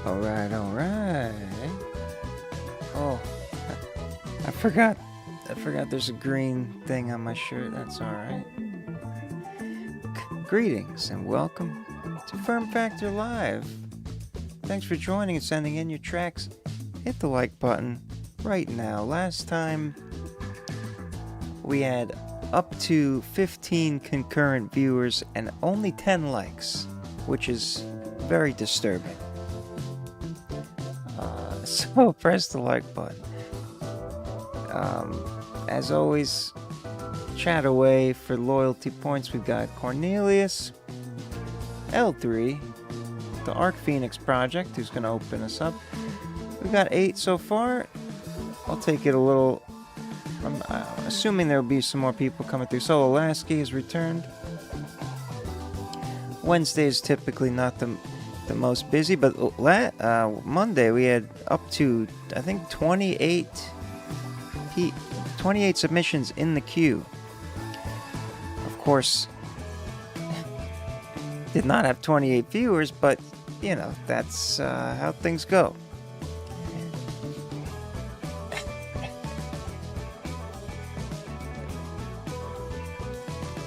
Alright. Oh, I forgot there's a green thing on my shirt. That's alright. Greetings and welcome to FERM Factor Live. Thanks for joining and sending in your tracks. Hit the like button right now. Last time we had up to 15 concurrent viewers and only 10 likes, which is very disturbing. So press the like button. As always, chat away for loyalty points. We've got Cornelius, L3, the Arc Phoenix Project, who's going to open us up. We've got 8 so far. I'll take it a little. I'm assuming there will be some more people coming through. Solo Lasky has returned. Wednesday is typically not the most busy, but Monday we had up to, I think, 28 submissions in the queue. Of course, did not have 28 viewers, but you know, that's how things go.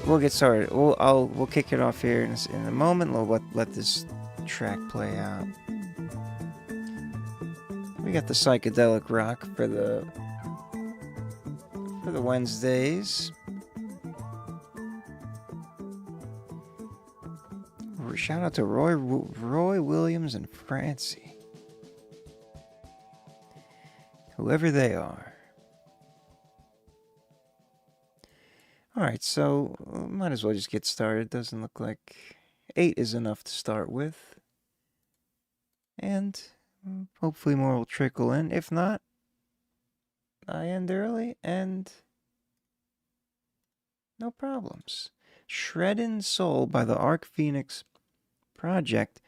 We'll get started. We'll kick it off here in a moment. We'll let this track play out. We got the psychedelic rock for the Wednesdays. Shout out to Roy Williams and Francie, whoever they are. Alright, so might as well just get started. Doesn't look like 8 is enough to start with. And hopefully more will trickle in. If not, I end early and no problems. Shreddin' Soul by the Arc Phoenix Project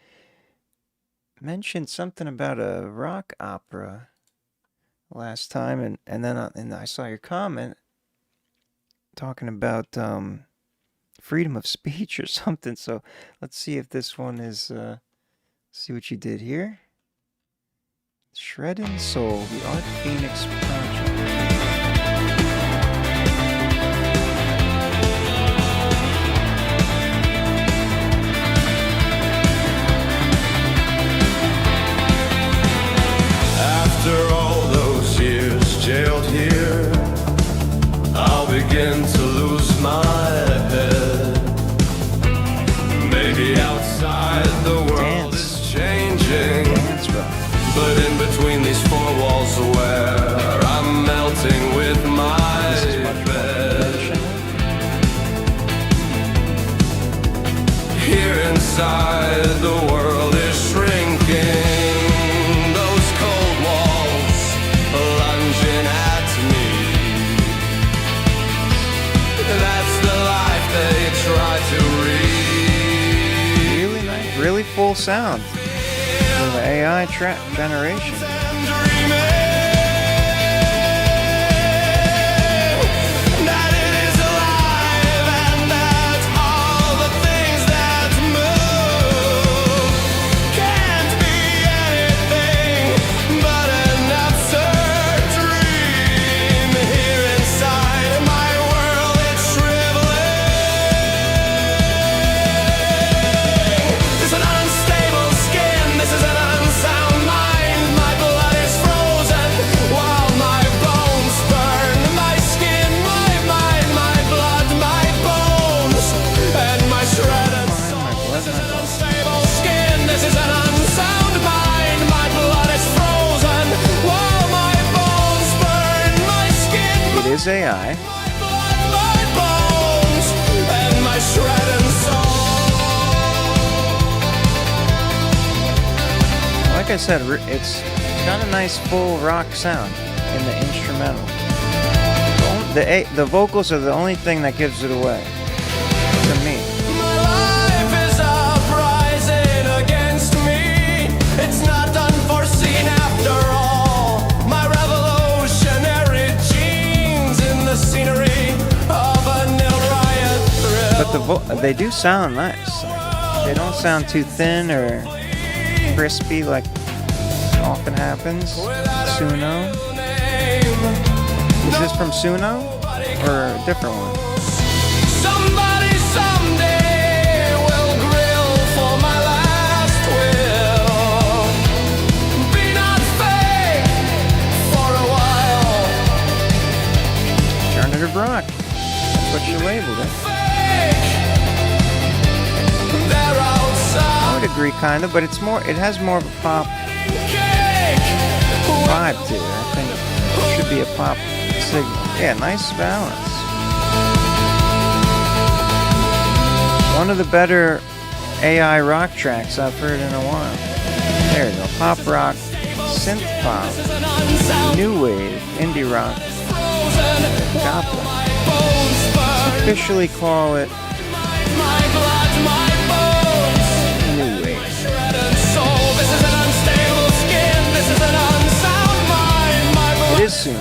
mentioned something about a rock opera last time, and then I saw your comment talking about freedom of speech or something. So let's see if this one is see what you did here. Shreddin' Soul, the Arc Phoenix Project. After all those years jailed here, I'll begin to lose my head. Maybe outside the world is changing, but in between these four walls where I'm melting with my bed, here inside the world is shrinking. Really full sound for the AI trap generation. Is AI. Like I said, it's got a nice full rock sound in the instrumental. The vocals are the only thing that gives it away to me. My life is uprising against me. It's not unforeseen after all. My revolutionary genes in the scenery of a nil riot thrill. But they do sound nice. They don't sound too thin or crispy like Something happens. Suno. Is this from Suno or a different one? Somebody someday will grill for my last will. Be not fake for a while. Generative rock. That's what you labeled it. They're outside. I would agree, kind of, but it's more. It has more of a pop vibe to it. I think it should be a pop signal. Yeah, nice balance. One of the better AI rock tracks I've heard in a while. There you go. Pop rock, synth pop, new wave, indie rock, goblin. Let's officially call it new wave. It is soon.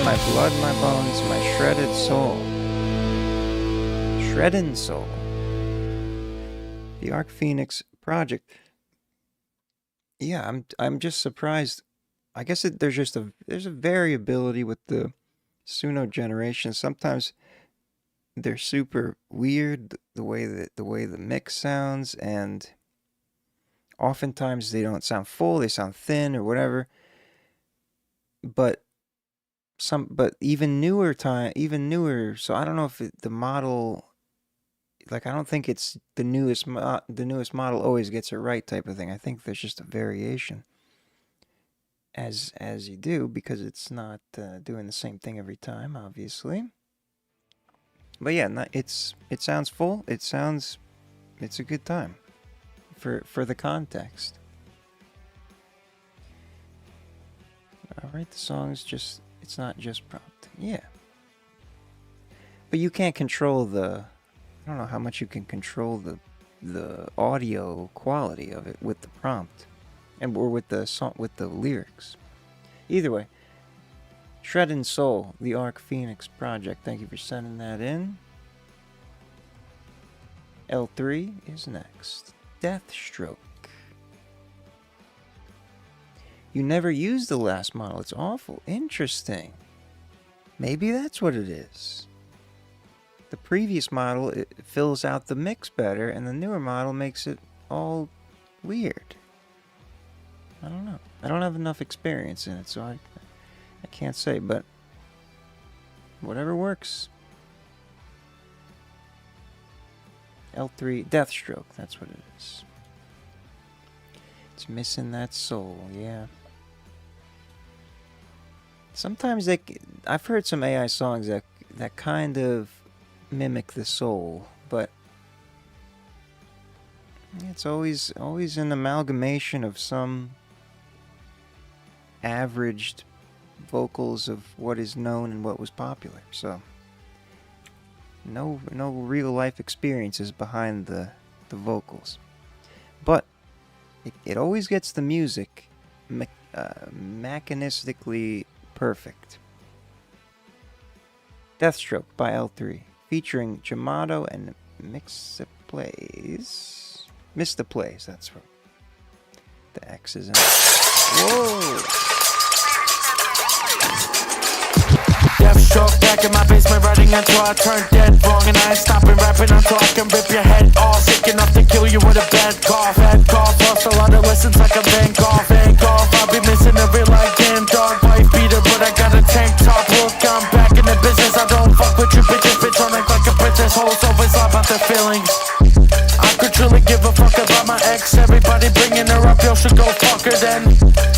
My blood, my bones, my shredded soul. Shredding soul. The Arc Phoenix project. Yeah, I'm just surprised. I guess there's a variability with the Suno generation. Sometimes they're super weird the way the mix sounds, and oftentimes they don't sound full, they sound thin or whatever. But even newer, so I don't know if the model, like, I don't think it's the newest model always gets it right type of thing. I think there's just a variation as you do, because it's not doing the same thing every time, obviously. But yeah, it sounds full. It's a good time for the context. All right, the song's just, it's not just prompting. Yeah. But you can't control I don't know how much you can control the audio quality of it with the prompt or with the song, with the lyrics. Either way, Shredding Soul, the Arc Phoenix project. Thank you for sending that in. L3 is next. Deathstroke. You never used the last model. It's awful. Interesting. Maybe that's what it is. The previous model, it fills out the mix better, and the newer model makes it all weird. I don't know. I don't have enough experience in it, so I can't say, but whatever works. L3, Deathstroke, that's what it is. It's missing that soul, yeah. Sometimes I've heard some AI songs that kind of mimic the soul, but it's always an amalgamation of some averaged vocals of what is known and what was popular. So no real life experiences behind the vocals, but it always gets the music mechanistically perfect. Deathstroke by L3, featuring Jamato and Mixaplays. Mistaplays, that's what the X is in. Whoa! Deathstroke back in my basement, writing until I turn dead wrong, and I ain't stopping rapping until I can rip your head off. Sick enough to kill you with a bad cough. Lost a lot of lessons like a Van Gogh. I'll be missing a real like damn dog. Wife beater, but I got a tank top look. I'm back in the business. I don't fuck with you bitches. Bitch on like a princess. Hoes always lie about their feelings. I could truly give a fuck about my ex. Everybody bringing her up, yo, should go fuck her then.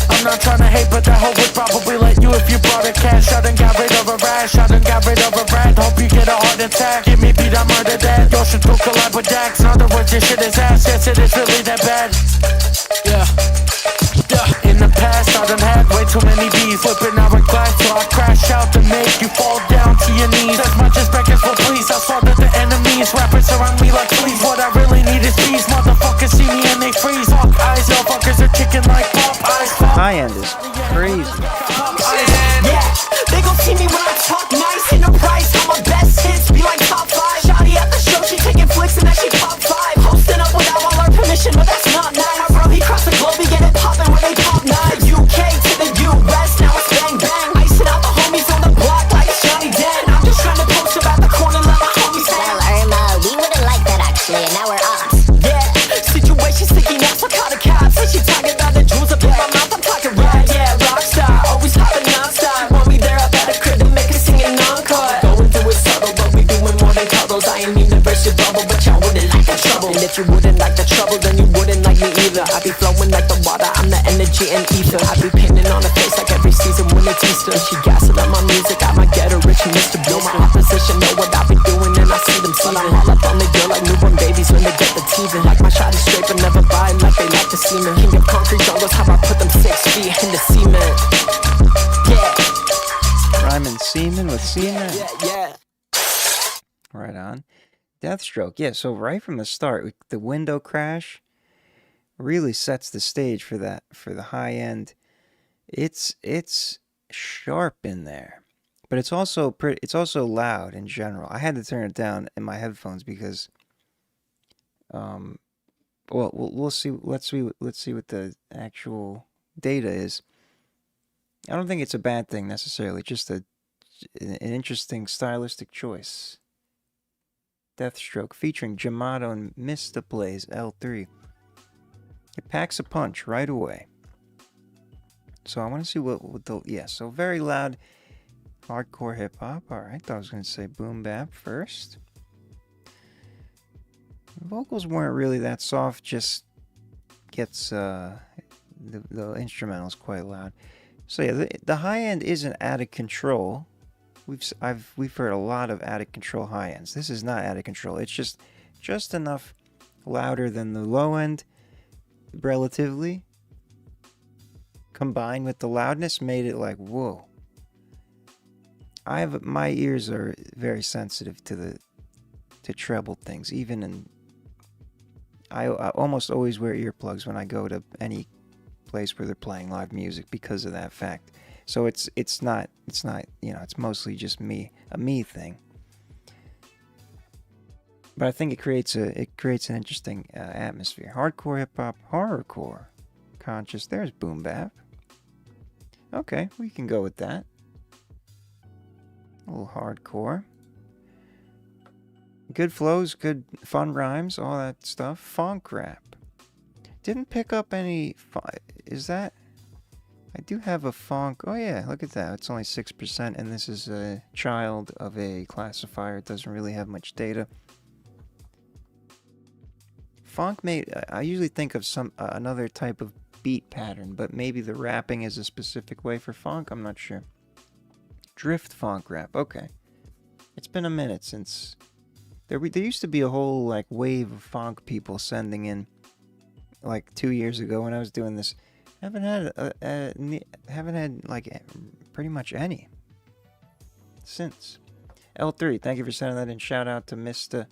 I'm not trying to hate, but that hoe would probably let you if you brought her cash. I done got rid of a rash, I done got rid of a rat. Hope you get a heart attack. Give me beat, I murder that. Yo, should go collab with Dax. In other words, your shit is ass. Yes, it is really that bad. Yeah. In the past, I done had way too many B's. Flipping hourglass till I crash out to make you fall down to your knees. As much as beggars will please, I saw that the enemies rappers surround me like fleas. What I really need is peace. Motherfuckers see me and they freeze. Hawk eyes, yo, fuckers are chicken like pop eyes. High end is crazy. Yeah, they gon' see me when I talk nice. In the price, all my best hits be like that she top 5. Posting up without all our permission, but that's not nice. Bro, he crossed the globe, he get it poppin' where they pop knives. UK to the US, now it's bang bang. Icing out the homies on the block like it's Johnny Den. I'm just trying to post about the corner, let my homies stand. Well, we wouldn't like that actually, and now we're on. Yeah, situation sticky now, so call the cops. Say she talking about the jewels up in my mouth, I'm talking right. Yeah, rockstar, always hopping non-stop. Want me there up at the crib to make it singing non-cut. Going through it subtle, but we doing more than cuddles. I ain't mean to burst your bubble, but y'all wouldn't like the trouble. And if you wouldn't like the trouble, then you wouldn't like me either. I be flowing like the water, I'm the energy and ether. I be pinning on her face like every season when it's Easter. She gassing up my music, I might get her rich and Mr. Know my opposition, know what I be doing, and I see them seething. I'm all up on the girl like newborn babies when they get the teasing. Like my shot is straight, but never buying like they like to see me. King of concrete jungles, how I put them 6 feet in the cement. Yeah. Rhyming semen with semen. Yeah. Right on. Deathstroke. Yeah, so right from the start, the window crash really sets the stage for that, for the high end. It's sharp in there, but it's also loud in general. I had to turn it down in my headphones because well, we'll see. Let's see what the actual data is. I don't think it's a bad thing necessarily, just an interesting stylistic choice. Deathstroke featuring Jamato and Mr. Plays L3. It packs a punch right away. So I want to see what the, yeah, so very loud hardcore hip hop. All right, thought I was going to say boom bap first. The vocals weren't really that soft, just gets the instrumental's quite loud. So yeah, the high end isn't out of control. We've heard a lot of out of control high ends. This is not out of control. It's just enough louder than the low end, relatively. Combined with the loudness, made it like whoa. My ears are very sensitive to treble things. Even in I almost always wear earplugs when I go to any place where they're playing live music because of that fact. So it's not it's mostly just a me thing. But I think it creates an interesting atmosphere. Hardcore hip hop, horrorcore, conscious. There's boom bap. Okay, we can go with that. A little hardcore. Good flows, good fun rhymes, all that stuff. Funk rap. Didn't pick up any. Is that? I do have a funk. Oh yeah, look at that. It's only 6%, and this is a child of a classifier. It doesn't really have much data. Funk I usually think of another type of beat pattern, but maybe the rapping is a specific way for funk. I'm not sure. Drift funk rap. Okay, it's been a minute since there used to be a whole like wave of funk people sending in like 2 years ago when I was doing this. Haven't had like pretty much any since. L3, thank you for sending that in. Shout out to Mr.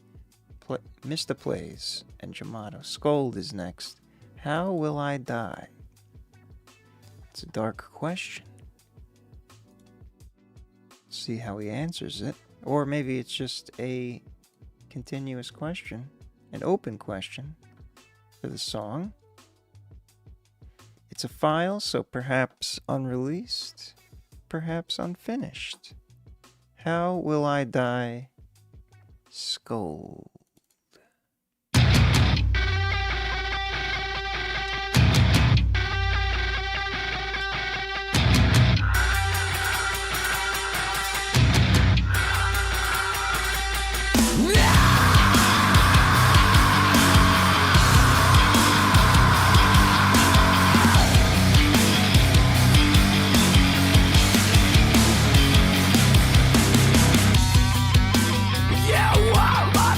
Plays and Jamato. Scold is next. How will I die? It's a dark question. See how he answers it. Or maybe it's just a continuous question, an open question for the song. It's a file, so perhaps unreleased, perhaps unfinished. How will I die? Scold. You are my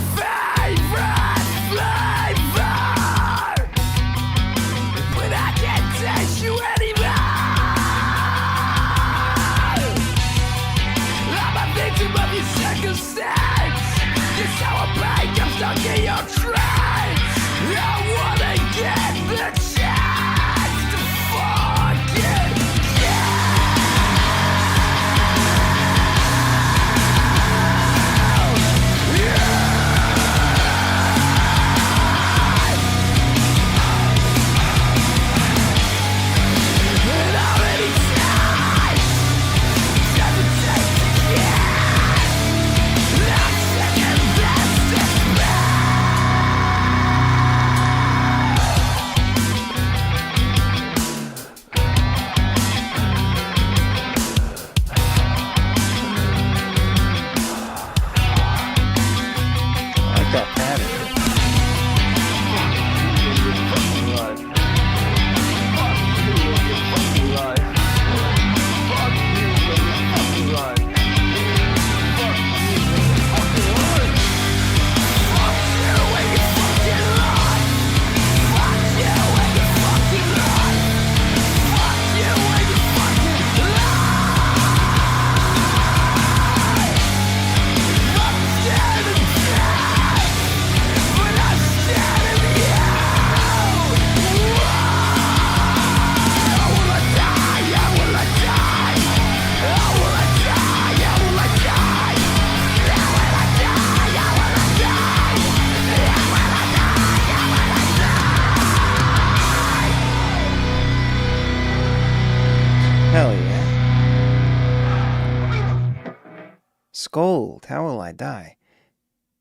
Scold, How Will I Die?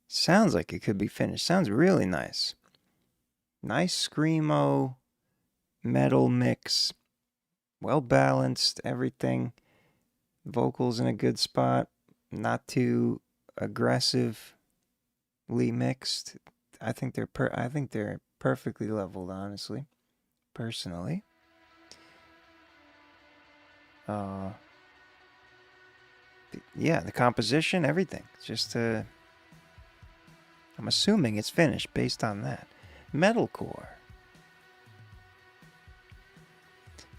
Sounds like it could be finished. Sounds really nice. Nice screamo, metal mix. Well balanced, everything. Vocals in a good spot. Not too aggressively mixed. I think they're perfectly leveled, honestly. Personally. Yeah, the composition, everything. Just I'm assuming it's finished based on that. Metalcore.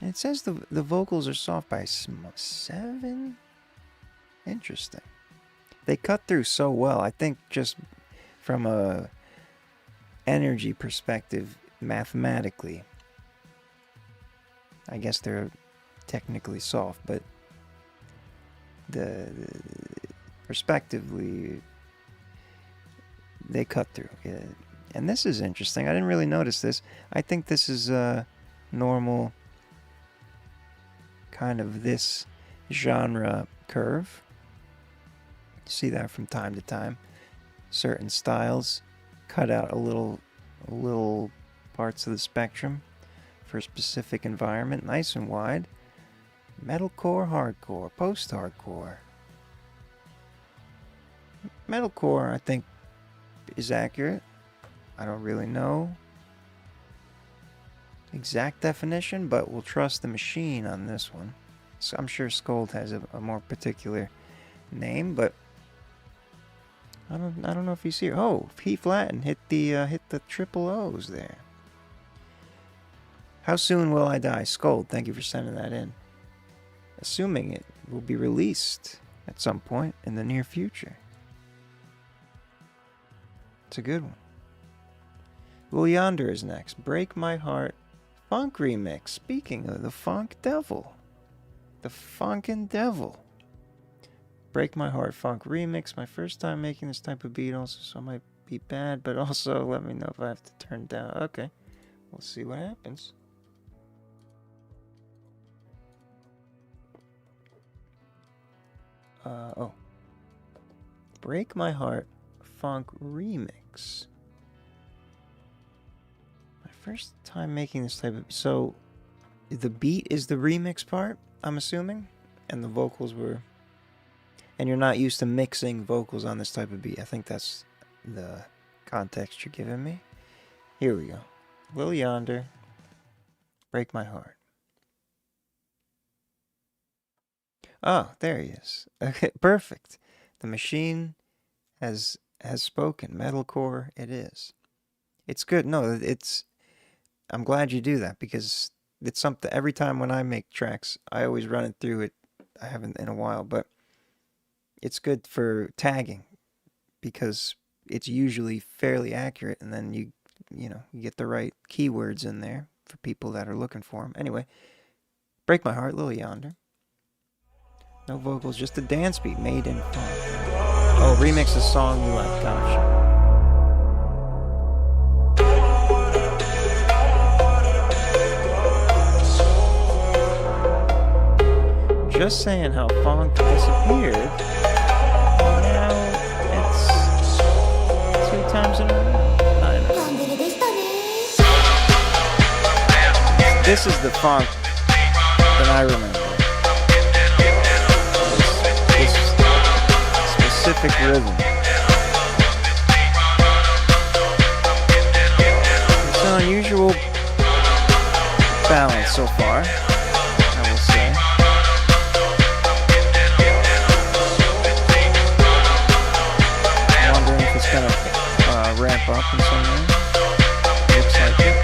And it says the vocals are soft by 7. Interesting. They cut through so well. I think just from a energy perspective, mathematically, I guess they're technically soft, but the perspectively, they cut through. And this is interesting. I didn't really notice this. I think this is a normal kind of this genre curve. You see that from time to time. Certain styles cut out a little parts of the spectrum for a specific environment, nice and wide. Metalcore, hardcore, post-hardcore. Metalcore, I think, is accurate. I don't really know exact definition, but we'll trust the machine on this one. So I'm sure Scold has a more particular name, but I don't know if you see it. Oh, P flat and hit the triple O's there. How soon will I die? Scold, thank you for sending that in. Assuming it will be released at some point in the near future. It's a good one. Lil Yonder is next. Break My Heart Funk Remix. Speaking of the Funk Devil. The Funkin' Devil. Break My Heart Funk Remix. My first time making this type of beat also, so it might be bad, but also let me know if I have to turn down. Okay. We'll see what happens. Break My Heart Funk Remix. My first time making this type of... So, the beat is the remix part, I'm assuming? And the vocals were... And you're not used to mixing vocals on this type of beat. I think that's the context you're giving me. Here we go. Lil Yonder. Break My Heart. Oh, there he is. Okay, perfect. The machine has spoken. Metalcore, it is. It's good. No, it's... I'm glad you do that, because it's something... Every time when I make tracks, I always run it through it. I haven't in a while, but it's good for tagging, because it's usually fairly accurate, and then you get the right keywords in there for people that are looking for them. Anyway, Break My Heart, Lil Yonder. No vocals, just a dance beat made in funk. Oh, remix a song you like, gosh. Just saying how funk disappeared. Now it's 2 times in a row. Nice. This is the funk that I remember. Specific rhythm. It's an unusual balance so far, I will say. I'm wondering if it's gonna ramp up in some way. Looks like it.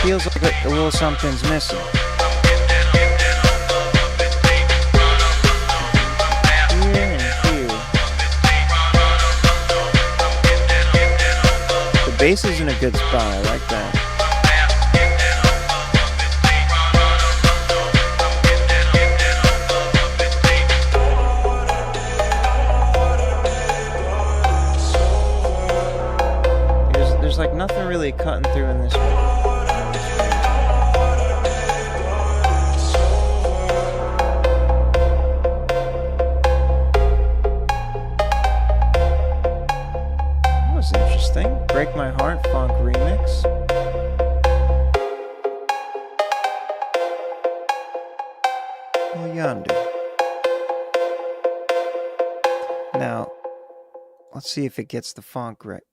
Feels like a little something's missing. Here and here. bass is in a good spot. I like that. There's like nothing really cutting through in this one. Break My Heart Funk Remix. Oh, yonder. Now, let's see if it gets the funk right.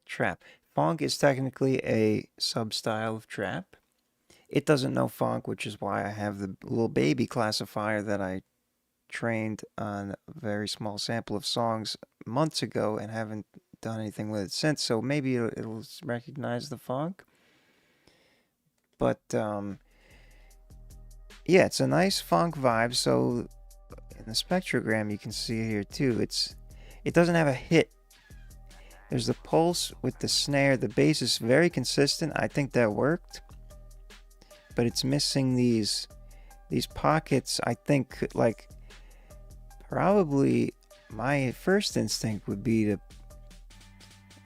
Trap. Funk is technically a sub-style of trap. It doesn't know funk, which is why I have the little baby classifier that I trained on a very small sample of songs months ago and haven't done anything with it since, so maybe it'll recognize the funk. But yeah, it's a nice funk vibe. So in the spectrogram you can see here too, it doesn't have a hit. There's the pulse with the snare. The bass is very consistent. I think that worked, but it's missing these pockets. I think, like, probably my first instinct would be to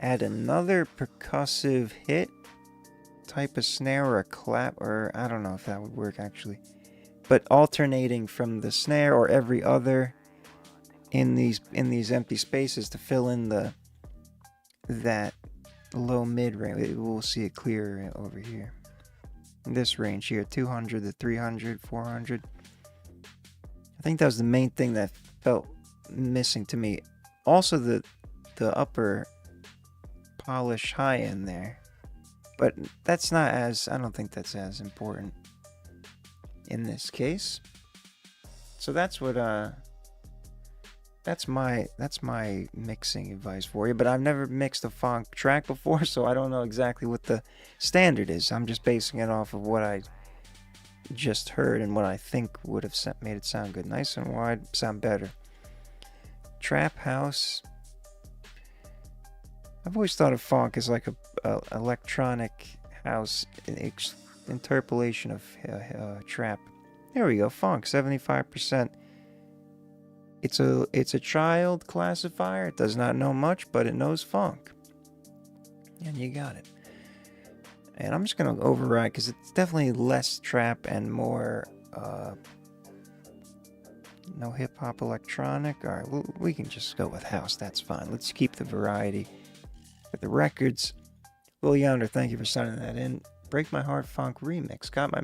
add another percussive hit type of snare or a clap, or I don't know if that would work actually, but alternating from the snare or every other in these empty spaces to fill in that low mid range. We'll see it clearer over here in this range here, 200 to 300, 400. I think that was the main thing that felt missing to me. Also the upper polish high end there, but that's not as, I don't think that's as important in this case. So that's what that's my mixing advice for you. But I've never mixed a funk track before, so I don't know exactly what the standard is. I'm just basing it off of what I just heard and what I think would have made it sound good. Nice and wide, sound better. Trap house. I've always thought of funk as like a electronic house interpolation of trap. There we go, funk, 75%. It's a child classifier. It does not know much, but it knows funk. And you got it. And I'm just gonna override because it's definitely less trap and more no hip hop electronic. All right, we can just go with house. That's fine. Let's keep the variety. For the records, Will Yonder, thank you for sending that in. Break My Heart Funk Remix. Got my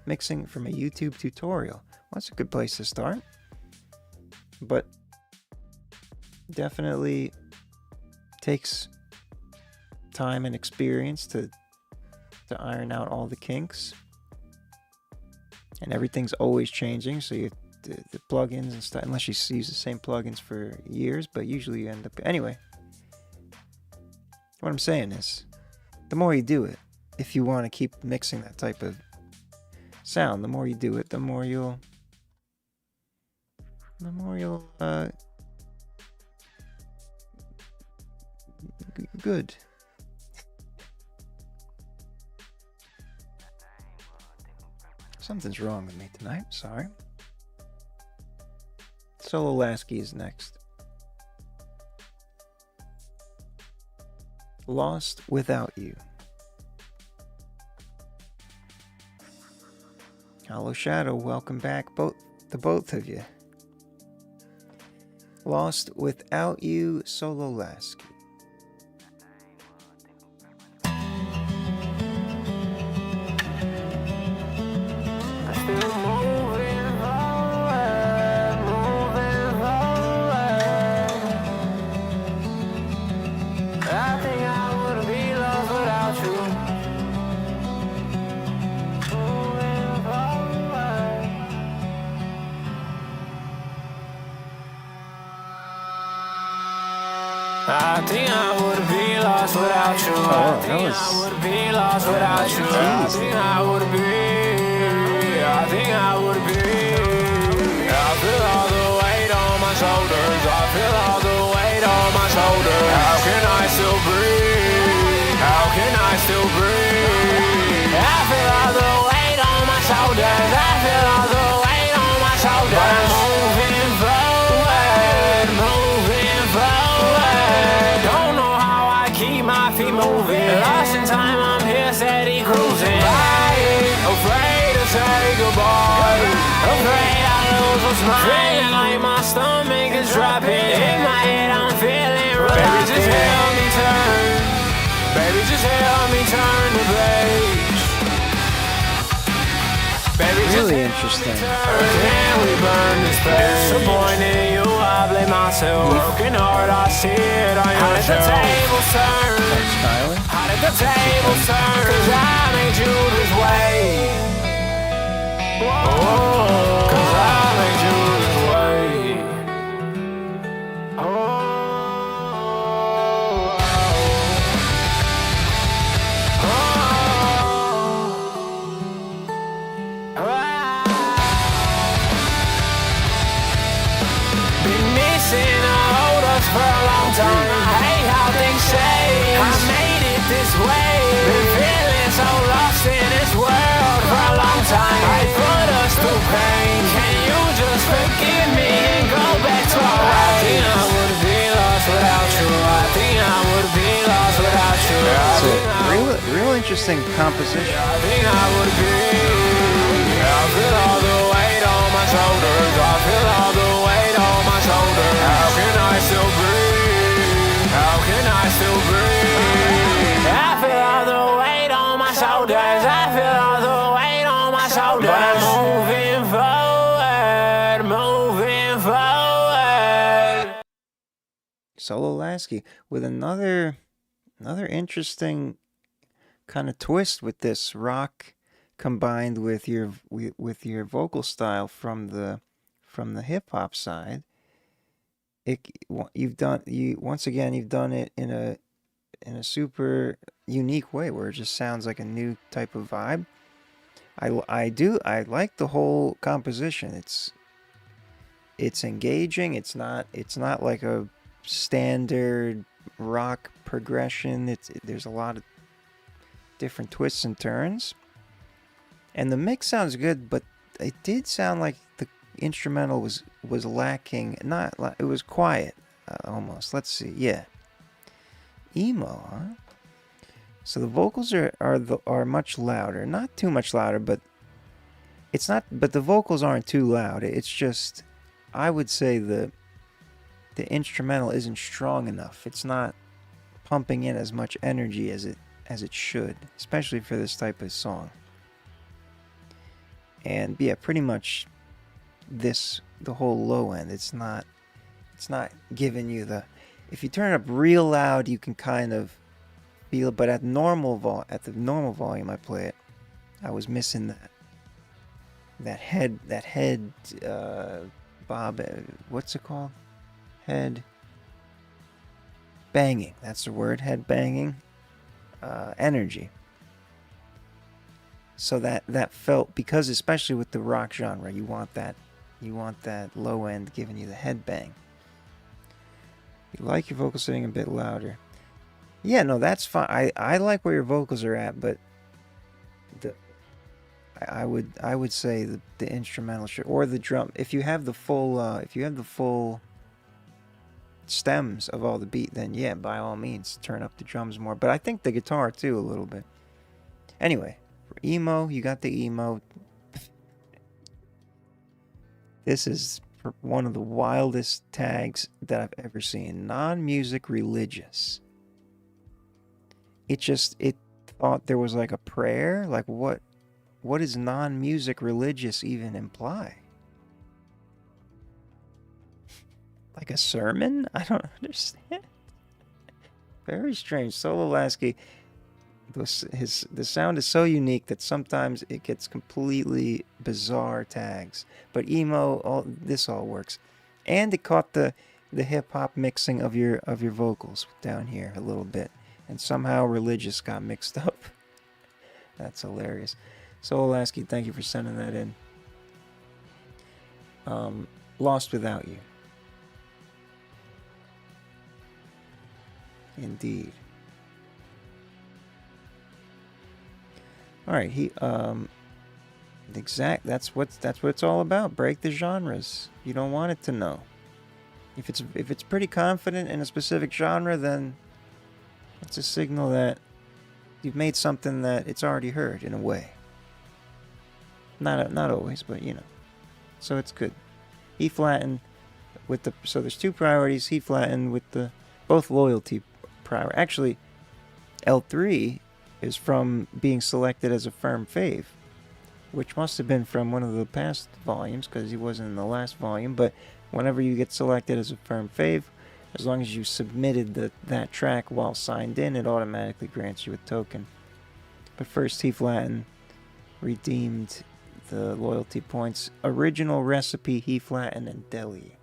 mixing from a YouTube tutorial. Well, that's a good place to start. But definitely takes time and experience to iron out all the kinks. And everything's always changing, so you the plugins and stuff, unless you use the same plugins for years, but usually you end up... Anyway. What I'm saying is, the more you do it, if you want to keep mixing that type of sound, the more you do it, the more you'll good. Something's wrong with me tonight, sorry. Solo Lasky is next. Lost Without You. Hollow Shadow, welcome back, to both of you. Lost Without You, Solo Lasky. I think I would be lost without you. I think I would be lost without you. I think I would be. I think I would be. I feel all the weight on my shoulders. I feel all the weight on my shoulders. How can I still breathe? How still breathe. I feel all the weight on my shoulders. I feel all the weight on my shoulders. But I'm moving forward, moving forward. Don't know how I keep my feet moving. Lost in time, I'm here steady cruising. Afraid to say goodbye. Afraid I lose what's mine. Feeling like my stomach is dropping. In my head I'm feeling reluctant. Baby, just help me turn. Baby, just help me turn the page. Baby, Really interesting. can we burn this page? Disappointed you, I blame myself. Broken heart, I see it on your show. How did the tables turn? Thanks, Tyler. How did the tables turn? 'Cause I made you this way. Oh, 'cause I made you this way. Oh. Been missing all us for a long time. I hate how things change. I made it this way. Been feeling so lost in this world for a long time. I put us through pain. Can you just forgive me and go back to our way? I think I would be lost without you. I think I would be lost without you. It's a real interesting composition. I think I would be. I feel all the weight on my shoulders. I feel all the weight on my shoulders. How can I still breathe? How can I still breathe? I feel all the weight on my shoulders. I feel all the weight on my shoulders. But I'm moving forward, moving forward. Solo Lasky with another interesting kind of twist with this rock combined with your vocal style from the hip hop side. You've done it in a super unique way where it just sounds like a new type of vibe. I like the whole composition. It's engaging. It's not like a standard rock progression. There's a lot of different twists and turns. And the mix sounds good, but it did sound like the instrumental was lacking. It was quiet almost. Let's see. Yeah. Emo, huh? So the vocals are much louder. Not too much louder, but the vocals aren't too loud. It's just, I would say the instrumental isn't strong enough. It's not pumping in as much energy as it should, especially for this type of song. And yeah, pretty much the whole low end, it's not giving you if you turn it up real loud, you can kind of feel it, but at the normal volume I play it, I was missing that head bob, what's it called? Head banging, that's the word, head banging energy. So that felt, because especially with the rock genre, you want that low end giving you the head bang. You like your vocals sitting a bit louder. Yeah, no, that's fine. I like where your vocals are at, but I would say the instrumental should, or the drum, if you have the full stems of all the beat, then yeah, by all means turn up the drums more. But I think the guitar too a little bit. Anyway, for emo, you got the emo. This is one of the wildest tags that I've ever seen. Non-music religious. It thought there was like a prayer. Like what does non-music religious even imply? Like a sermon? I don't understand. Very strange. Solo Lasky, the sound is so unique that sometimes it gets completely bizarre tags. But emo, this all works, and it caught the hip hop mixing of your vocals down here a little bit, and somehow religious got mixed up. That's hilarious. Solo Lasky, thank you for sending that in. Lost Without You. Indeed. All right, that's what it's all about. Break the genres. You don't want it to know. If it's pretty confident in a specific genre, then it's a signal that you've made something that it's already heard in a way. Not always, but you know. So it's good. E flattened with the, so there's two priorities. E flattened with the both loyalty prior. Actually, L3 is from being selected as a FERM fave, which must have been from one of the past volumes because he wasn't in the last volume. But whenever you get selected as a FERM fave, as long as you submitted that track while signed in, it automatically grants you a token. But first, T Flatten redeemed the loyalty points. Original recipe, He Flatten and Delhi.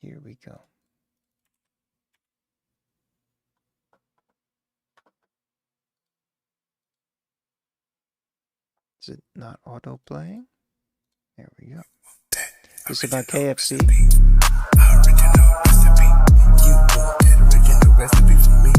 Here we go. Is it not auto playing? There we go. This is about KFC. Original recipe. You want that original recipe for me?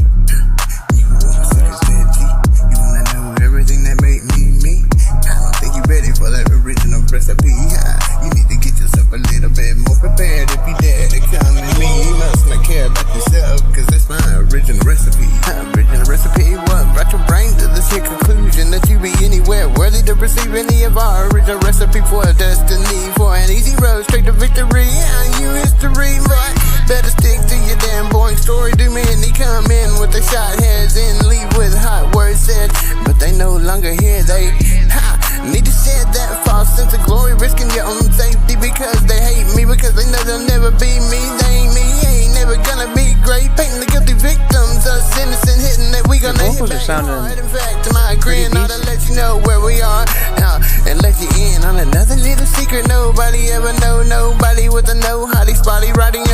You want my second veggie. You wanna know everything that made me me? I don't think you ready for that original recipe. You need to get yourself a little bit more prepared if you dare to come to me. You must not care about yourself, cause that's my original recipe. Original recipe, what brought your brain to this here conclusion that you be anywhere worthy to receive any of our original recipe for a destiny, for an easy road straight to victory. You history, boy, better stick to your damn boring story. Do many come in with the shot heads and leave with hot words said, but they no longer here. They need to shed that false sense of glory, risking your own safety because they hate me, because they know they'll never be me. They ain't me, ain't never gonna be great. Painting the guilty victims, us innocent hitting that we gonna hit back hard. In fact, my grin ought to let you know where we are and let you in on another little secret nobody ever know. Nobody with a know how they spotty riding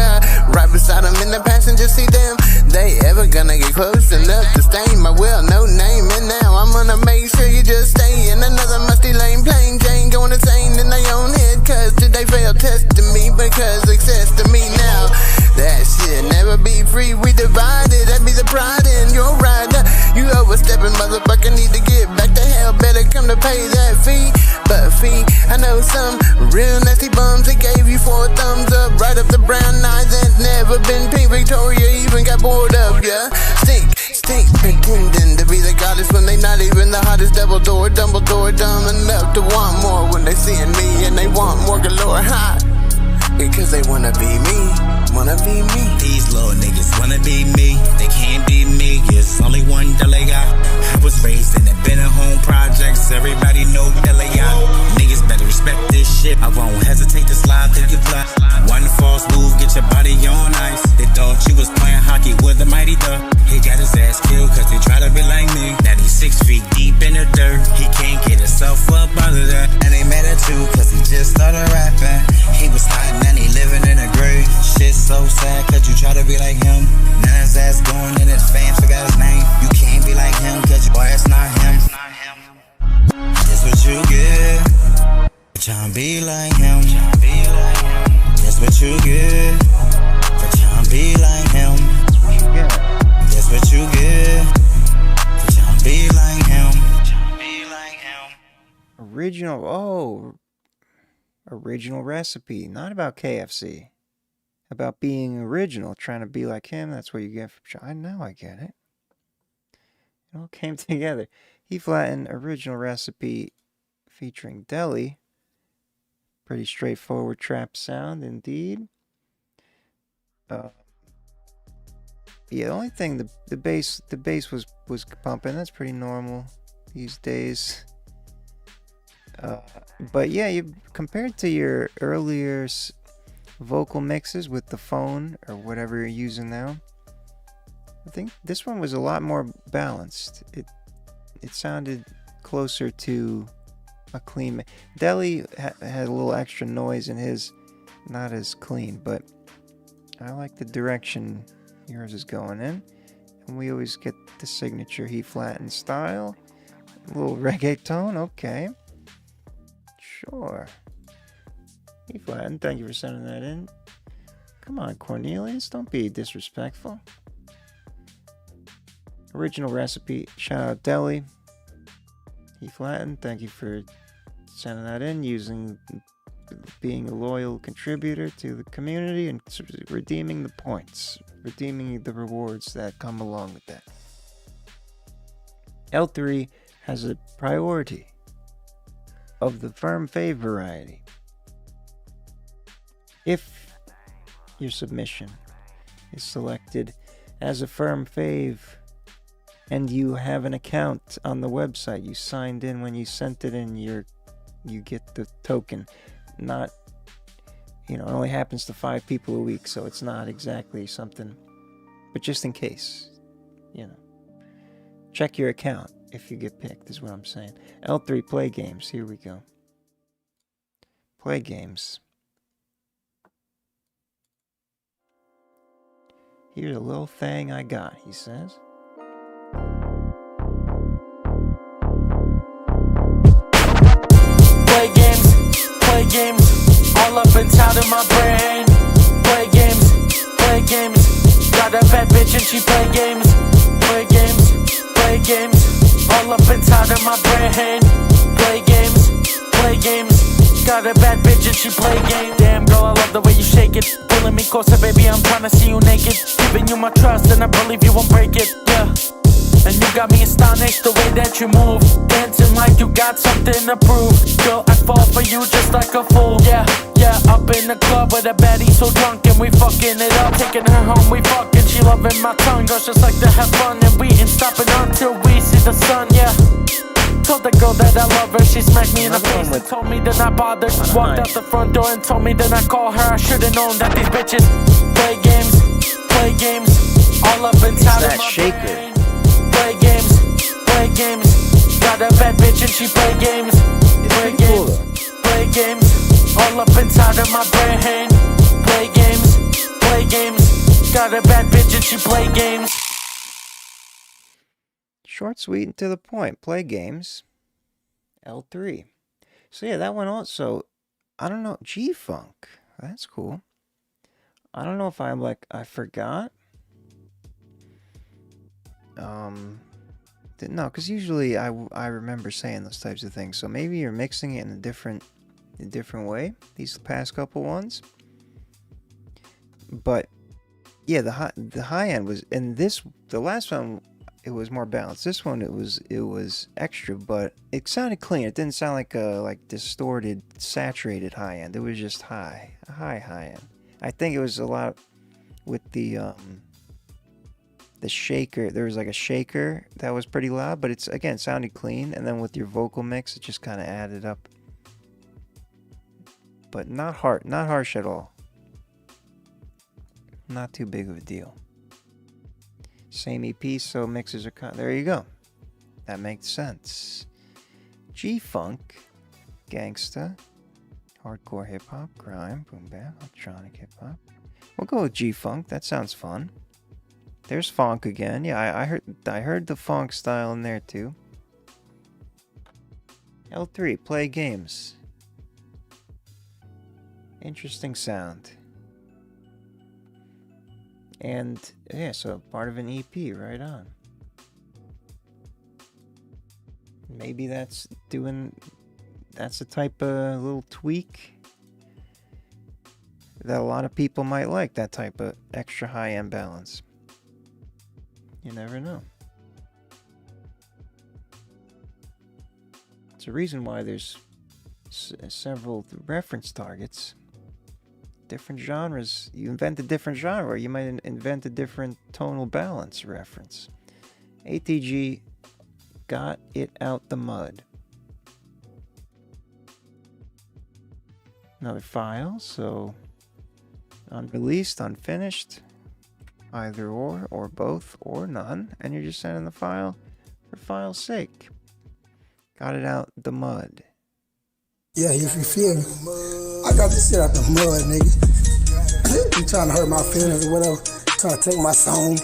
right beside them in the passenger seat. Them they ever gonna get close enough to stain my well-known name? And now I'm gonna make sure you just stay in another musty lane. Plain Jane going insane in their own head, cause today failed testing me because access to me now. That shit never be free, we divided, that be the pride in your ride. You overstepping, motherfucker, need to get back to hell, better come to pay that fee. But fee, I know some real nasty bums that gave you 4 thumbs up, right up the brown eye that never been pink. Victoria even got bored up, yeah. Stink, pretending to be the goddess when they not even the hottest. Dumbledore, dumb enough to want more when they seeing me, and they want more galore, because they wanna be me, These little niggas wanna be me, they can't be me. It's only one Delia. I was raised in the Benner home projects, everybody know Delia. Niggas better respect this shit, I won't hesitate to slide through your blood. One false move, get your body on ice. They thought you was playing hockey with the mighty duck. He got his ass killed cause he tried to be like me. Now he's 6 feet deep in the dirt, he can't get himself up out of that. And they mad at you cause he just started rapping. He was hot and he living in a grave. Shit so sad cause you try to be like him. Now his ass going and his fans forgot his name. You can't be like him cause your boy it's not him. That's what you get, tryna be like him. That's what you get, for tryna be like him. That's what you get, for tryna be like him. Original recipe, not about KFC. About being original, trying to be like him. That's what you get from China. Now I get it. It all came together. He flattened original recipe featuring Delhi. Pretty straightforward trap sound indeed. Yeah, the only thing the bass was pumping. That's pretty normal these days. But yeah, you compared to your earlier vocal mixes with the phone or whatever you're using now, I think this one was a lot more balanced. It sounded closer to a clean. Delhi had a little extra noise in his, not as clean, but I like the direction yours is going in. And we always get the signature He flattened style, a little reggae tone. Okay, sure. He flattened. Thank you for sending that in. Come on, Cornelius, don't be disrespectful. Original recipe. Shout out Delhi. E Flatten, thank you for sending that in, being a loyal contributor to the community and redeeming the points, redeeming the rewards that come along with that. L3 has a priority of the FERM Fave variety. If your submission is selected as a FERM Fave and you have an account on the website, you signed in when you sent it in, you get the token. Not, it only happens to 5 people a week, so it's not exactly something, but just in case, check your account if you get picked, is what I'm saying. L3, play games. Here we go. Play games. Here's a little thing I got, he says. Play games, all up inside of my brain. Play games, got a bad bitch and she play games. Play games, all up inside of my brain. Play games, got a bad bitch and she play games. Damn girl, I love the way you shake it. Pulling me closer, baby, I'm trying to see you naked. Giving you my trust and I believe you won't break it, yeah. And you got me astonished the way that you move, dancing like you got something to prove. Girl, I fall for you just like a fool. Yeah, up in the club with a baddie so drunk and we fucking it up. Taking her home, we fucking, she loving my tongue. Girls just like to have fun and we ain't stopping until we see the sun, yeah. Told the girl that I love her, she smacked me in the face and told me to not bother. Walked out the front door and told me to not call her. I should've known that these bitches play games, all up inside of my brain. Play games, got a bad bitch and she play games. Play games, all up inside of my brain. Play games, got a bad bitch and she play games. Short, sweet, and to the point. Play games. L3. So yeah, that one also, I don't know, G-Funk. That's cool. I don't know if I forgot. No, because usually I remember saying those types of things. So maybe you're mixing it in a different way. These past couple ones. But yeah, the high end was, and the last one, it was more balanced. This one, it was extra, but it sounded clean. It didn't sound like a distorted, saturated high end. It was just high end. I think it was a lot with the shaker. There was like a shaker that was pretty loud, but it's, again, sounded clean. And then with your vocal mix, it just kind of added up. But not harsh at all. Not too big of a deal. Same EP, so mixes are there you go. That makes sense. G-Funk, Gangsta, Hardcore Hip Hop, Grime, Boom Bap, Electronic Hip Hop. We'll go with G-Funk. That sounds fun. There's funk again. Yeah, I heard the funk style in there too. L3, play games. Interesting sound. And yeah, so part of an EP, right on. Maybe that's the type of little tweak that a lot of people might like, that type of extra high-end balance. You never know. It's a reason why there's several reference targets. Different genres. You invent a different genre, you might invent a different tonal balance reference. ATG got it out the mud. Another file, so unreleased, unfinished, either or both, or none, and you're just sending the file for file's sake. Got it out the mud. Yeah, if you feel me, I got this shit out the mud, nigga. You trying to hurt my feelings or whatever, trying to take my song.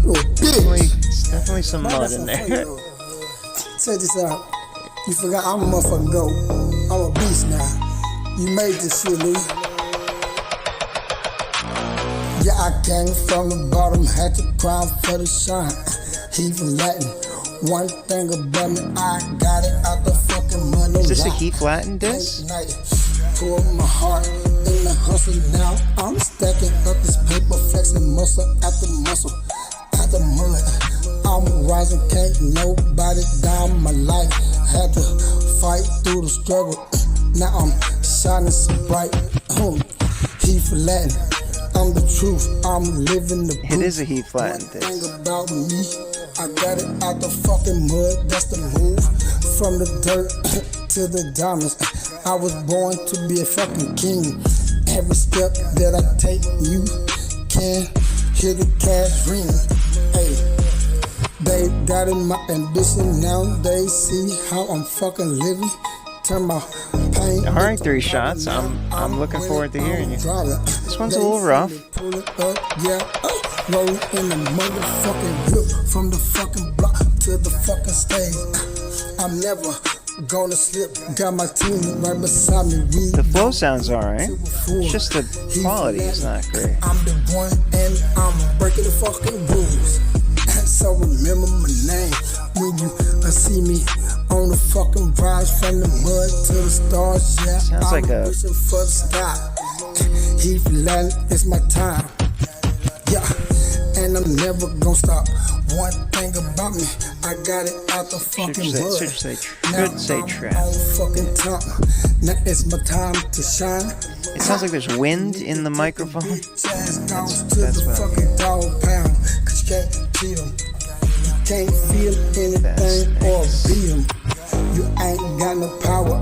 You a bitch. Definitely some mud in there. Check this out. You forgot I'm a motherfucking goat. I'm a beast now. You made this shit, nigga. Yeah, I came from the bottom, had to cry for the shine. He from Latin, One thing about me, I got it out the fucking money. Is this a key flattened disc? Pour my heart in the hustle now. I'm stacking up this paper, flexing muscle after muscle, after mud. I'm rising, can't nobody down my life. Had to fight through the struggle. Now I'm shining so bright. He flattened. I'm the truth. I'm living the proof. It is a he flattened disc. One thing about me, I got it out the fucking mud. That's the move. From the dirt to the diamonds. I was born to be a fucking king. Every step that I take, you can hear the cash ring. Hey, they doubted my ambition, now they see how I'm fucking living. Turn my pain. All right, 3 shots. I'm looking forward to hearing you. This one's a little rough. Pull it up, yeah, rolling in the motherfucking whip from the fucking block to the fucking stage. I'm never gonna slip. Got my team right beside me. The flow sounds alright. It's just the quality is not great. I'm the one and I'm breaking the fucking rules. So remember my name when you see me on the fucking rise from the mud to the stars. Yeah, sounds like I'm wishing for the sky. He flattened, it's my time. Yeah, and I'm never gonna stop. One thing about me, I got it out the fucking mud. Should say trap. On fucking top. Now it's my time to shine. It sounds like there's wind in the microphone. That's what fucking dog pound. Cause you can't cheat 'em. You can't feel anything or beat 'em. You ain't got no power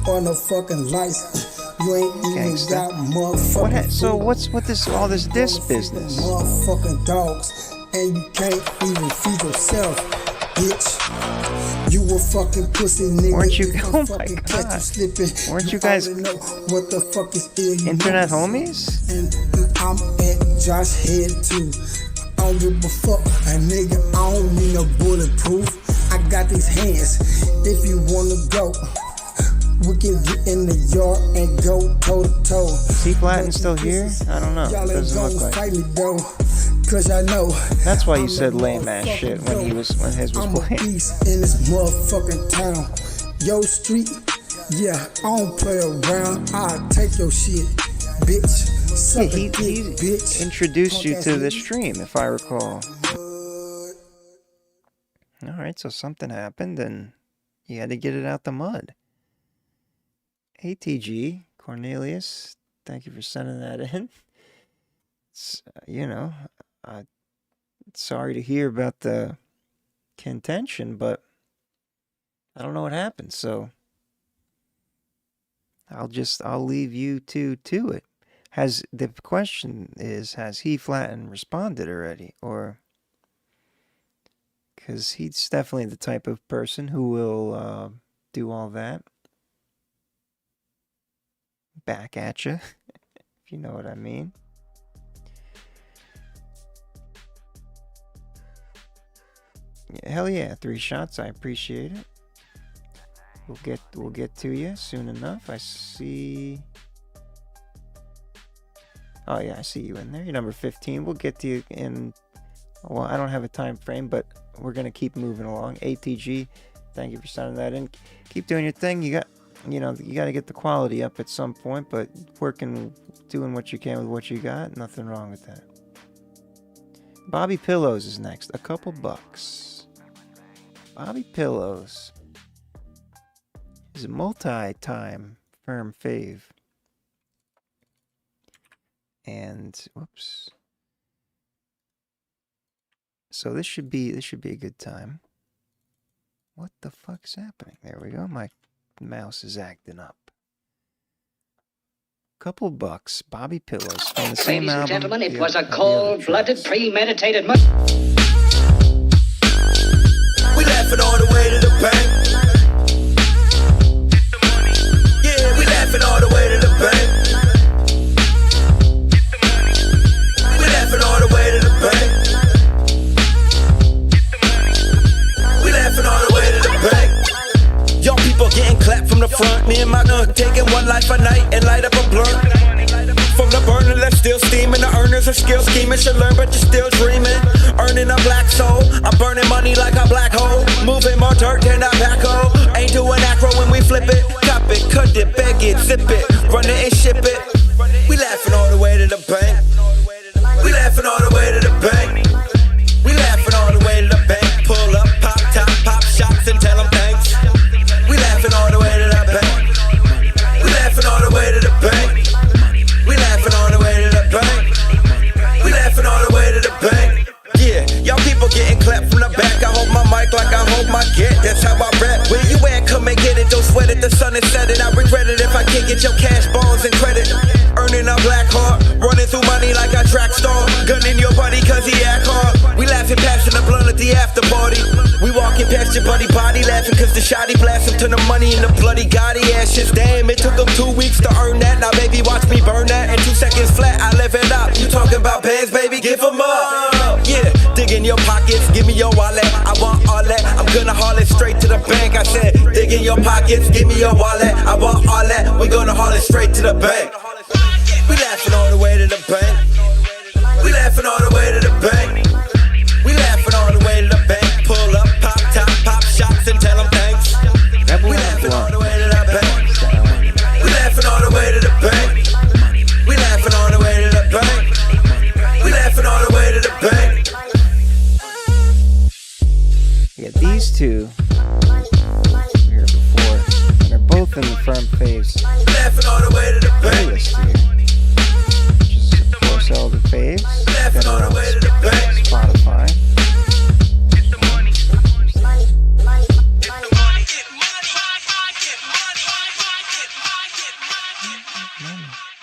or no fucking license. You ain't even got motherfucking. So what's with this all this disc business? Motherfucking dogs. And you can't even feed yourself, bitch. You a fucking pussy nigga. Weren't you? Oh my god! Weren't you guys what the fuck is internet homies? And I'm at Josh head too. I don't give a fuck, a nigga. I don't need no bulletproof. I got these hands. If you wanna go, we can get in the yard and go toe to toe. Is he flattened still here? I don't know. It doesn't look like. Fight me though. Cause I know that's why you said lame ass shit when his was playing. I'm a beast in this motherfucking town. Yo street, yeah, I don't play around. I'll take your shit, bitch. Yeah, he bitch. Introduced you to the stream, if I recall. Alright, so something happened and you had to get it out the mud. ATG, Cornelius, thank you for sending that in. It's, sorry to hear about the contention, but I don't know what happened, so I'll leave you two to it. The question is, has he flattened responded already, or because he's definitely the type of person who will do all that back at you, if you know what I mean. Hell yeah, 3 shots. I appreciate it. We'll get to you soon enough. I see. Oh yeah, I see you in there. You're number 15. We'll get to you in. Well, I don't have a time frame, but we're gonna keep moving along. ATG, thank you for sending that in. Keep doing your thing. You got to get the quality up at some point, but doing what you can with what you got. Nothing wrong with that. Bobby Pillows is next. A couple bucks. Bobby Pillows is a multi-time FERM fave. And whoops. So this should be a good time. What the fuck's happening? There we go. My mouse is acting up. Couple bucks. Bobby Pillows from the same album. Ladies and gentlemen, it was a cold-blooded, premeditated We laughing all the way to the bank. Yeah, we laughing all the way to the bank. We laughing all the way to the bank. We laughing all the way to the bank. Young people getting clapped from the front. Me and my gun taking one life a night and light up a blunt. From the burner that's still steaming. The earners are skill scheming. Should learn, but you're still dreaming. Earning a black soul. I'm burning money like a black hole. Moving more dirt than a backhoe. Ain't doing acro when we flip it. Cop it, cut it, beg it, zip it. Run it and ship it. We laughing all the way to the bank. We laughing all the way to the bank. We laughing all the way to the bank. Pull up, pop top, pop shots and tell them thanks. We laughing all the way to the bank. We laughing all the way to the bank. We laughing all the way to the bank. We laughing all the way to the bank. Yeah, y'all people getting clapped from the back. I hold my mic like I hold my get. That's how I rap. Where you at? Come and get it. Don't sweat it. The sun is setting. I regret it if I can't get your cash balls and credit. Earning a black heart, running through money like a track star. Gunning your buddy cause he act hard. We laughing, passing the blunt at the after party. We walking past your buddy body, laughing cause the shotty blast him. Turn the money into bloody Gotti ashes. Damn, it took him 2 weeks to earn that. Now baby, watch me burn that. In 2 seconds flat, I live it up. You talking about bands, baby, give 'em up. Yeah, dig in your pockets, give me your wallet. I want all that, I'm gonna haul it straight to the bank. I said, dig in your pockets, give me your wallet. I want all that, we gonna haul it straight to the bank. We laughing all the way to the bank. We laughing all the way to the bank. We laughing all the way to the bank. Pull up, pop top, pop shots and tell them thanks. We laughing all the way to the bank. We laughing all the way to the bank. We laughing all the way to the bank. We laughing all the way to the bank. Yeah, these two here before, and they're both in the FERM Faves Laughing all the way to the bank. playlist here. All the faves that are on Spotify.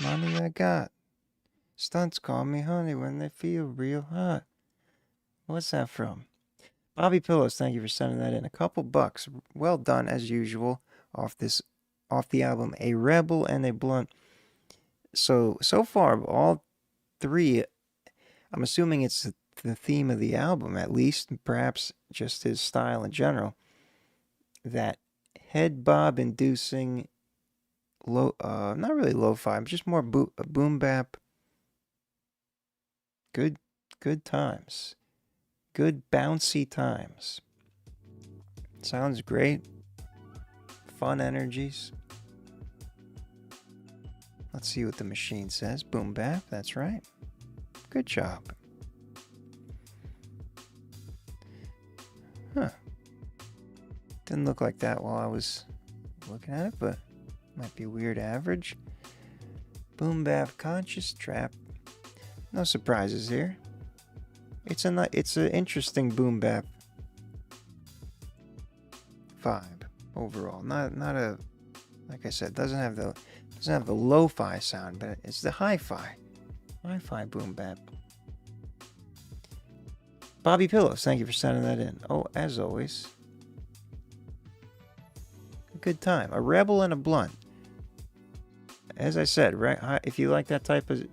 Money I got. Stunts call me honey when they feel real hot. What's that from? Bobby Pillows, thank you for sending that in. A couple bucks. Well done as usual off the album A Rebel and a Blunt. So far all three, I'm assuming it's the theme of the album, at least, perhaps just his style in general. That head bob inducing, not really lo-fi, but just more boom bap. Good times. Good bouncy times. Sounds great. Fun energies. Let's see what the machine says. Boom bap, that's right. Good job. Huh. Didn't look like that while I was looking at it, but might be weird average. Boom bap, conscious trap. No surprises here. It's an interesting boom bap vibe overall. Not a, like I said, doesn't have the lo-fi sound, but it's the hi-fi boom bap. Bobby Pillows, thank you for sending that in. Oh, as always, a good time. A rebel and a blunt. As I said, right, if you like that type of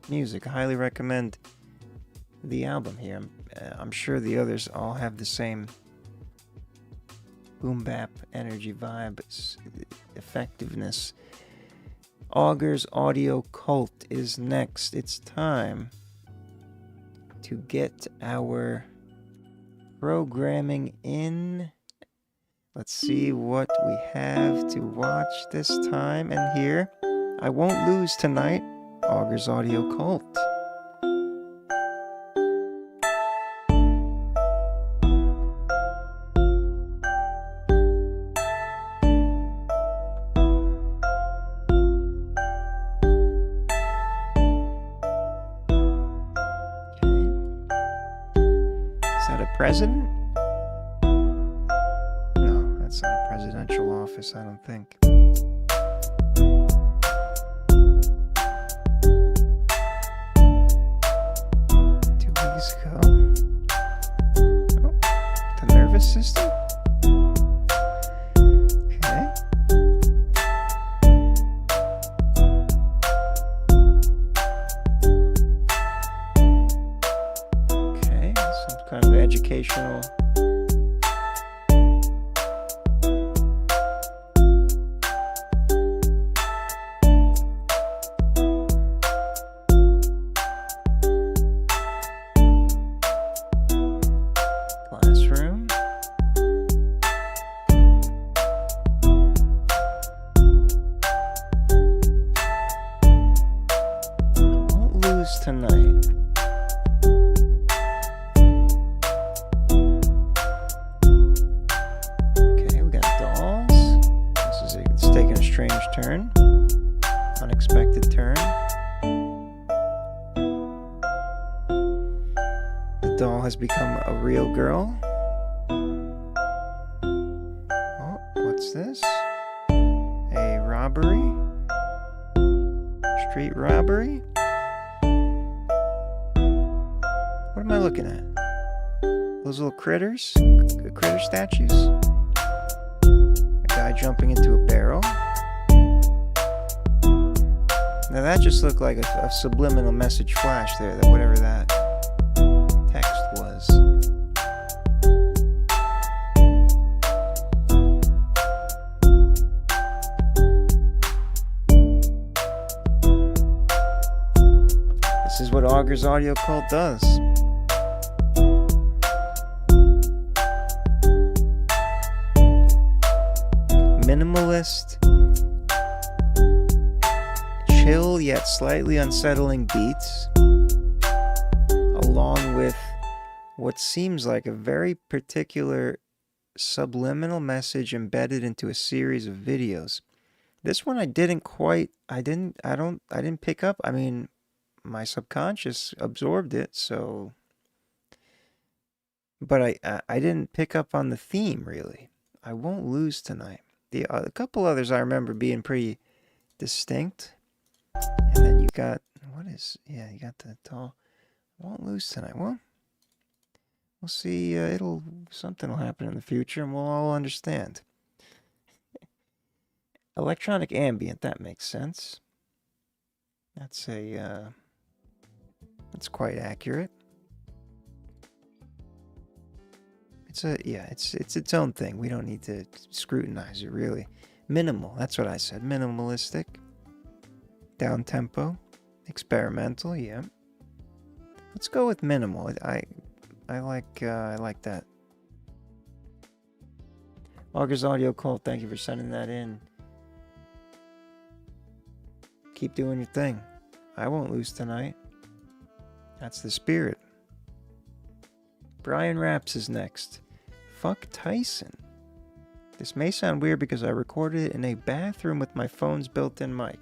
music, I highly recommend the album here. I'm sure the others all have the same boom bap energy vibe, effectiveness. Augur's Audio Cult is next. It's time to get our programming in. Let's see what we have to watch this time and hear. I Won't Lose Tonight, Augur's Audio Cult. President? No, that's not a presidential office, I don't think. 2 weeks ago. Oh, the nervous system? Okay. Okay, some kind of educational. strange turn. Unexpected turn. The doll has become a real girl. Oh, what's this? A robbery? Street robbery? What am I looking at? Those little critters? Critter statues? A guy jumping into a barrel. Now that just looked like a subliminal message flash there, that whatever that text was. This is what Augur's audio cult does. Minimalist, chill yet slightly unsettling beats, along with what seems like a very particular subliminal message embedded into a series of videos. This one I didn't pick up. I mean, my subconscious absorbed it, so, but I didn't pick up on the theme really. I won't lose tonight. A couple others I remember being pretty distinct. And then you got, you got the doll. Won't lose tonight. Well, we'll see. Something will happen in the future and we'll all understand. Electronic ambient, that makes sense. That's quite accurate. It's its own thing. We don't need to scrutinize it really. Minimal, that's what I said. Minimalistic. Down tempo. Experimental, yeah. Let's go with minimal. I like that. Augur's audio cult, thank you for sending that in. Keep doing your thing. I won't lose tonight. That's the spirit. Brian Raps is next. Fuck Tyson. This may sound weird because I recorded it in a bathroom with my phone's built-in mic.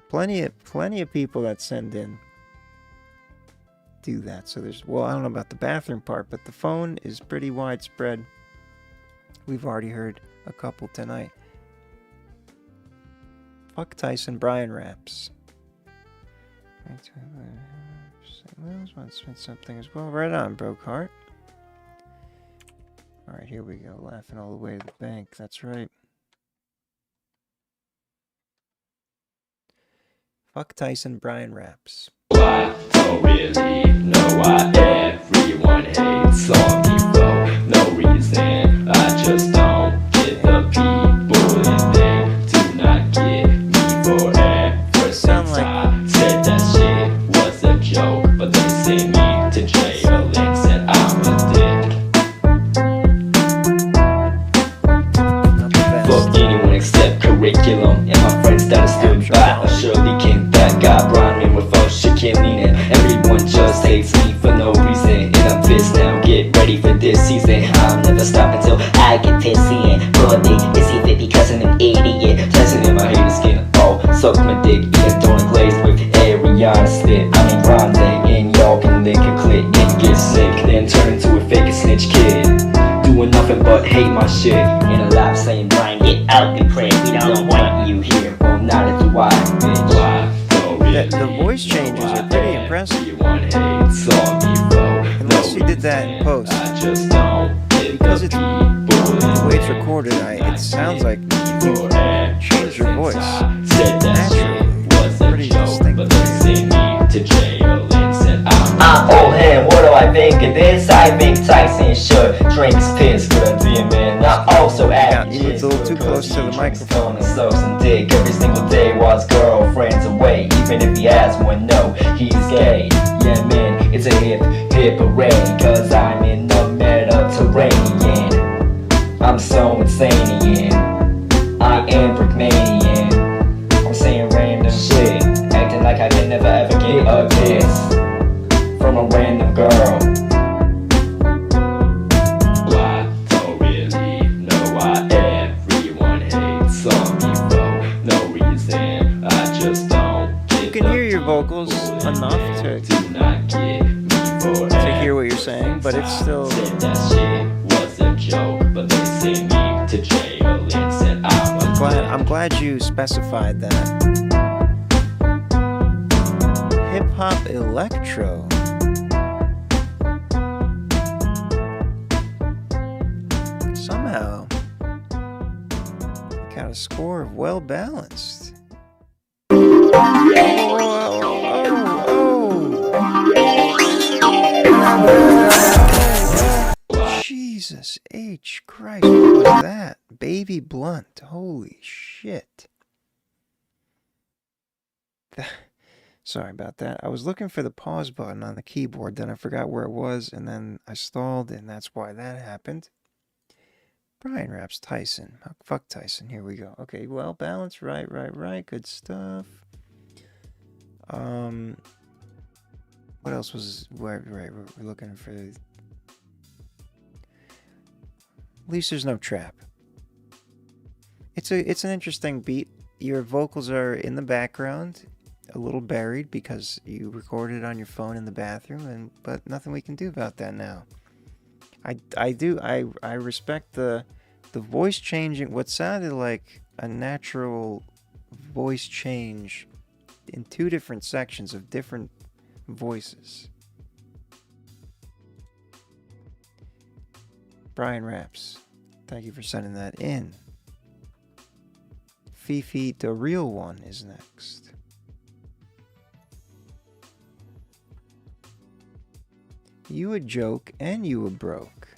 Plenty of people that send in do that. So there's, well, I don't know about the bathroom part, but the phone is pretty widespread. We've already heard a couple tonight. Fuck Tyson, Brian Raps. Want to spend something as well. Right on, Brocart. Alright, here we go. Laughing all the way to the bank. That's right. Fuck Tyson, Brian Raps. I don't really know why everyone hates on people. No reason, I just don't get the people and they do not get me forever. Since I said that shit was a joke, but they sent me to jail and said I'm a dick. Fuck anyone except curriculum and my friends that stood by. Surely came back, got rhyming with all shit can't lean in. Everyone just hates me for no reason, and I'm pissed now. Get ready for this season. I'll never stop until I get pissy and broadly. Is even because I'm an idiot. Tyson in my hater skin. Oh, suck my dick, eat a donut glazed with Ariana slit. I mean Grande, and y'all can lick a clit and get sick, then turn into a fake snitch kid. Doing nothing but hate my shit. In a live saying, Brian, get out the crib. We don't want you here. Well, neither do I, bitch. The voice changes are pretty impressive. Unless you did that in post. Because it's the way it's recorded, it sounds like you changed your voice. Naturally. Pretty distinct. I'm old and what do I think of this? I think Tyson should drink his piss. Good idea, man. I also add you moved a little too close to the microphone. And sucks and dick every single day while his girlfriend's away. Even if he has one, no, he's gay. Yeah, man, it's a hip hooray. Cause I'm in the Mediterranean. I'm so insane, I am Brickmanian. I'm saying random shit, acting like I can never ever get a kiss from a random girl. I don't really enough to hear what you're saying, but it's still. Said that shit was a joke, but they sent me to jail and said I'm glad you specified that. Hip hop electro. Somehow got a score of well balanced. Jesus H. Christ, what was that? Baby Blunt. Holy shit. Sorry about that. I was looking for the pause button on the keyboard, then I forgot where it was, and then I stalled, and that's why that happened. Brian raps Tyson. Oh, fuck Tyson. Here we go. Okay, well, balance. Right. Good stuff. What else was... Right, we're looking for... At least there's no trap. It's an interesting beat. Your vocals are in the background, a little buried because you recorded it on your phone in the bathroom, but nothing we can do about that now. I respect the voice changing. What sounded like a natural voice change in two different sections of different voices. Brian Raps, thank you for sending that in. Fifi, the real one, is next. You a joke and you a broke.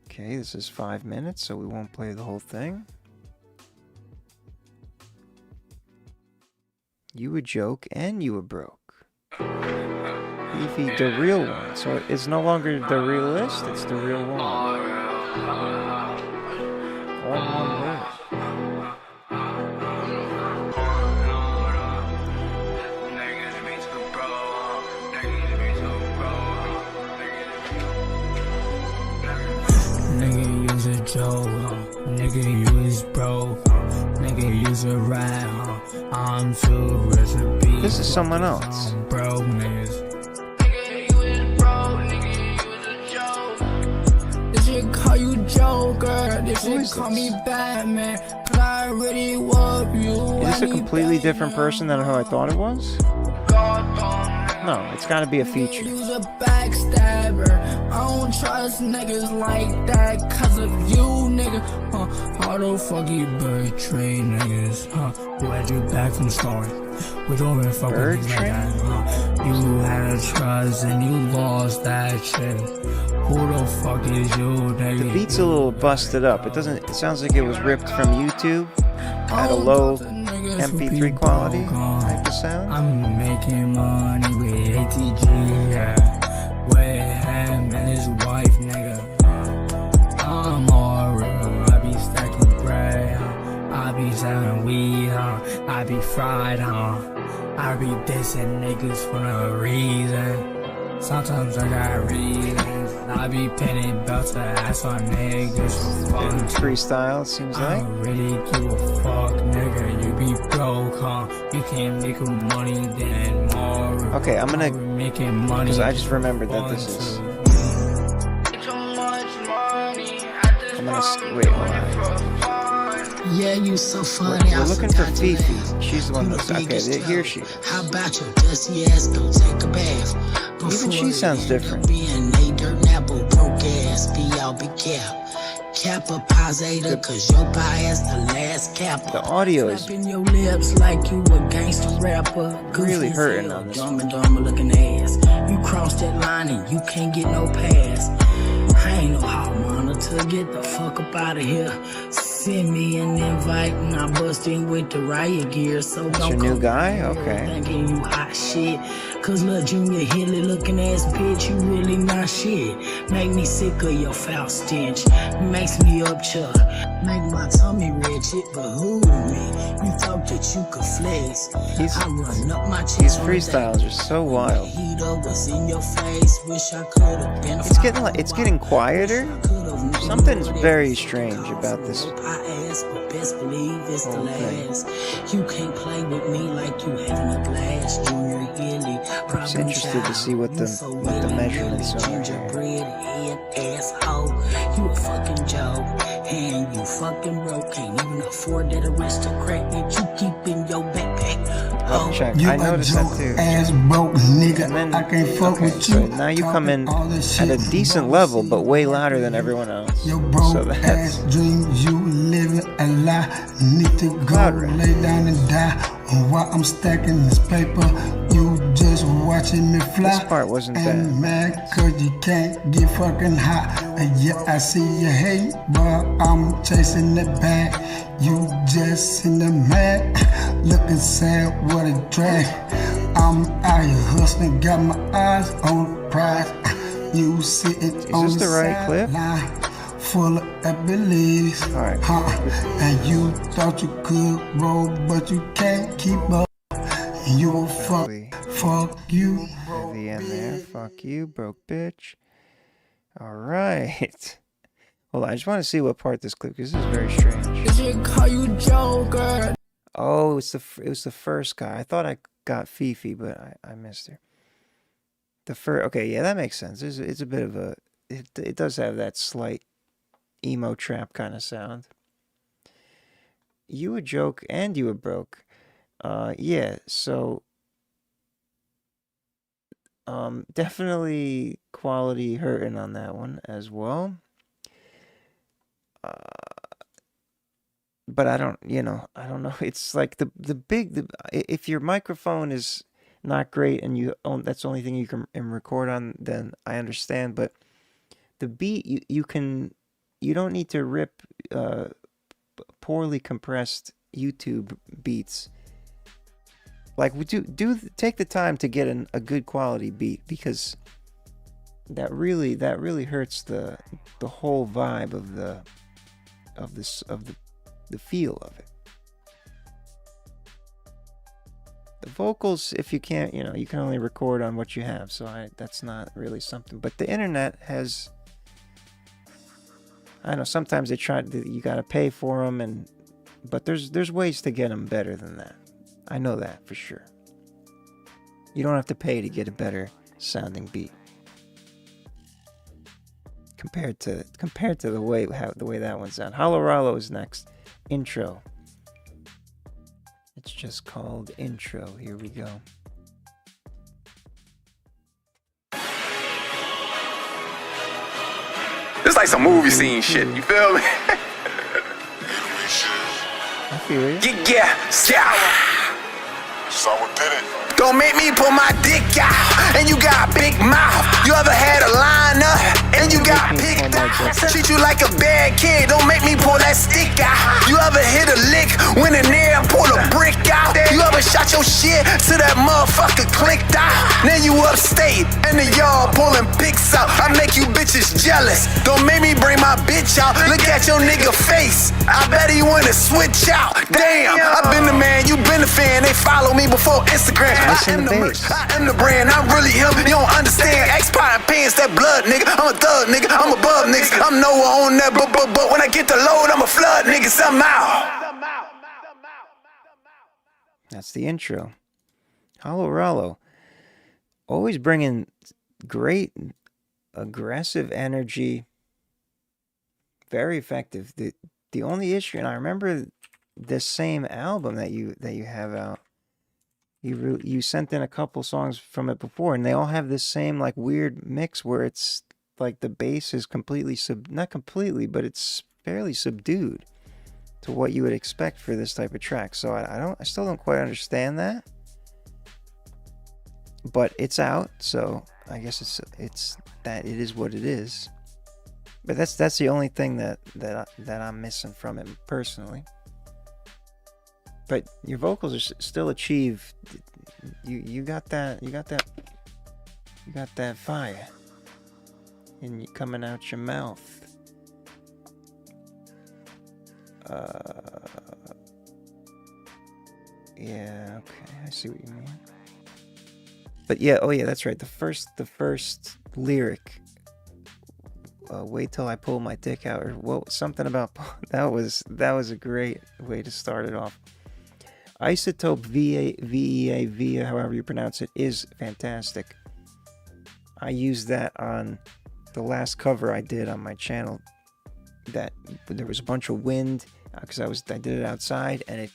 Okay, this is 5 minutes, so we won't play the whole thing. You a joke and you a broke. Fifi, the real one. So it's no longer the realist, it's the real one. All one word. Nigga, use a joke, nigga, you is broke, nigga, use a rap, I'm too recipe. This is someone else. Broke niggas. Call you Joker, this shit call me Batman, but I already love you. Is this a completely different person than who I thought it was? No, it's gotta be a feature. Use a backstabber. I don't trust niggas like that cause of you, nigga. How the fuck you pretrained niggas? Who had you back from the start? We don't even fuck with these like that. You had a trust and you lost that shit. Who the fuck is you, nigga? The beat's a little busted up. It sounds like it was ripped from YouTube at a low MP3 quality type of sound. I'm making money with ATG, yeah. With him and his wife, nigga. I'm all real. I be stacking bread, I be selling weed, I be fried, I be dissing niggas for no reason. Sometimes I got reasons. I be pinning belts to ass on niggas for fun. Freestyle, it seems like. I don't really give a fuck, nigga. You be broke, You can't make money then more. Okay, I'm gonna making money. Because I just remembered that this is. I'm gonna wait. Hold on. Yeah, you so funny. We're looking for Fifi. She's the one that's okay. Here she is. How about your dusty ass go take a bath? Even she sounds different. Being a dirt apple, broke ass, be out, be cap. Kappa Pazeta, cause your bias the last kappa. The audio is Slapping your lips like you a gangster rapper. really hurting on this. Dumb and dumb looking ass. You crossed that line and you can't get no pass. I ain't no hot monitor, get the fuck up out of here. Send me an invite and I bust in with the riot gear. So That's don't your new come guy? Okay. thinking you hot shit. Cause little Junior Hilly looking ass bitch, you really not shit. Make me sick of your foul stench. Makes me up chuck. Make my tummy red shit, but who me? You thought that you could flex. I run up my chest. These freestyles are so wild. Heat up was in your face. Wish I could have been. It's getting quieter. Something's very strange about this. I ask, but best believe it's the last. You can't play with me like you having a glass. Junior Hilly, I'm just interested to see what the measurements are here. Gingerbread head asshole. You a fucking joke, and you fucking broke. Can't even afford that aristocrat that you keep in your backpack. Oh, check. You I noticed that too. Ass broke nigga. And then, I can't fuck with so you. now you come in at a decent level, but way louder than everyone else. Your broke So ass dreams you living a lie. Need to go lay down and die. While I'm stacking this paper, you just watching me fly. This part wasn't and mad cause you can't get fucking hot. Yeah, I see you hate, but I'm chasing it back. You just in the mad, looking sad, what a drag. I'm out here hustling, got my eyes on the prize. You sitting on the sideline, full of abilities. And you thought you could roll, but you can't keep up. And you will fuck you. Heavy in there, fuck you, broke bitch. Alright. Hold on, I just want to see what part this clip, because this is very strange. Call you Joker. Oh, it was the first guy. I thought I got Fifi, but I missed her. Okay, yeah, that makes sense. It's a bit of a... It does have that slight emo trap kind of sound. You a joke and you a broke. Yeah, so... definitely quality hurting on that one as well. But I don't know. It's like if your microphone is not great and that's the only thing you can record on, then I understand. But the beat, you don't need to rip poorly compressed YouTube beats. Like, take the time to get a good quality beat, because that really hurts the whole vibe of the feel of it. The vocals, if you can't, you can only record on what you have, so that's not really something. But the internet has, I know sometimes you gotta pay for them, but there's ways to get them better than that. I know that for sure. You don't have to pay to get a better sounding beat. Compared to the way that one sounds. Hollow Rollo is next. Intro. It's just called Intro. Here we go. It's like some movie scene shit. You feel me? I feel you. Yeah. Someone did it. Don't make me pull my dick out, and you got a big mouth. You ever had a line up, and you got picked out? Treat you like a bad kid, don't make me pull that stick out. You ever hit a lick, went in there and pull a brick out? You ever shot your shit till that motherfucker clicked out? Then you upstate, in the yard pulling pics out. I make you bitches jealous, don't make me bring my bitch out. Look at your nigga face, I bet he wanna switch out. Damn, I been the man, you been the fan. They follow me before Instagram. I am the merch, I am the brand, I'm really him. You don't understand, X-Pine pants, that blood, nigga. I'm a thug, nigga, I'm above niggas. I'm nowhere on that, but when I get the load, I'm a flood, nigga, somehow. That's the intro. Hollow Rollo. Always bringing great, aggressive energy. Very effective. The only issue, and I remember this same album that you have out, you sent in a couple songs from it before, and they all have this same like weird mix where it's like the bass is completely not completely, but it's fairly subdued to what you would expect for this type of track. So I still don't quite understand that, but it's out, so I guess it's that it is what it is. But that's the only thing that I'm missing from it personally. But your vocals are still achieve. You got that fire coming out your mouth. Yeah, okay, I see what you mean. But yeah, oh yeah, that's right. The first lyric wait till I pull my dick out, or something about that was a great way to start it off. Isotope VEAV, however you pronounce it, is fantastic. I used that on the last cover I did on my channel. That there was a bunch of wind because I did it outside, and it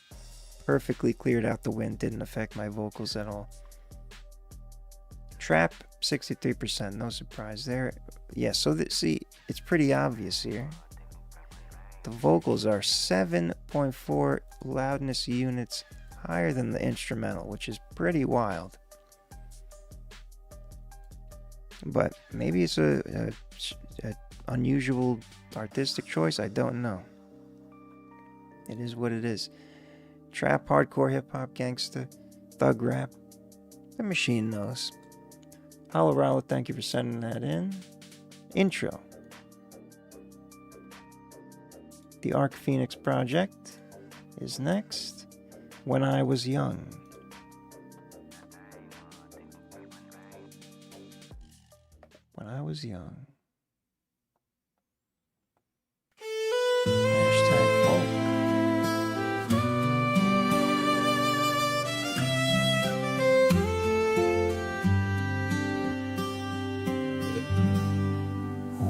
perfectly cleared out the wind. Didn't affect my vocals at all. Trap 63%, no surprise there. Yeah, so see, it's pretty obvious here. The vocals are 7.4 loudness units higher than the instrumental, which is pretty wild. But maybe it's a unusual artistic choice. I don't know. It is what it is. Trap, hardcore, hip-hop, gangsta, thug rap. The machine knows. Hollow, thank you for sending that in. Intro. The Arc Phoenix Project is next. When I Was Young. When I was young. Hashtag folk.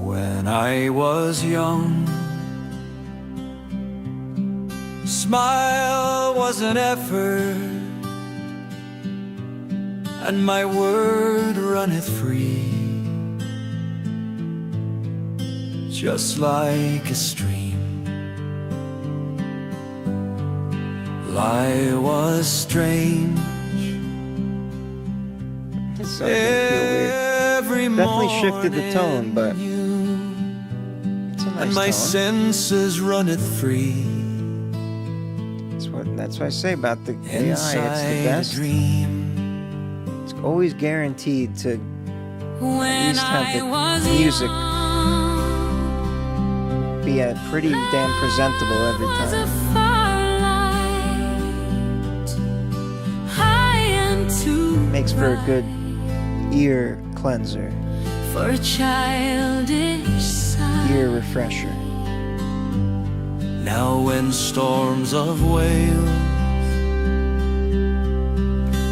When I was young, smile was an effort, and my word runneth free, just like a stream. Lie was strange. Every definitely shifted the tone, but it's a nice and my tone. senses runneth free. That's what I say about the AI. It's the best. It's always guaranteed to at least have the music be pretty damn presentable every time. Makes for a good ear cleanser. For a childish sigh. Ear refresher. Now when storms of wails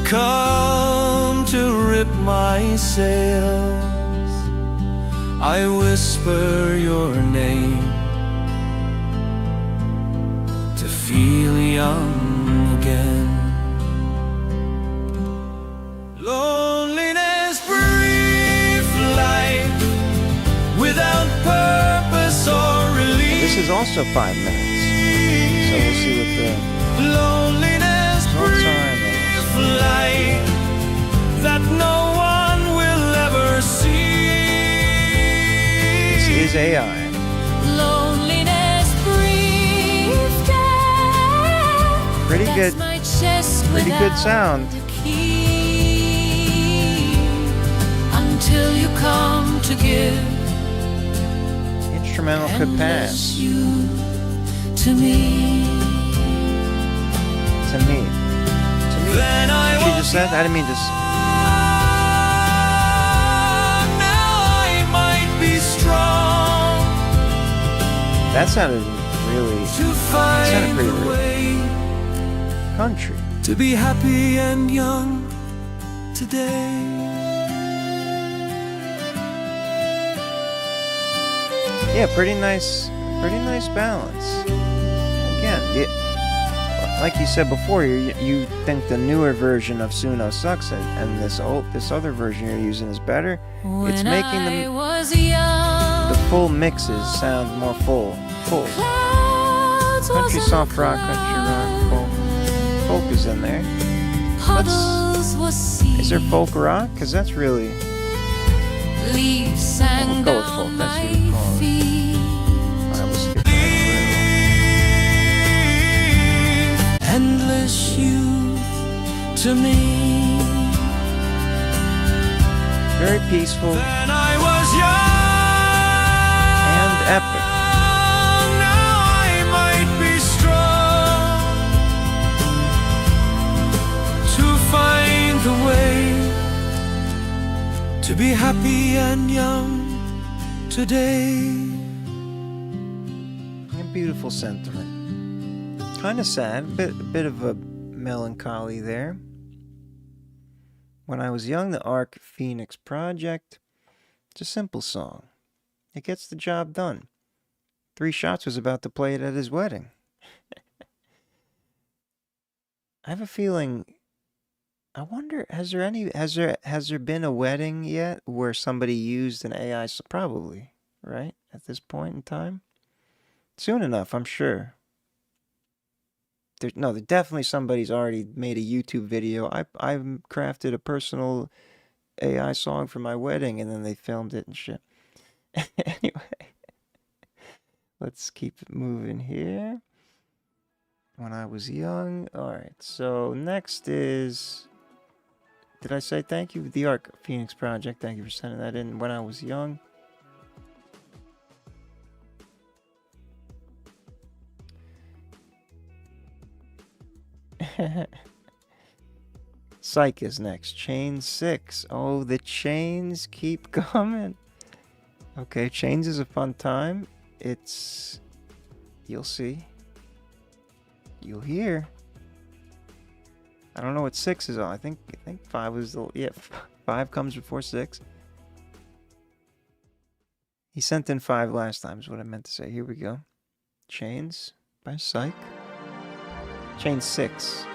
come to rip my sails, I whisper your name to feel young again. Loneliness, brief life without purpose or relief. This is also 5 minutes, so we'll see what the loneliness, brief life that no one will ever see. This is AI. Loneliness, brief death. Pretty good. Pretty good sound. Until you come to give instrumental could pass. You to me. To me. She just said, I didn't mean to. Now I might be strong. That sounded really. That sounded pretty real. Country. To be happy and young today. Yeah, pretty nice balance. Again, like you said before, you think the newer version of Suno sucks, and this other version you're using is better. It's making the full mixes sound more full. Country soft rock, country rock, folk is in there. Is there folk rock? Because that's really. We'll go with folk. That's what you call it. I will skip that. Endless youth to me. Very peaceful Then I was young and epic. Now I might be strong to find the way to be happy and young today. A beautiful sentiment. Kind of sad, a bit of a melancholy there. When I was young, the Arc Phoenix Project. It's a simple song. It gets the job done. 3 Shots was about to play it at his wedding. I have a feeling. I wonder, has there been a wedding yet where somebody used an AI? Probably, right? At this point in time, soon enough, I'm sure. There definitely somebody's already made a YouTube video. I've crafted a personal AI song for my wedding, and then they filmed it and shit. Anyway, let's keep it moving here. When I was young. All right. So next is. Did I say thank you? The Arc Phoenix Project. Thank you for sending that in. When I was young. Psych is next. Chain 6. Oh, the chains keep coming. Okay, chains is a fun time. It's. You'll see. You'll hear. I don't know what 6 is on. I think 5 was the. Yeah, 5 comes before 6. He sent in 5 last time, is what I meant to say. Here we go. Chains by Psych. Chain 6.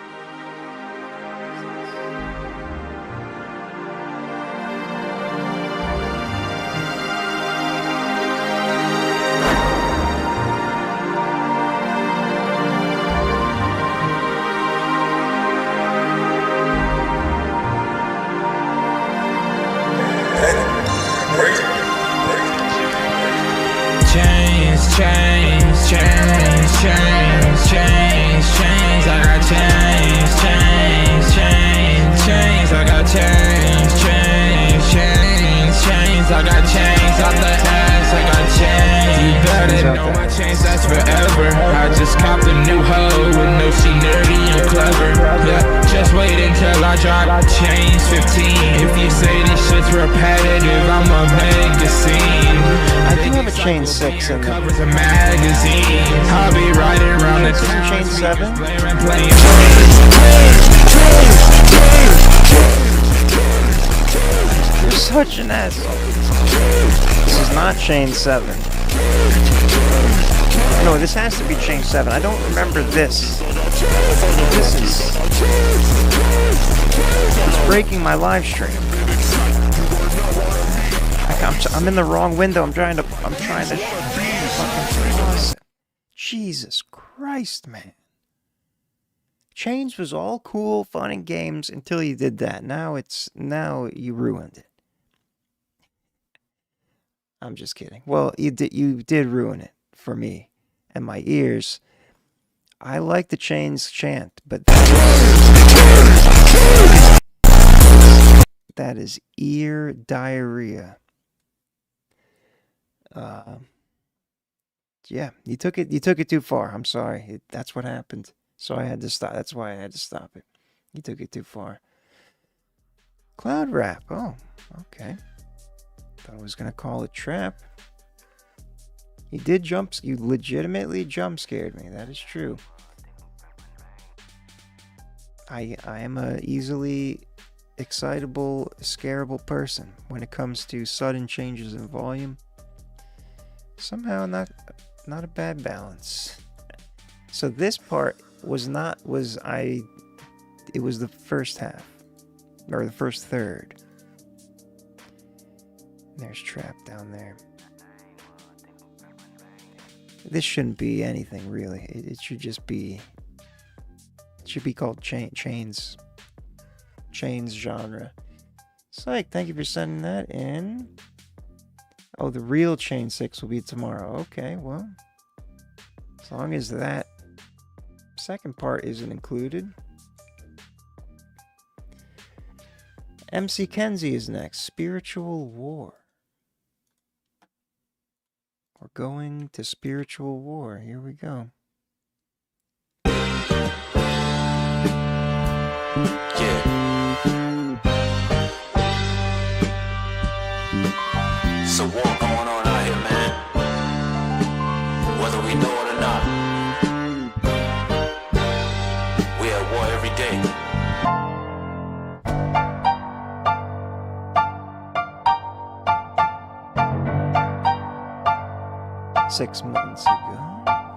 Chain 6 in covers a magazine. I'll be riding around the town. Chain 7. You're such an asshole. This is not chain 7. No, this has to be chain 7. I don't remember this. This is. It's breaking my live stream. I'm in the wrong window. I'm trying to fucking pause it. Jesus Christ, man. Chains was all cool, fun and games until you did that. Now you ruined it. I'm just kidding. Well, you did ruin it for me and my ears. I like the Chains chant, but that is ear diarrhea. Yeah, you took it too far. I'm sorry. That's what happened. So I had to stop. That's why I had to stop it. You took it too far. Cloud rap. Oh, okay. Thought I was gonna call it trap. You legitimately jump scared me. That is true. I am a easily excitable, scareable person when it comes to sudden changes in volume. Somehow not a bad balance. So this part it was the first half or the first third. There's trap down there. This shouldn't be anything really. It should just be. It should be called chains. Chains genre. Psych, thank you for sending that in. Oh, the real chain 6 will be tomorrow. Okay, well, as long as that second part isn't included. MC Kenzie is next. Spiritual War. We're going to spiritual war. Here we go. Yeah. It's a war going on out here. 6 months ago.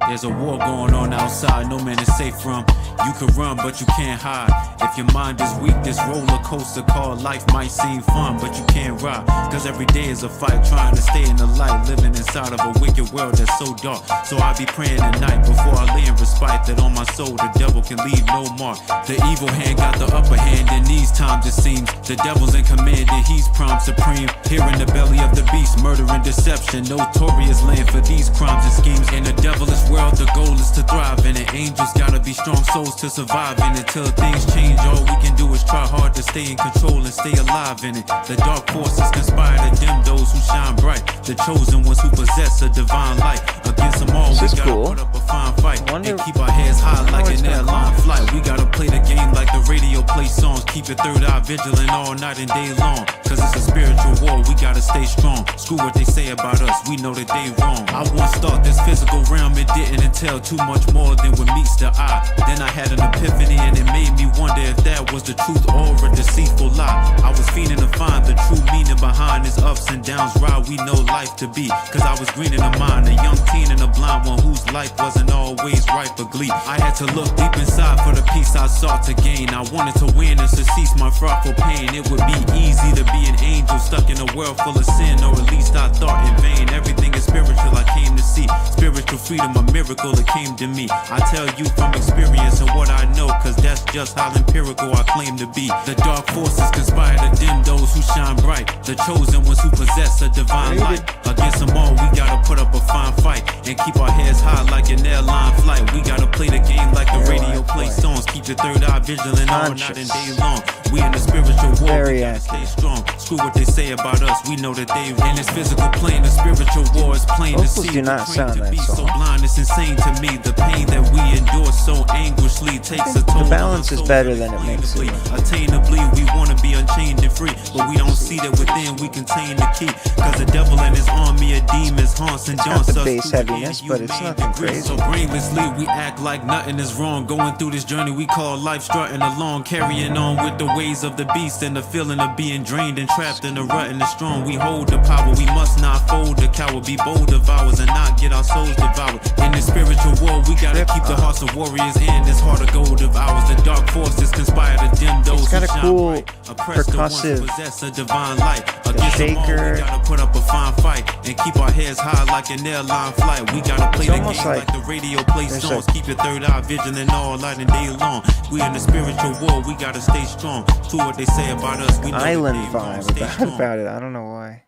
There's a war going on outside, no man is safe from. You can run, but you can't hide. If your mind is weak, this roller coaster called life might seem fun, but you can't ride. Cause every day is a fight, trying to stay in the light, living inside of a wicked world that's so dark. So I be praying at night before I lay in respite, that on my soul the devil can leave no mark. The evil hand got the upper hand in these times, it seems. The devil's in command and he's prime supreme. Here in the belly of the beast, murder and deception, notorious land for these crimes and schemes. In the devilish world, the goal is to thrive in it. Angels gotta be strong souls to survive in it. Till things change, all we can do is try hard to stay in control and stay alive in it. The dark forces conspire to dim those who shine bright, the chosen ones who possess a divine light. Against them all, we gotta put up a fine fight and keep our heads high like an airline flight. We gotta play the game like the radio plays songs. Keep your third eye vigilant all night and day long. Cause it's a spiritual war, we gotta stay strong. Screw what they say about us, we know that they wrong. I once thought this physical realm, it didn't entail too much more than what meets the eye. Then I had an epiphany and it made me wonder if that was the truth or a deceitful lie. I was fiending to find the true meaning behind this ups and downs ride we know life to be. Cause I was green in the mind, a young teen and a blind one whose life wasn't always right for glee. I had to look deep inside for the peace I sought to gain. I wanted to win and to cease my frightful pain. It would be easy to be an angel stuck in a world full of sin, or at least I thought in vain. Everything is spiritual I came to see. Spiritual freedom, a miracle that came to me. I tell you from experience and what I know, cause that's just how empirical I claim to be. The dark forces conspire to dim those who shine bright, the chosen ones who possess a divine light. Against them all, we gotta put up a fine fight and keep our heads high like an airline flight. We gotta play the game like the radio plays songs. Keep your third eye vigilant all night and day long. We in the spiritual war, we gotta stay strong. Screw what they say about us, we know that they in this physical plane. The spiritual war is plain to see. Do not sound that so blind, it's insane to me. The pain that we endure so anguishly takes a toll. The balance is better than it makes it. Attainably, we wanna be unchained and free, but we don't see that within we contain the key. Cause the devil and his army of demons haunts and daunts us. The bass heaviness, but it's nothing crazy. So brainlessly, we act like nothing is wrong. Going through this journey we call life, strutting along, carrying on with the ways of the beast and the feeling of being drained and trapped in the rut and the strong. We hold the power, we must not fold the coward, be bold of ours and not get our souls devoured. In this spiritual war, we gotta keep the hearts of warriors and this heart of gold of ours. The dark forces conspire to dim those it's got who a shine cool bright. Oppress the ones who percussive possess a divine light. Against them all, we gotta put up a fine fight and keep our heads high like an airline flight. We gotta play the game like the radio plays songs. Keep your third eye vigilant all night and day long. We in the spiritual war, we gotta stay strong. To what they say about us, we know island vibe about it. I don't know why.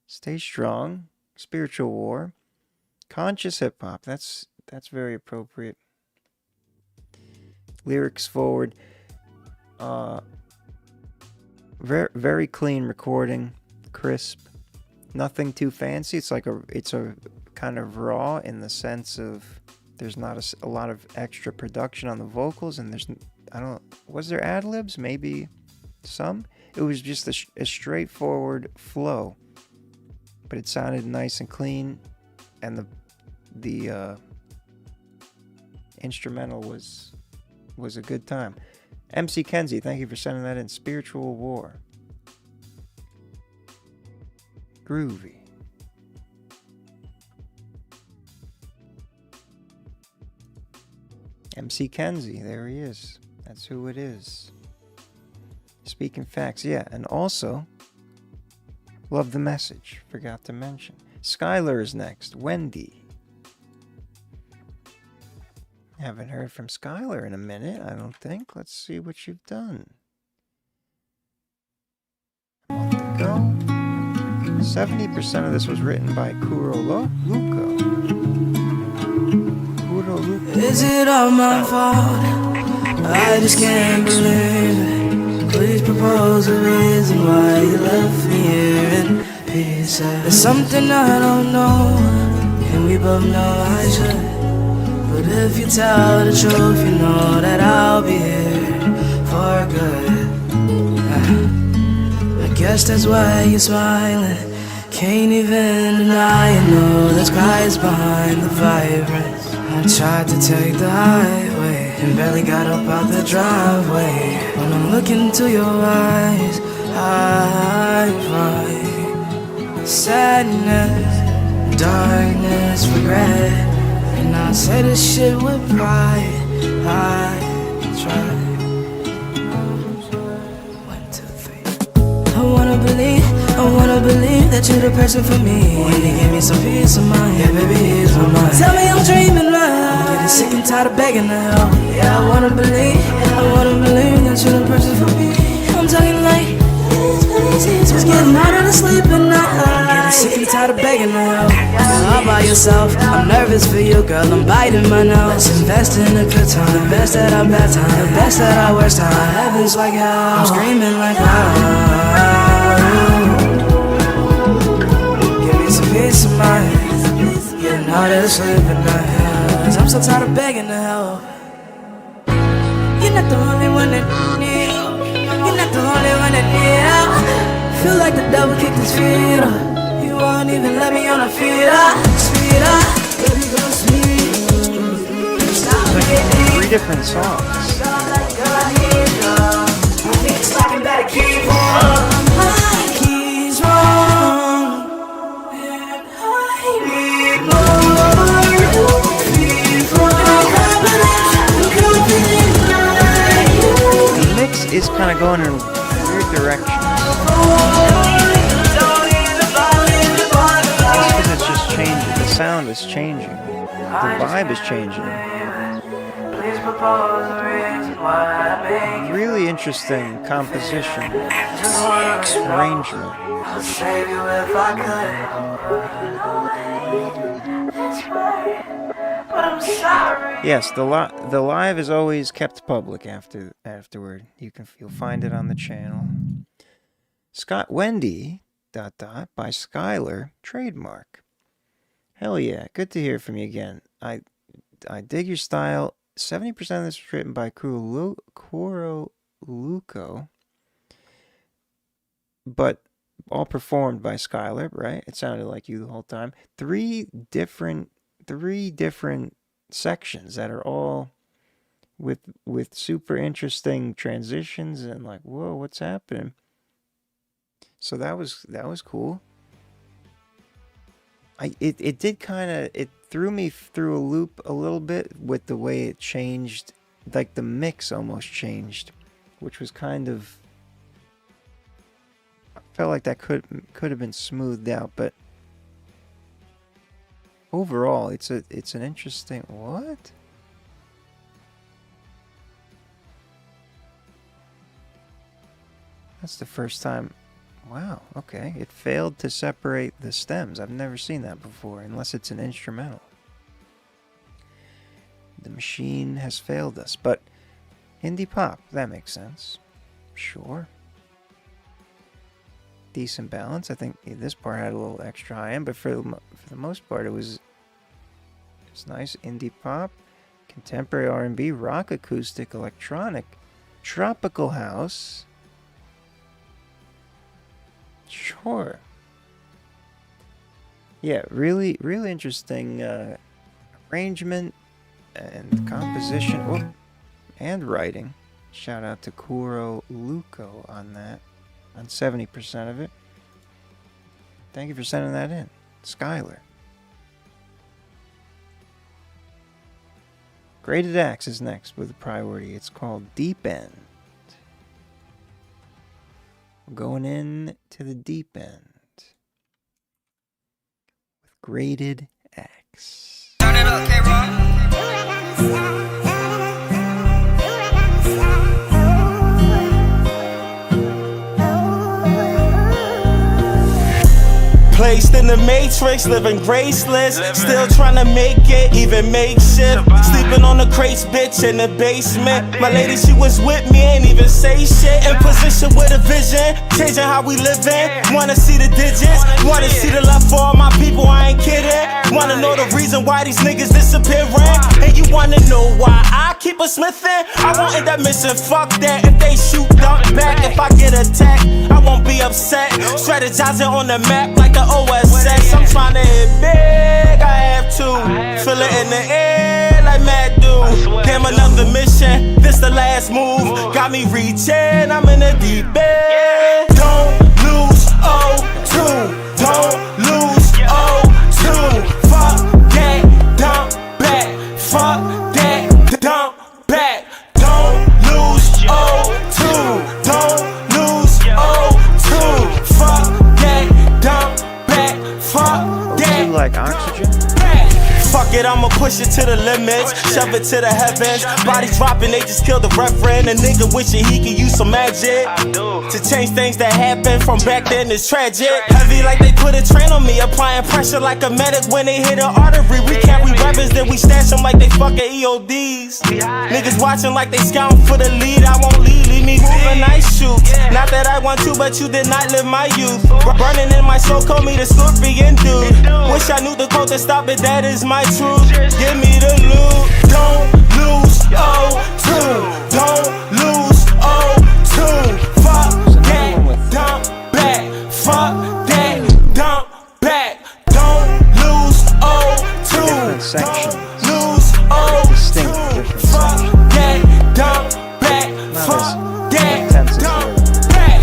Stay strong. Spiritual war. Conscious hip hop. That's very appropriate. Lyrics forward. Very clean recording. Crisp. Nothing too fancy. It's a kind of raw in the sense of there's not a lot of extra production on the vocals, and was there ad-libs? Maybe some. It was just a straightforward flow, but it sounded nice and clean, and the instrumental was a good time. MC Kenzie, thank you for sending that in. Spiritual War. Groovy. MC Kenzie, there he is. That's who it is. Speaking facts, yeah. And also, love the message. Forgot to mention. Skylar is next. Wendy. Haven't heard from Skylar in a minute, I don't think. Let's see what you've done. A month ago. 70% of this was written by Kuro Luko. Is it all my fault? I just can't believe it. Please propose a reason why you left me here in peace. There's something I don't know, and we both know I should. But if you tell the truth, you know that I'll be here for good. I guess that's why you're smiling. Can't even deny, you know the sky's behind the vibrance. I tried to take the highway and barely got up out the driveway. When I'm looking into your eyes, I find sadness darkness, regret. And I say this shit with pride. I try. 1, 2, 3. I wanna believe that you're the person for me. And you give me some peace of mind. Yeah, baby, here's my mind. Tell me I'm dreaming right. I'm getting sick and tired of begging now. Yeah, I wanna believe that you're the person for me. I'm talking like just getting harder to sleep at night. I'm getting sick and tired of begging now. You're all by yourself. I'm nervous for you, girl. I'm biting my nose. Let's invest in a good time. The best at our bad time. The best at our worst time. Heaven's like hell. I'm screaming like give me some peace of mind. Getting harder to sleep at night. 'Cause I'm so tired of begging to help. You're not the only one that need. You're not the only one that need help. Feel like the devil kicked his feet up. You won't even let me on the feet up. Speed up, baby, go speed. Stop forgetting. 3 different songs. It's like I'm better keep on. My keys wrong. And I need more. The mix is kind of going in weird directions. Because it's just changing. The sound is changing. The vibe is changing. Really interesting composition. Arrangement. Yes, the live is always kept public afterward. You'll find it on the channel. Scott Wendy ... by Skylar, trademark. Hell yeah, good to hear from you again. I dig your style. 70% of this was written by Kuro Luco, but all performed by Skylar, right? It sounded like you the whole time. Three different sections that are all with super interesting transitions and like, whoa, what's happening? So that was cool. It did kind of, it threw me through a loop a little bit with the way it changed, like the mix almost changed, which was kind of, I felt like that could have been smoothed out, but overall it's an interesting, what? That's the first time. Wow, okay. It failed to separate the stems. I've never seen that before, unless it's an instrumental. The machine has failed us, but indie pop, that makes sense. Sure. Decent balance. I think this part had a little extra high end, but for the most part, it's nice indie pop, contemporary R&B, rock acoustic, electronic, tropical house. Sure. Yeah, really interesting arrangement and composition and writing. Shout out to Kuro Luco on that, on 70% of it. Thank you for sending that in, Skylar. Graded Axe is next with a priority. It's called Deep End. Going in to the deep end with Graded Axe. Turn it up, K-Rock. Placed in the matrix, living graceless. Still trying to make it, even makeshift. Sleeping on the crates, bitch, in the basement. My lady, she was with me, ain't even say shit. In position with a vision, changing how we living. Wanna see the digits, wanna see the love for all my people, I ain't kidding. Wanna know the reason why these niggas disappearing. And you wanna know why I keep a smithin'? I won't end up missing, fuck that. If they shoot, dump back. If I get attacked, I won't be upset. Strategizing on the map like the OSS. I'm trying to hit big, I have to. Feel it in the air like Mad Dude. Damn, another mission, this the last move. Got me reaching, I'm in the deep end. Don't lose O2, don't lose O2. Fuck that. You like Oxygen? Fuck it, I'ma push it to the limits, shove it to the heavens. Body dropping, they just killed the reverend. A nigga wishing he could use some magic to change things that happened from back then. It's tragic. Heavy like they put a train on me, applying pressure like a medic when they hit an artery. We carry weapons, then we stash them like they fucking EODs. Niggas watching like they scouting for the lead. I won't lead me moving nice shoots. Not that I want to, but you did not live my youth. Burning in my soul, call me the scorpion dude. Wish I knew the code to stop it, that is my truth. Give me the loot. Don't lose O2. Don't lose O2. Fuck that, dump back. Fuck that, dump back. Don't lose O2. Don't lose O2. Fuck that, dump back. Fuck that, dump back.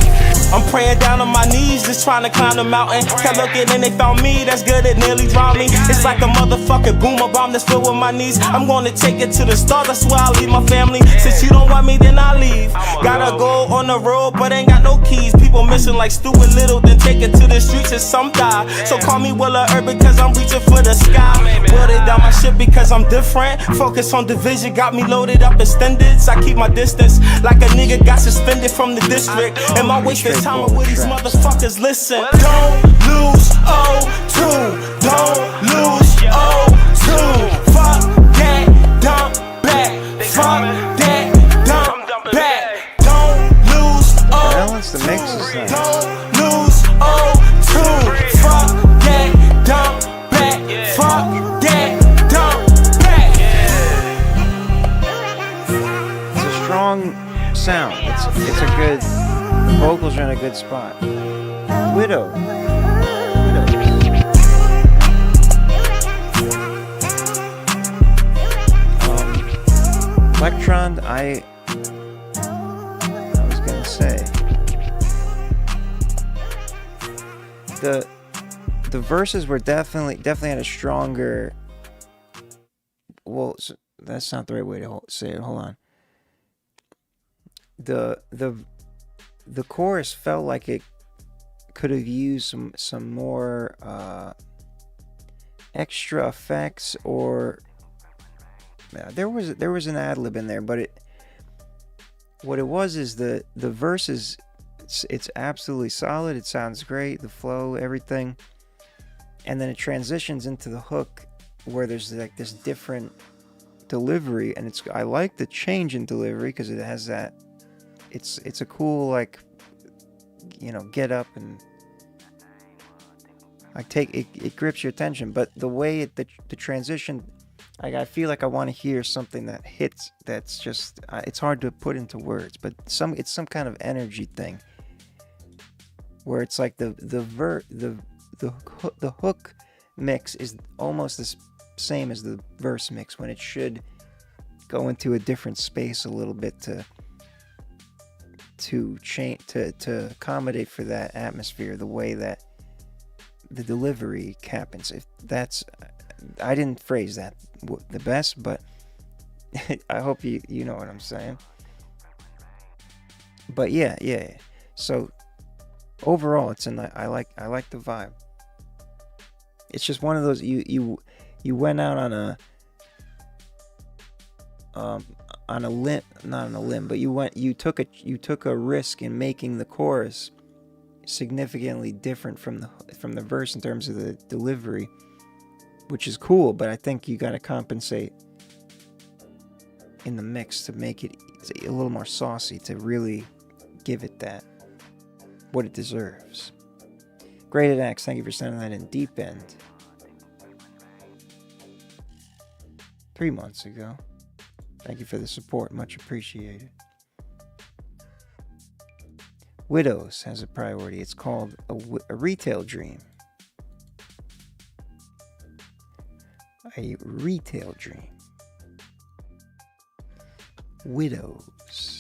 I'm praying down on my knees, just trying to climb the mountain. Kept looking and they found me, that's good, it nearly drowned me. It's like a motherfucking boomer bomb that's filled with my knees. I'm gonna take it to the stars, I swear I'll leave my family. Since you don't want me, then I'll leave. Gotta go on the road, but ain't got no keys. People missing like Stuart Little, then take it to the streets and some die. So call me Willa Urban, cause I'm reaching for the sky. Build it down my shit because I'm different. Focus on division, got me loaded up extended. I keep my distance, like a nigga got suspended from the district. And my wasted time with these motherfuckers, listen. Don't lose O2. Don't lose O2. Fuck that, dump back. Fuck that, dump back. Don't lose O2. Balance the mixes then. Don't lose O2. Fuck that, dump back. Fuck that, dump back. It's a strong sound. It's a good. The vocals are in a good spot. Widow. Electron, I was gonna say the verses were definitely had a stronger. Well, that's not the right way to say it. Hold on. The chorus felt like it could have used some more extra effects, or there was an ad-lib in there, but what it was is the verses, it's absolutely solid, it sounds great, the flow, everything, and then it transitions into the hook where there's like this different delivery, and I like the change in delivery because it has that. It's a cool, like, you know, get up and like it grips your attention. But the way the transition, like, I feel like I want to hear something that hits. That's just it's hard to put into words, but it's some kind of energy thing where it's like the hook mix is almost the same as the verse mix, when it should go into a different space a little bit to change to accommodate for that atmosphere, the way that the delivery happens. If that's, I didn't phrase that the best, but I hope you know what I'm saying. But yeah. So overall, I like the vibe. It's just one of those you went out on a limb, not on a limb, but you took a risk in making the chorus significantly different from the verse in terms of the delivery, which is cool, but I think you got to compensate in the mix to make it a little more saucy, to really give it that what it deserves. Graded Axe, thank you for sending that in. Deep End, 3 months ago. Thank you for the support, much appreciated. Widows has a priority. It's called a retail dream. A retail dream. Widows.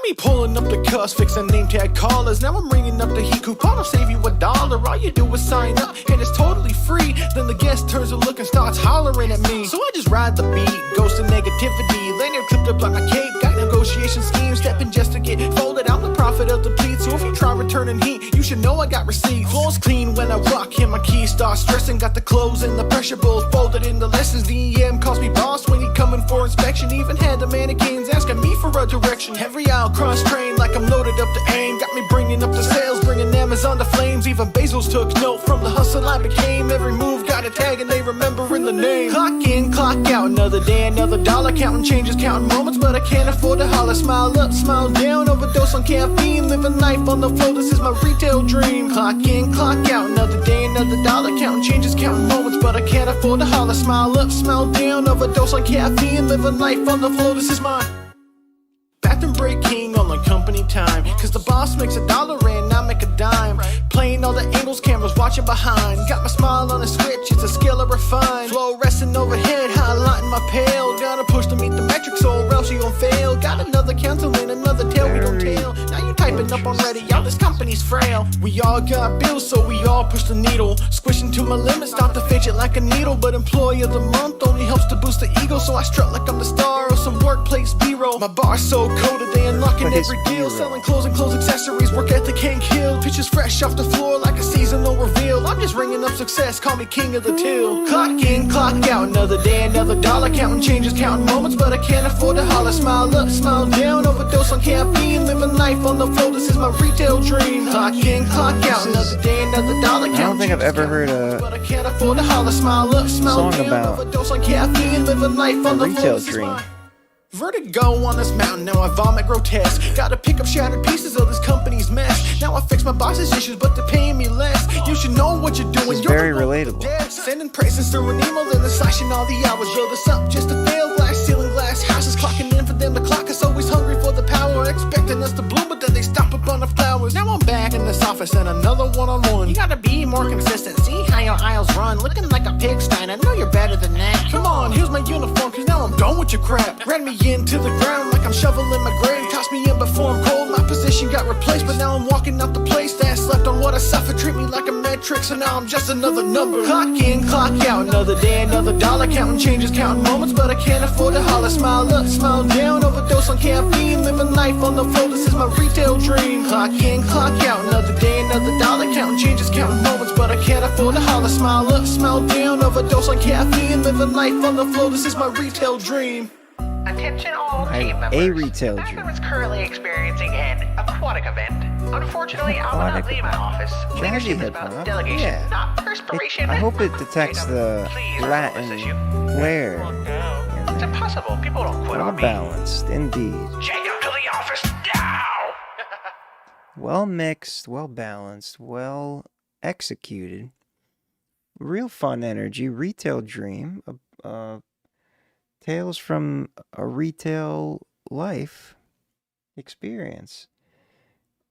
me pulling up the cuss, fixing name tag callers. Now I'm ringing up the heat coupon, I'll save you $1. All you do is sign up, and it's totally free. Then the guest turns to look and starts hollering at me. So I just ride the beat, ghost of negativity. Lanyard clipped up like my cape, got negotiation schemes, stepping just to get folded. I'm the prophet of the pleat, so if you try returning heat, you should know I got receipts. Floors clean when I rock, and my keys start stressing. Got the clothes and the pressure bowls folded in the lessons. The EM calls me boss when he coming for inspection. Even had the mannequins asking me for a direction. Every aisle cross-trained like I'm loaded up to aim. Got me bringing up the sales, bringing Amazon to flames. Even Bezos took note from the hustle I became. Every move got a tag and they remembering the name. Clock in, clock out, another day, another dollar. Counting changes, counting moments, but I can't afford to holler. Smile up, smile down, overdose on caffeine. Living life on the floor, this is my retail dream. Clock in, clock out, another day, another dollar. Counting changes, counting moments, but I can't afford to holler. Smile up, smile down, overdose on caffeine. Living life on the floor, this is my bathroom break king on the company time. Cause the boss makes $1 and I make a dime. Playing all the angles, cameras watching behind. Got my smile on a switch, it's a skill I refine. Flow resting overhead, highlighting my pail. Gotta push to meet the metrics or else you gon' fail. Got another counsel and another tale we don't tell. Now you typing up on Reddit, y'all this company's frail. We all got bills, so we all push the needle. Squishing to my limit, start to fidget like a needle. But employee of the month only helps to boost the ego. So I strut like I'm the star of some workplace B-roll. My bar's so coded, they unlocking every deal. Selling clothes and clothes accessories, work ethic can't kill. Pictures fresh off the floor like a seasonal reveal. I'm just ringing up success, call me king of the till. Clock in, clock out, another day, another dollar. Counting changes, counting moments, but I can't afford to holler. Smile up, smile down, overdose on caffeine. Living life on the floor, this is my retail dream. Clock in, clock out, another day, another dollar. I don't think I've ever heard a song about a retail dream. Vertigo on this mountain, now I vomit grotesque. Gotta pick up shattered pieces of this company's mess. Now I fix my boss's issues, but they're paying me less. You should know what you're doing. It's very relatable. Sending praises through an email, then slashing all the hours. Build us up just to fail. Glass ceiling, glass houses, clocking in for them to clock us. Always hungry for the power, expecting us to bloom, but then they stop up on the flowers. Now I'm back in this office and another one-on-one. You gotta be more consistent, see how your aisles run. Looking like a pigsty, I know you're better than that. Come on, here's my uniform, cause now I'm done with your crap. Ran me into the ground like I'm shoveling my grave. Tossed me in before I'm cold, my position got replaced. But now I'm walking out the place that slept on what I suffered. Treat me like a metric, so now I'm just another number. Clock in, clock out, another day, another dollar. Counting changes, counting moments, but I can't afford to holler. Smile up, smile down, overdose on caffeine. Living life on the floor, this is my retail dream. Clock in, clock out, another day, another dollar. Counting changes, counting moments, but I can't afford to holler. Smile up, smile down, overdose on caffeine. Living life on the floor, this is my retail dream. Attention all team members. A retail dream. Factor is currently experiencing an aquatic event. Unfortunately, I will not leave my office. Leadership is about delegation, not perspiration. I hope it detects the Latin flair. It's impossible. People don't quit on me. Well balanced, indeed. Jacob to the office now! Well mixed, well balanced, well executed. Real fun energy, retail dream. Tales from a retail life experience.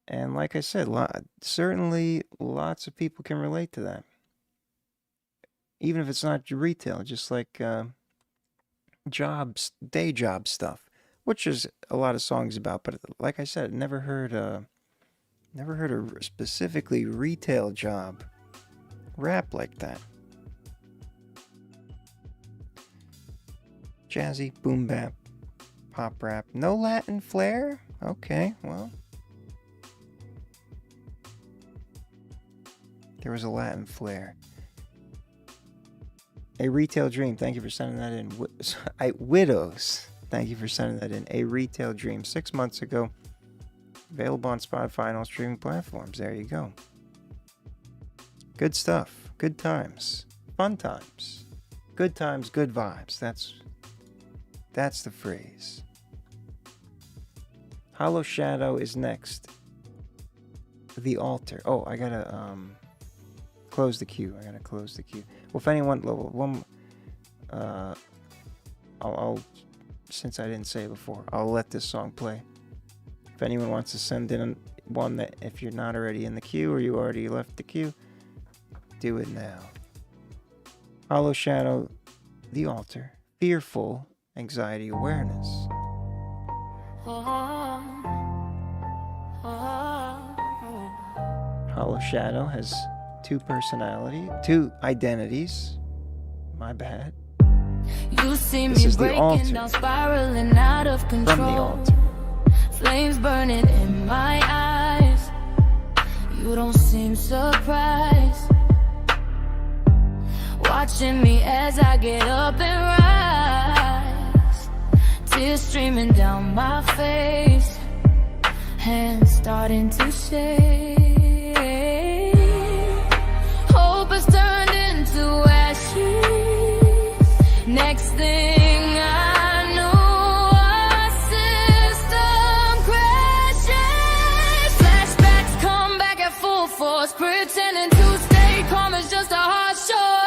And like I said, certainly lots of people can relate to that. Even if it's not retail, just like jobs, day job stuff, which is a lot of songs about. But like I said, never heard a specifically retail job rap like that. Jazzy, boom bap, pop rap. No Latin flair? Okay, well. There was a Latin flair. A retail dream. Thank you for sending that in. Widows. Thank you for sending that in. A retail dream. 6 months ago. Available on Spotify and all streaming platforms. There you go. Good stuff. Good times. Fun times. Good times, good vibes. That's the phrase. Hollow Shadow is next. The Altar. Oh, I gotta close the queue. Well, if anyone I'll since I didn't say it before, I'll let this song play. If anyone wants to send in one that if you're not already in the queue or you already left the queue, do it now. Hollow Shadow, The Altar, Fearful Anxiety Awareness. Hollow Shadow has two identities. My bad. You see This me is the breaking altar. down, spiraling out of control. From the altar. Flames burning in my eyes. You don't seem surprised. Watching me as I get up and rise. Tears streaming down my face. Hands starting to shake. Hope has turned into ashes. Next thing I know, our system crashes. Flashbacks come back at full force. Pretending to stay calm is just a hard show.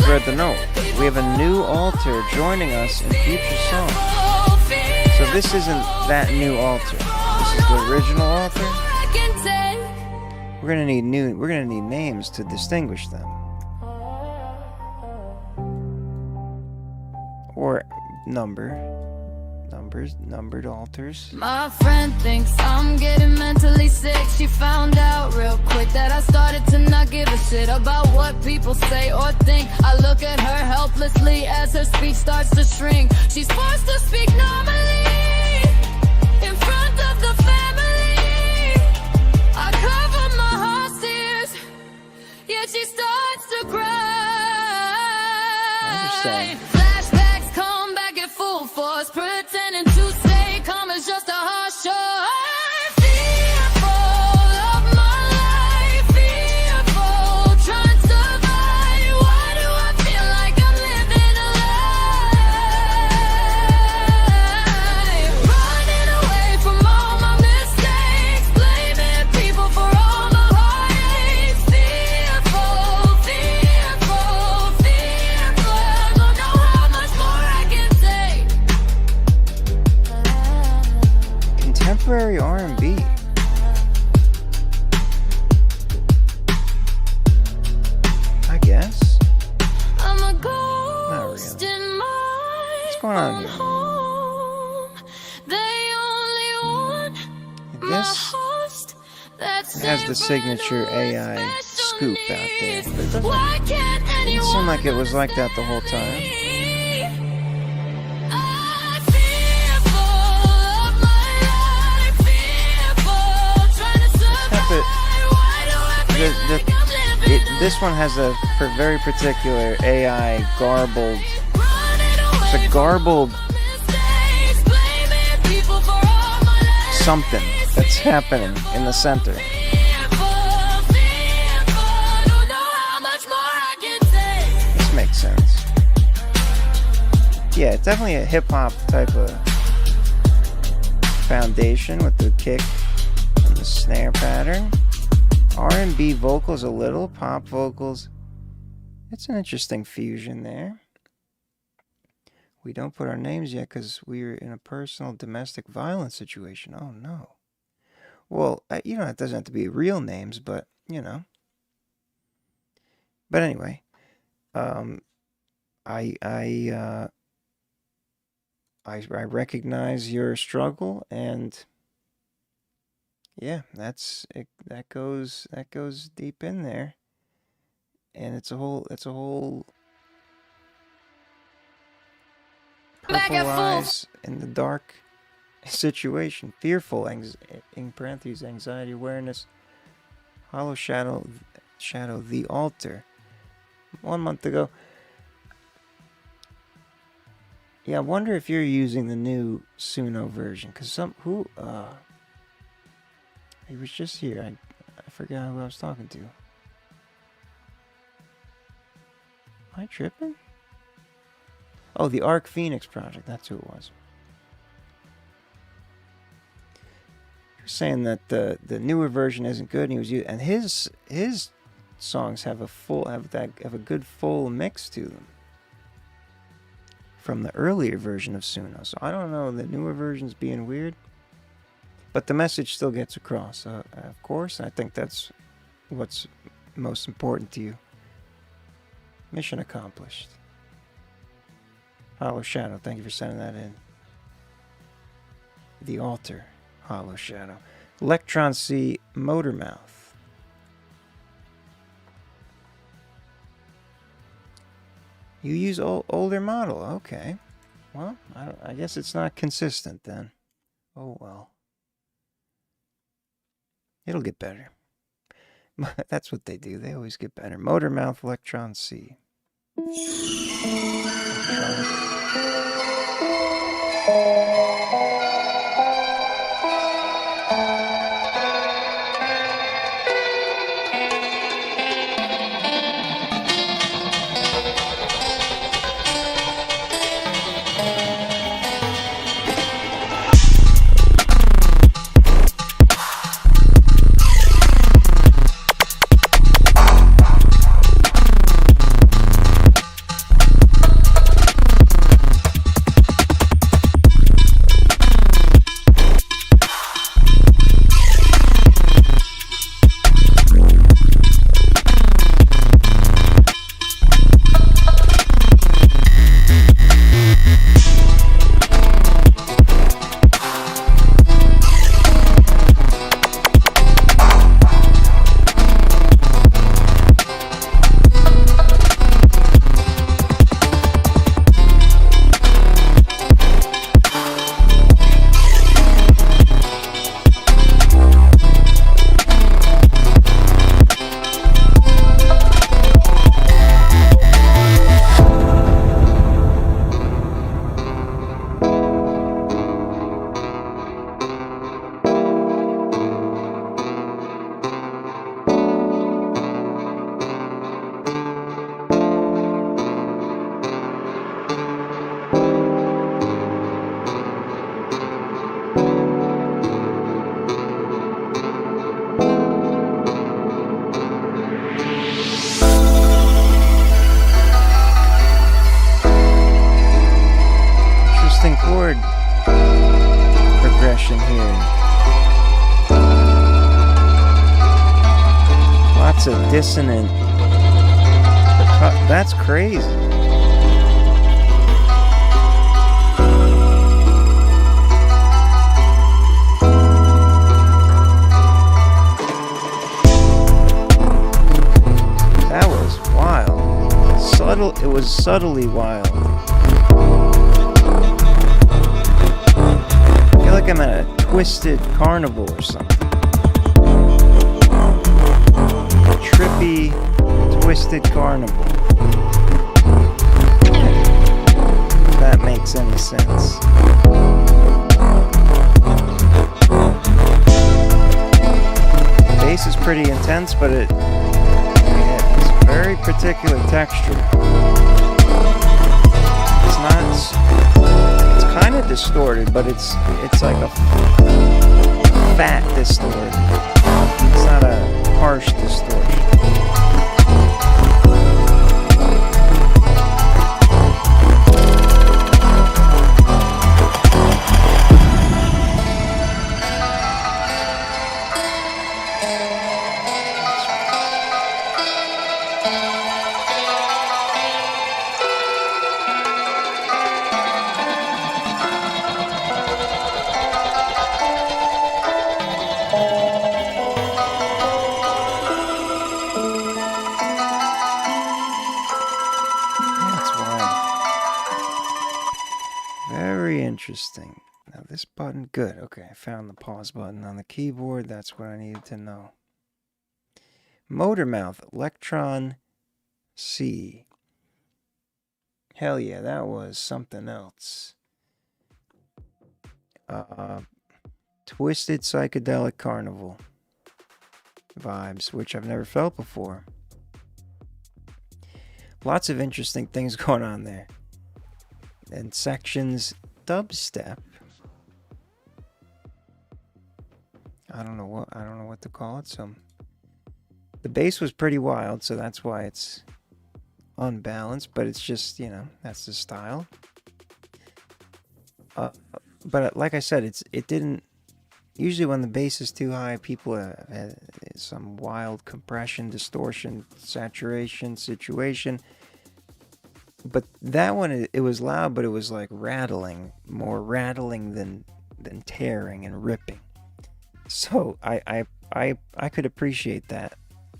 Read the note. We have a new altar joining us in future songs. So this isn't that new altar. This is the original altar. We're gonna need names to distinguish them. Or numbered altars. My friend thinks I'm getting mentally sick. She found out real quick that I started to not give a shit about what people say or think. I look at her helplessly as her speech starts to shrink. She's forced to speak normally in front of the family. I cover my heart's tears, yet she starts to cry. I understand. Flashbacks come back at full force, pretending to stay calm is just a harsh show. I'm fearful of my life, fearful, trying to survive. Why do I feel like I'm living a lie? Running away from all my mistakes, blaming people for all my heartaches. Fearful, fearful, fearful. I don't know how much more I can take. Contemporary R&B. I guess. I'm a Not ghost really. in my What's going on here? home. They only want my This host. That's has the signature AI scoop out there. But it why can't doesn't seem anyone like it was like that the whole time. I'm fearful of my life, fearful, trying to survive. Why do I feel like I'm living This one has a very particular AI garbled. It's a garbled mistakes, blaming people for all my life. something that's happening in the center. This makes sense. Yeah, it's definitely a hip hop type of foundation with the kick and the snare pattern. R&B vocals a little, pop vocals. It's an interesting fusion there. We don't put our names yet because we're in a personal domestic violence situation. Oh no. Well, it doesn't have to be real names, but But anyway, I recognize your struggle, and yeah, that's it. That goes deep in there, and it's a whole purple eyes in the dark situation, fearful, in parentheses, anxiety, awareness, hollow shadow, the altar. 1 month ago. Yeah, I wonder if you're using the new Suno version, because he was just here. I forgot who I was talking to. Am I tripping? Oh, the Arc Phoenix project. That's who it was. You're saying that the newer version isn't good, and his songs have a good full mix to them from the earlier version of Suno. So I don't know, the newer version's being weird. But the message still gets across, of course. I think that's what's most important to you. Mission accomplished. Hollow Shadow, thank you for sending that in. The Altar, Hollow Shadow. Electron C, Motor Mouth. You use older model, okay. Well, I guess it's not consistent then. Oh well. It'll get better. That's what they do. They always get better. Motor Mouth, Electron C. Chord progression here. Lots of dissonant. That's crazy. That was wild. Subtle. It was subtly wild. I feel like I'm at a twisted carnival or something. Trippy, twisted carnival. If that makes any sense. Bass is pretty intense, but it has a very particular texture. It's not. It's kind of distorted, but it's like a fat distortion. It's not a harsh distortion. Interesting. Now this button, good. Okay, I found the pause button on the keyboard. That's what I needed to know. Motor Mouth, Electron C. Hell yeah, that was something else. Twisted Psychedelic Carnival vibes, which I've never felt before. Lots of interesting things going on there. And sections. Dubstep. I don't know what to call it. So the bass was pretty wild, so that's why it's unbalanced, but it's just, that's the style. But like I said, it didn't usually when the bass is too high, people have some wild compression, distortion, saturation situation. But that one, it was loud, but it was like rattling, more rattling than tearing and ripping. So I could appreciate that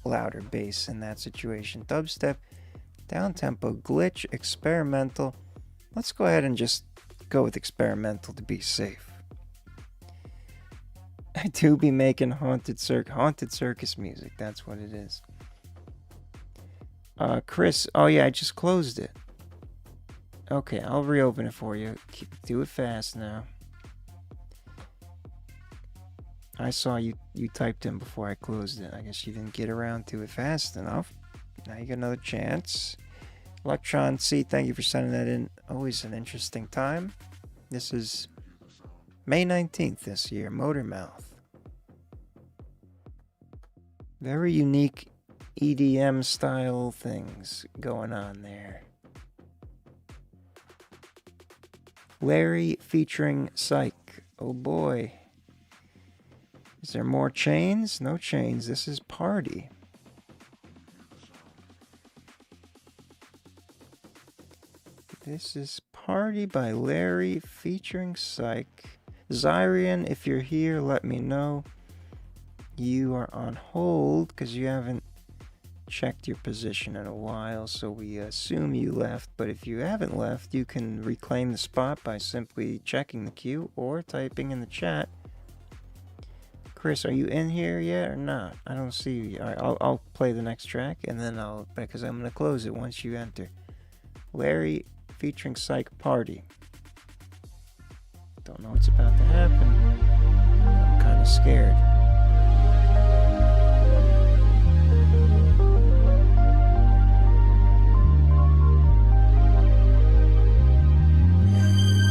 louder bass in that situation. Dubstep, down-tempo, glitch, experimental. Let's go ahead and just go with experimental to be safe. I do be making haunted circus music. That's what it is. Chris, oh yeah, I just closed it. Okay, I'll reopen it for you. Do it fast now. I saw you typed in before I closed it. I guess you didn't get around to it fast enough. Now you get another chance. Electron C, thank you for sending that in. Always an interesting time. This is May 19th this year, Motormouth. Very unique EDM style things going on there. Larry featuring Psych. Oh boy. Is there more chains? No chains. This is Party. This is Party by Larry featuring Psych. Zyrian, if you're here, let me know. You are on hold because you haven't checked your position in a while, so we assume you left. But if you haven't left, you can reclaim the spot by simply checking the queue or typing in the chat. Chris, are you in here yet or not? I don't see you. All right, I'll play the next track and then because I'm gonna close it once you enter. Larry featuring Psych, Party. Don't know what's about to happen. I'm kind of scared.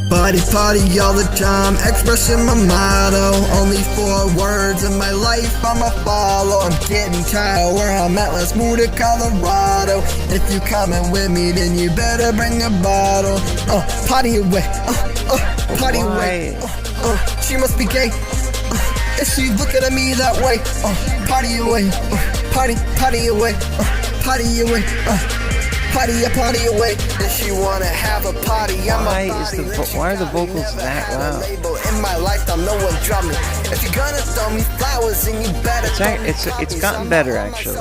Party, party all the time, expressing my motto. Only 4 words in my life I'ma follow. I'm getting tired where I'm at, let's move to Colorado. If you coming with me, then you better bring a bottle. Party away, party away. She must be gay, if she looking at me that way. Party away, party away, party away. Party away. If she wanna have a party, why are the vocals that loud? In my lifetime, no one dropped me. If you're gonna throw me flowers, then you better. It's gotten better actually.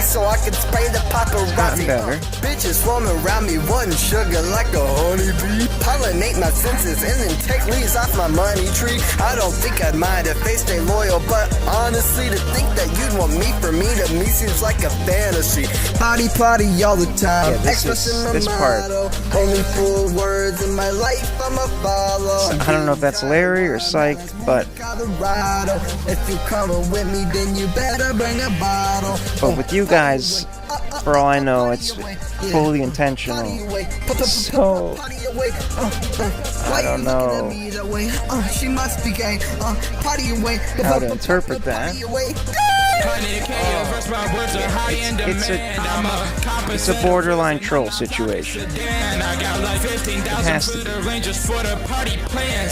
So I can spray the paparazzi. Gotten better. Bitches swarming around me, wanting sugar like a honeybee. Pollinate my senses and then take leaves off my money tree. I don't think I'd mind if they stay loyal, but honestly, to think that you'd want me for me to me seems like a fantasy. Party all the time. Yeah, this part. Only 4 words in my life I'ma follow. I don't know if that's Larry or Psych, but if you coming with me, then you better bring a bottle. But with you guys, for all I know, it's fully intentional. So I don't know how to interpret that. It's a borderline troll situation. It has to be.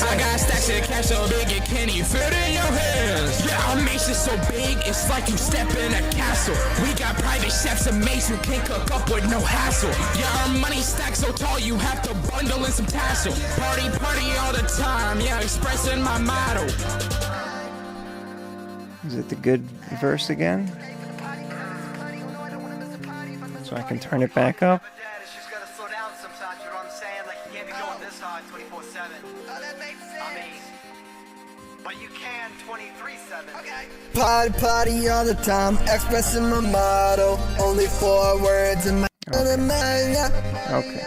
I got stacks of cash so big it can't even fit in your hands. Yeah, our mace is so big, it's like you step in a castle. We got private chefs and mates who can't cook up with no hassle. Yeah, our money stacks so tall you have to bundle in some tassel. Party all the time, yeah, expressing my motto. Is it the good verse again? So I can turn it back up? Party all the time, expressing my motto. Only 4 words in my. Okay.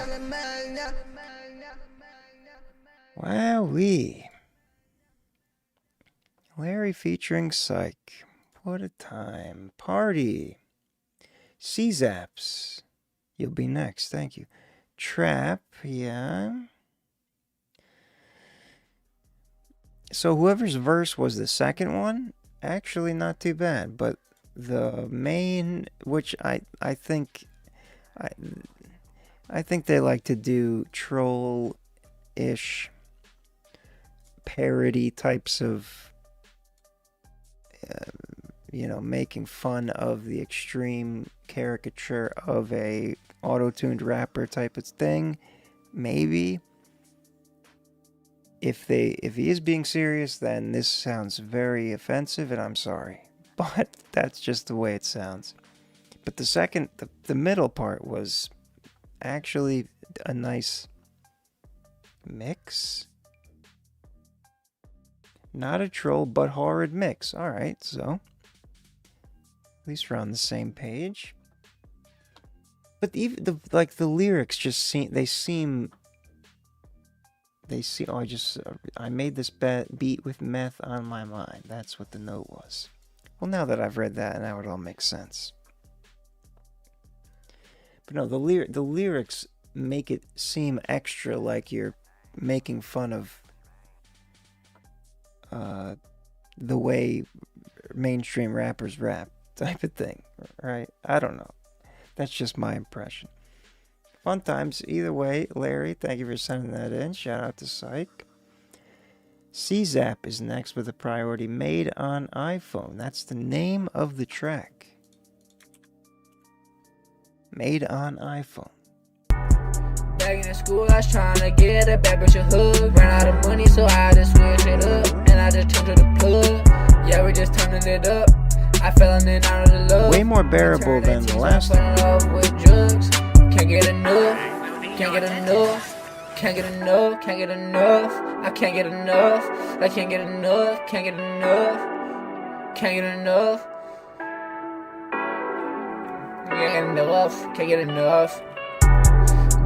Wowee. Larry featuring Psych. What a time. Party. C-Zaps. You'll be next. Thank you. Trap. Yeah. So whoever's verse was the second one, actually not too bad. But the main, which I think they like to do troll-ish parody types of you know, making fun of the extreme caricature of a auto-tuned rapper type of thing, maybe. If he is being serious, then this sounds very offensive, and I'm sorry. But that's just the way it sounds. But the middle part was actually a nice mix. Not a troll, but horrid mix. Alright, so at least we're on the same page. But even the lyrics just seem oh, I made this beat with meth on my mind. That's what the note was. Well, now that I've read that, now it all makes sense. But no, the lyrics make it seem extra like you're making fun of the way mainstream rappers rap type of thing, right? I don't know. That's just my impression. Fun times. Either way, Larry, thank you for sending that in. Shout out to Psych. CZAP is next with a priority, Made on iPhone. That's the name of the track. Made on iPhone. Back in school, I was trying to get a bad bitch a hook. Ran out of money, so I just switched it up. And I just turned to the plug. Yeah, we just turning it up. I fell in and out of the love. Way more bearable than the last one. Love with drugs. Can't get enough. Can't get enough. Can't get enough. Can't get enough. I can't get enough. I can't get enough. Can't get enough. Can't get enough. Can't get enough. Can't get enough.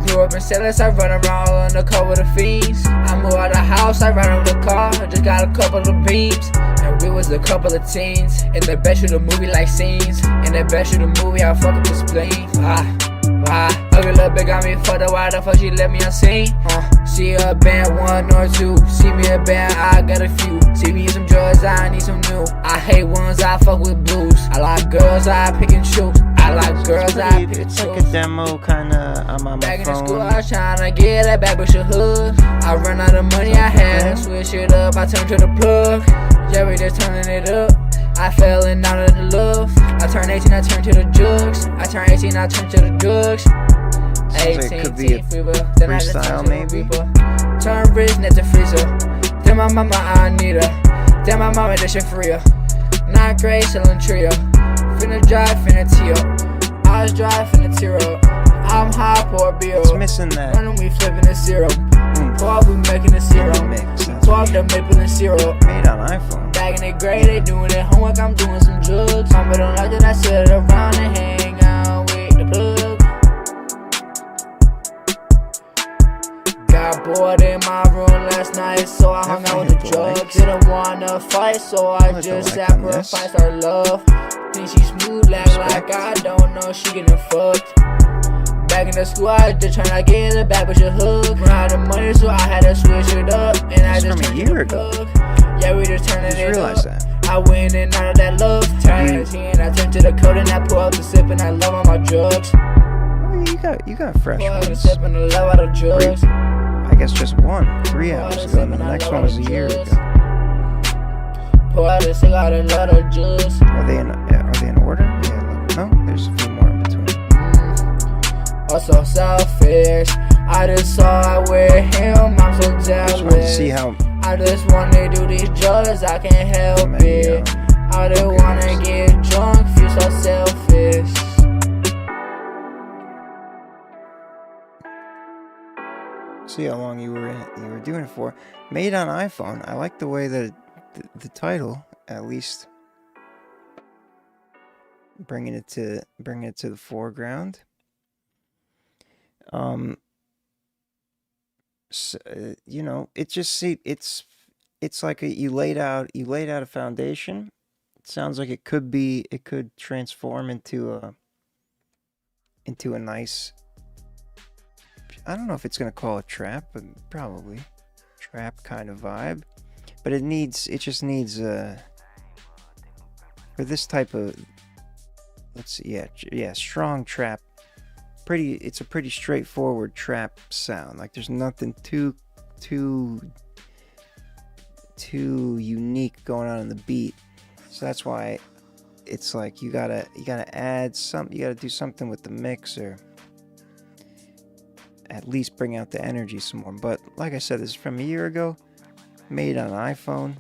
Grew up in Dallas, I run around on the car with the fiends. I moved out the house, I ran over the car, I just got a couple of beams. And we was a couple of teens, in the best of the movie like scenes. In the best of the movie, I fuck up the spleen. Ugly little bitch got me fucked up, why the fuck she let me unseen? See a band, one or two, see me a band, I got a few. See me some drugs, I need some new. I hate ones, I fuck with blues. I like girls, I pick and choose. I like girls, I pick and choose. It's like a demo, kinda, I'm on my Back phone. in school, I was trying to get a bad bitch a hood. I run out of money, I had to switch it up, I turned to the plug. Yeah, we just turning it up. I fell in out of the love. I turned 18, I turned to the drugs. I turned 18, I turned to the drugs. 18, it could be a then I just freestyle, turned maybe. Turn rich, net to freezer. Then my mama, I need her. Then my mama, this shit for real. Not great, selling trio. Finna drive, finna tee up. I was driving finna tear up. I'm high, pour beer. It's missing that. Running, we flipping the syrup. Pour up, we making the syrup. Pour up, the maple and syrup. Made on iPhone. Back in the grade, they doing their homework, I'm doing some drugs. Mama don't like that I sit around and hang out with the plug. Got bored in my room last night, so I hung out with the drugs. Didn't wanna fight, so I just sacrificed our love. Think she smooth like I don't know, she getting fucked. Back in the school, I was just trying to get a bad bitch a hook. Run out of money, so I had to switch it up. And I just turned to the plug. Yeah, we just turning it up. I went in out of that love. Turn 18, I turned to the code and I pull out the sip and I love all my drugs. Oh, you got fresh pull out ones. the sip and I love all the drugs. I guess just one, 3 hours ago, and the next one was a year ago. Pull out the sip, I love the drugs. Are they in order? Yeah, look, no, there's a few more in between. Also selfish. I just saw it with him, I'm so jealous. I just wanted to see how. I just wanna do these drugs, I can't help it. I just wanna get drunk, feel so selfish. See how long you were doing it for. Made on iPhone. I like the way that the title, at least, bringing it to the foreground. So, you know, it just it's like you laid out a foundation. It sounds like it could transform into a nice, I don't know if it's gonna call it trap, but probably trap kind of vibe. But it just needs for this type of, let's see, yeah, strong trap. It's a pretty straightforward trap sound. Like there's nothing too unique going on in the beat. So that's why it's like you gotta add some, you gotta do something with the mixer. At least bring out the energy some more. But like I said, this is from a year ago, made on iPhone.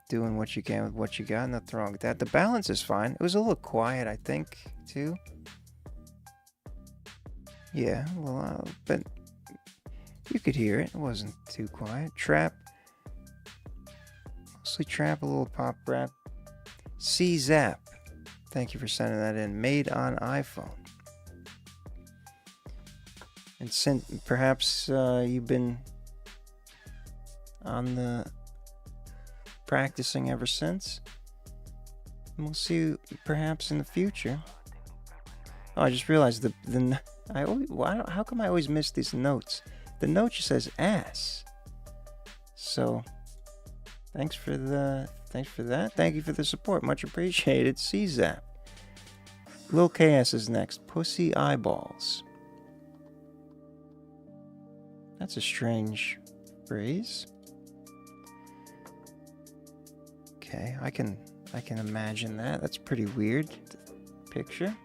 Doing what you can with what you got, nothing wrong with that. The balance is fine. It was a little quiet, I think, too. Yeah, well, but you could hear it. It wasn't too quiet. Trap. Mostly trap, a little pop rap. C-Zap. Thank you for sending that in. Made on iPhone. And since perhaps you've been on the practicing ever since. And we'll see you perhaps in the future. Oh, I just realized how come I always miss these notes? The note just says ass. So thanks for that. Thank you for the support. Much appreciated. C-Zap. Lil KS is next. Pussy eyeballs. That's a strange phrase. Okay, I can imagine that. That's pretty weird picture.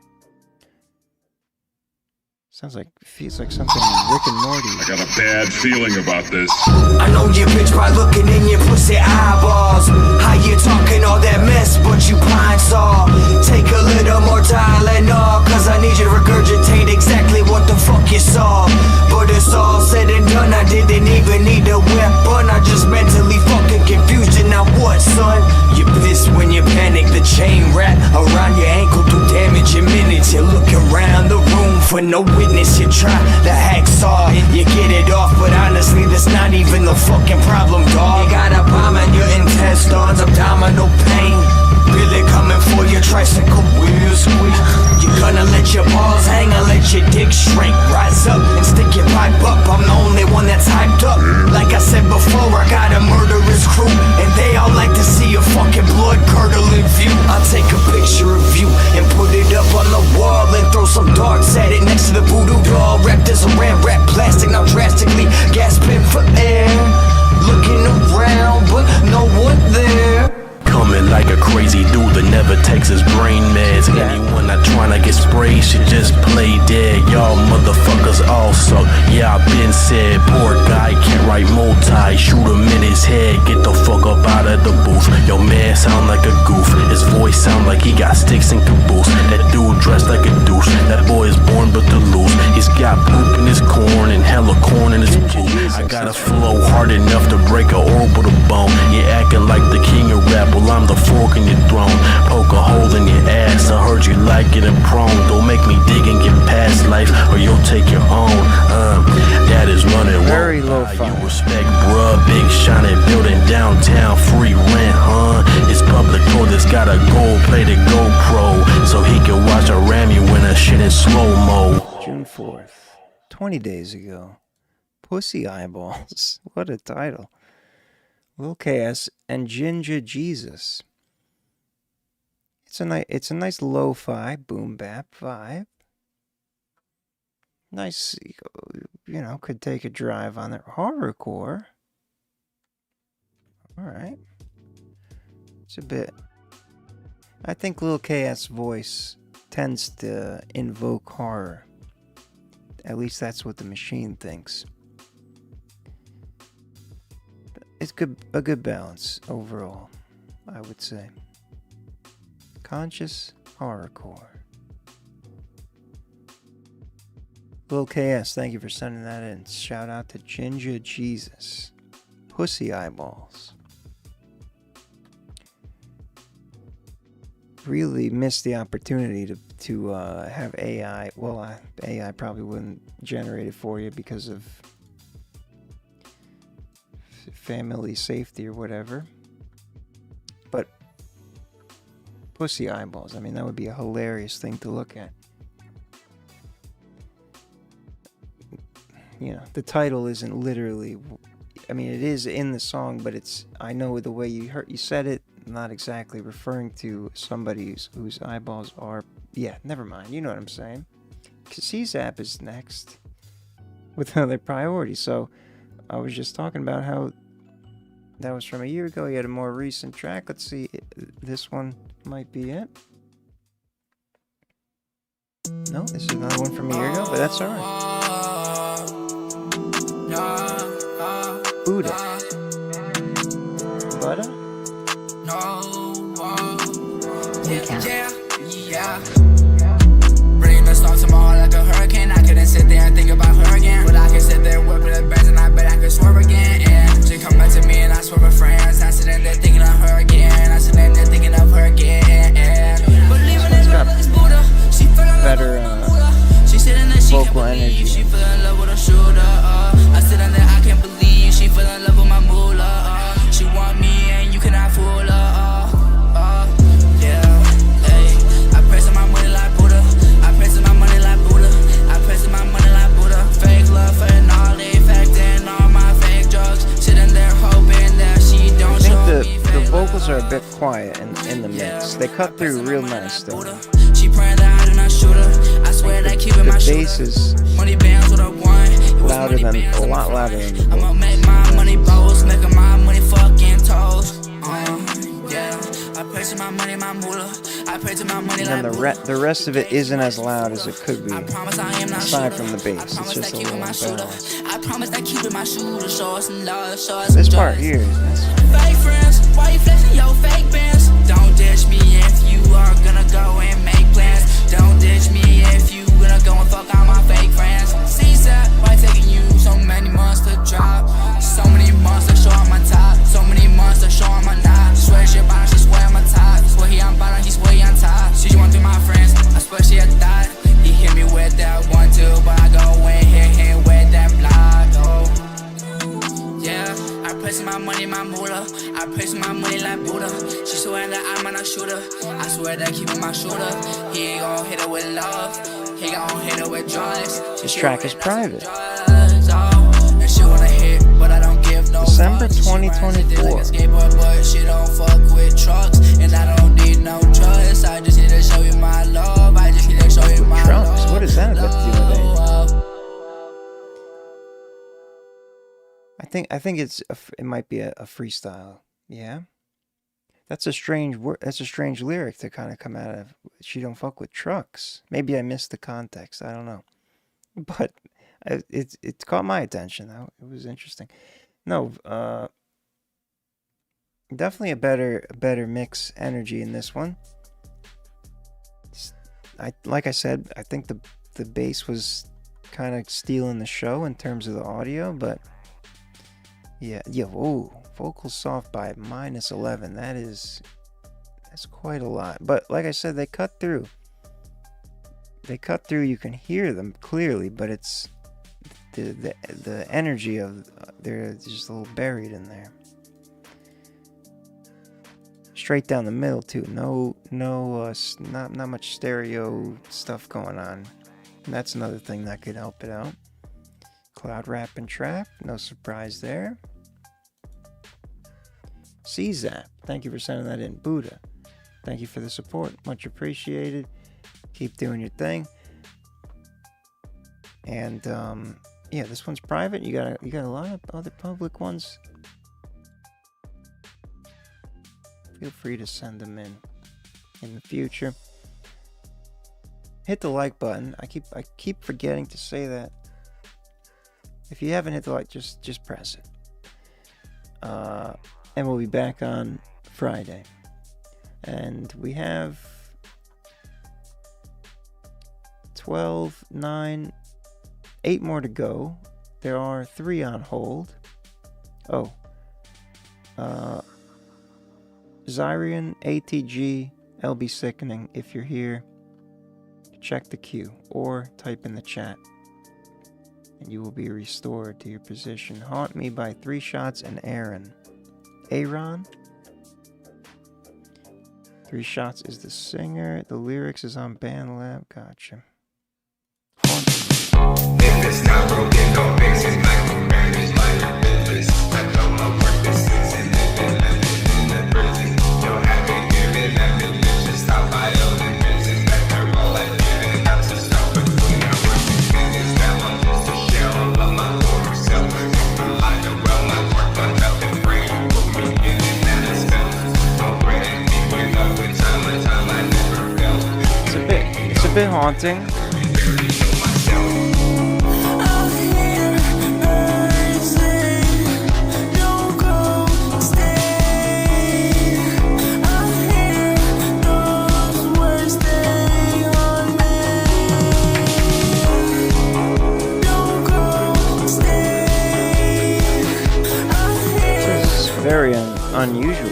Feels like something in Rick and Morty. I got a bad feeling about this. I know you bitch by looking in your pussy eyeballs. How you talking all that mess, but you blind saw. Take a little more Tylenol, cause I need you to regurgitate exactly what the fuck you saw. But it's all said and done, I didn't even need a weapon. I just mentally fucking confused you. Now what, son? You pissed when you panic, the chain wrap around your ankle to damage your minutes. You look around the room for no witness. You try the hacksaw, you get it off, but honestly that's not even the fucking problem, dog. You got a bomb in your intestines, abdominal pain, really coming for your tricycle wheel squeak. You're gonna let your balls hang or let your dick shrink. Rise up and stick your pipe up, I'm the only one that's hyped up. Like I said before, I got a murderous crew, and they all like to see a fucking blood curdling view. I'll take a picture of you and put it up on the wall and throw some darts at it next to the voodoo doll. Wrapped in some red wrap plastic, now drastically gasping for air. Looking around, but no one there. Coming like a crazy dude that never takes his brain meds. Anyone not trying to get sprayed should just play dead. Y'all motherfuckers all suck. Yeah, I been said. Poor guy can't write multi. Shoot him in his head. Get the fuck up out of the booth. Yo man sound like a goof. His voice sound like he got sticks and caboose. That dude dressed like a douche. That boy is born but to lose. He's got poop in his corn and hella corn in his poop. I got a flow hard enough to break a orbital bone. You acting like the king of rap. Well, I'm the fork in your throne. Poke a hole in your ass. I heard you like it and prone. Don't make me dig and get past life, or you'll take your own. That is running very low fi. You respect, bruh. Big shiny building downtown, free rent, huh? It's public toilets got a gold-plated GoPro, so he can watch a Rammy when a shit in slow-mo. June 4th, 20 days ago. Pussy eyeballs. What a title. Lil KS and Ginger Jesus. It's a nice lo-fi boom bap vibe. Nice, could take a drive on it. Horrorcore. All right. It's a bit. I think Lil KS voice tends to invoke horror. At least that's what the machine thinks. It's a good balance overall, I would say. Conscious horrorcore. Lil KS, thank you for sending that in. Shout out to Ginger Jesus. Pussy eyeballs. Really missed the opportunity to have AI. Well, AI probably wouldn't generate it for you because of family safety or whatever, but pussy eyeballs, I mean, that would be a hilarious thing to look at. The title isn't literally, I mean, it is in the song, but I know the way you said it, not exactly referring to somebody whose eyeballs are, never mind, you know what I'm saying. C-Zap is next with other priorities, so I was just talking about how That was from a year ago. He had a more recent track. Let's see. This one might be it. No, this is another one from a year ago, but that's alright. Buddha. Buddha? Yeah. Bringing the storm to my heart like a hurricane. I couldn't sit there and think about her again, but I can sit there whipping the birds and I bet I could swerve again. And she come back to me and I swerve with friends. I sit in there thinking of her again. I sit in there thinking of her again. But leaving it love like it's Buddha. She fell in love better she sit in there, she can't vocal believe energy. she fell in love with a shooter. I sit in there, I can't believe she fell in love with my moolah. She want me and you cannot fool her. Yeah, hey. I press on my money like Buddha. I press on my money like Buddha. I press on my money like Buddha. Fake love for an all effect and all my fake drugs. Sitting there hoping that she don't show me. The vocals are a bit quiet in the mix. They cut through real nice though. She praying that I do not shoot her. I swear that keeping my shooter. The bass is money bands with a one. louder than a lot louder than the I'ma make my money boast, making my money fucking toast. Yeah, I pray to my money, my moolah. I pray to my money and like then the rest of it isn't as loud as it could be. Aside from the bass, it's just a little unbalanced. I promise that keeping my shooter, show us some love, show us This some part joy. here is Fake friends, why you flexing your fake bands? Don't ditch me if you are gonna go and make plans. Don't ditch me if you gonna go and fuck all my fake friends. CSAT, why taking you so many months to drop? So many months to show on my top. So many months to show on my knot. Swear she bottom, she swear on my top. Swear he on bottom, he swear he on top. She went through my friends, I swear she a thought. He hit me with that 1-2, but I go and hit him with that block. Oh, yeah. I press my money, my moolah. I press my money like Buddha. She swear that I'm not a shooter. I swear that keeping my shooter. He ain't gon' hit her with love. He gon' hit her with drugs. This track is private. And she wanna hit, but I don't give no December fucks. 2024. Skateboard, but she don't fuck with trucks. And I don't need no trust. I just need to show you my love. I just need to show you my Trunks? love. What does that have to do with it? I think it might be a freestyle. Yeah, that's a strange word. That's a strange lyric to kind of come out of. She don't fuck with trucks. Maybe I missed the context. I don't know, but it caught my attention though. It was interesting. No, definitely a better mix energy in this one. Like I said, I think the bass was kind of stealing the show in terms of the audio, but. Yeah, ooh, vocals soft by -11. That's quite a lot. But like I said, they cut through. You can hear them clearly, but it's the energy of they're just a little buried in there. Straight down the middle too. Not much stereo stuff going on. And that's another thing that could help it out. Cloud rap and trap, no surprise there. CZAP, thank you for sending that in. Buddha, thank you for the support, much appreciated. Keep doing your thing. And yeah, this one's private. You got a lot of other public ones. Feel free to send them in the future. Hit the like button. I keep forgetting to say that. If you haven't hit the like, just press it. And we'll be back on Friday. And we have 12, 9, 8 more to go. There are 3 on hold. Oh. Zyrian, ATG, LB Sickening, if you're here, check the queue or type in the chat. And you will be restored to your position. Haunt Me by 3 Shots and Aaron. 3 Shots is the singer. The lyrics is on BandLab. Gotcha. If it's not broken, don't fix it. Micromanage like a business. I know my purpose is in living in the prison. Don't have to give it, let me live. Just stop by all the business. Back her all like living. Got to stop between our work and business. That one just to share all of my former self. I know well my work, but nothing free. bit haunting. Very unusual.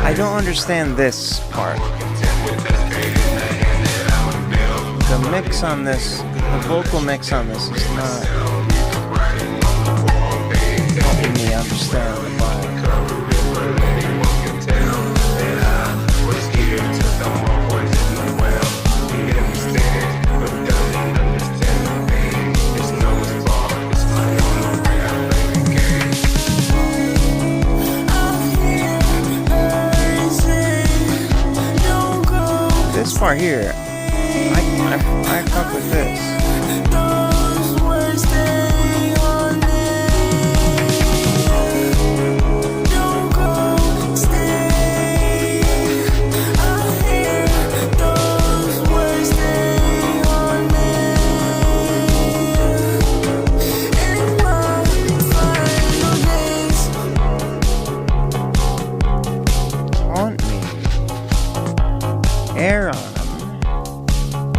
I don't understand this part. The mix on this, the vocal mix on this is not helping me understand the vibe. This part here, I fuck with this.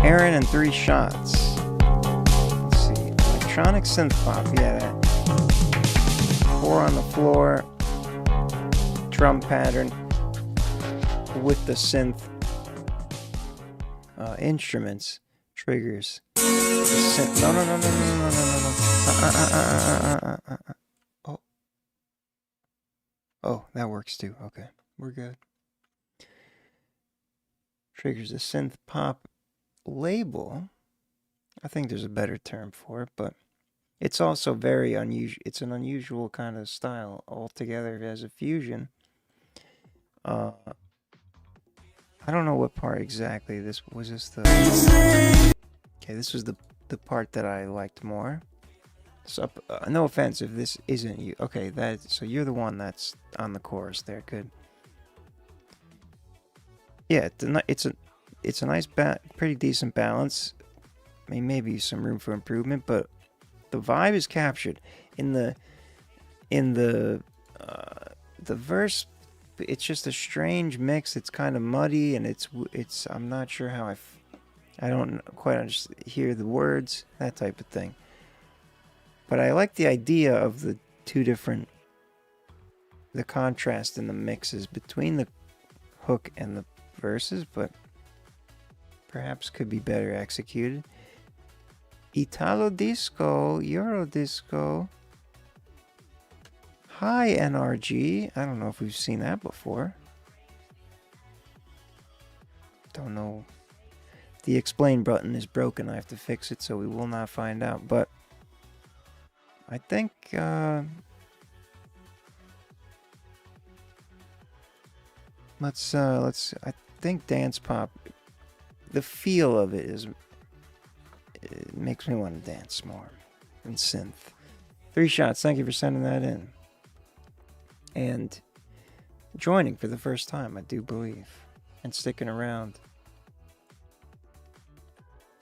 Aaron and 3 shots. Let's see. Electronic synth pop, yeah. That. 4 on the floor. Drum pattern with the synth instruments, triggers. The synth. No. Oh, that works too. Okay, we're good. Triggers the synth pop label. I think there's a better term for it, but it's also very unusual. It's an unusual kind of style altogether as a fusion. I don't know what part exactly this was. This the okay? This was the part that I liked more. So no offense if this isn't you. Okay, so you're the one that's on the chorus there. Good. Yeah, it's a nice, pretty decent balance. I mean, maybe some room for improvement, but the vibe is captured in the verse. It's just a strange mix. It's kind of muddy, and it's. I'm not sure how I don't quite hear the words, that type of thing. But I like the idea of the the contrast in the mixes between the hook and the verses, but perhaps could be better executed. Italo disco, Euro disco, high NRG. I don't know if we've seen that before. Don't know. The explain button is broken. I have to fix it, so we will not find out. But I think let's. I think dance pop. The feel of it makes me want to dance more. And synth. 3 shots. Thank you for sending that in. And joining for the first time, I do believe. And sticking around.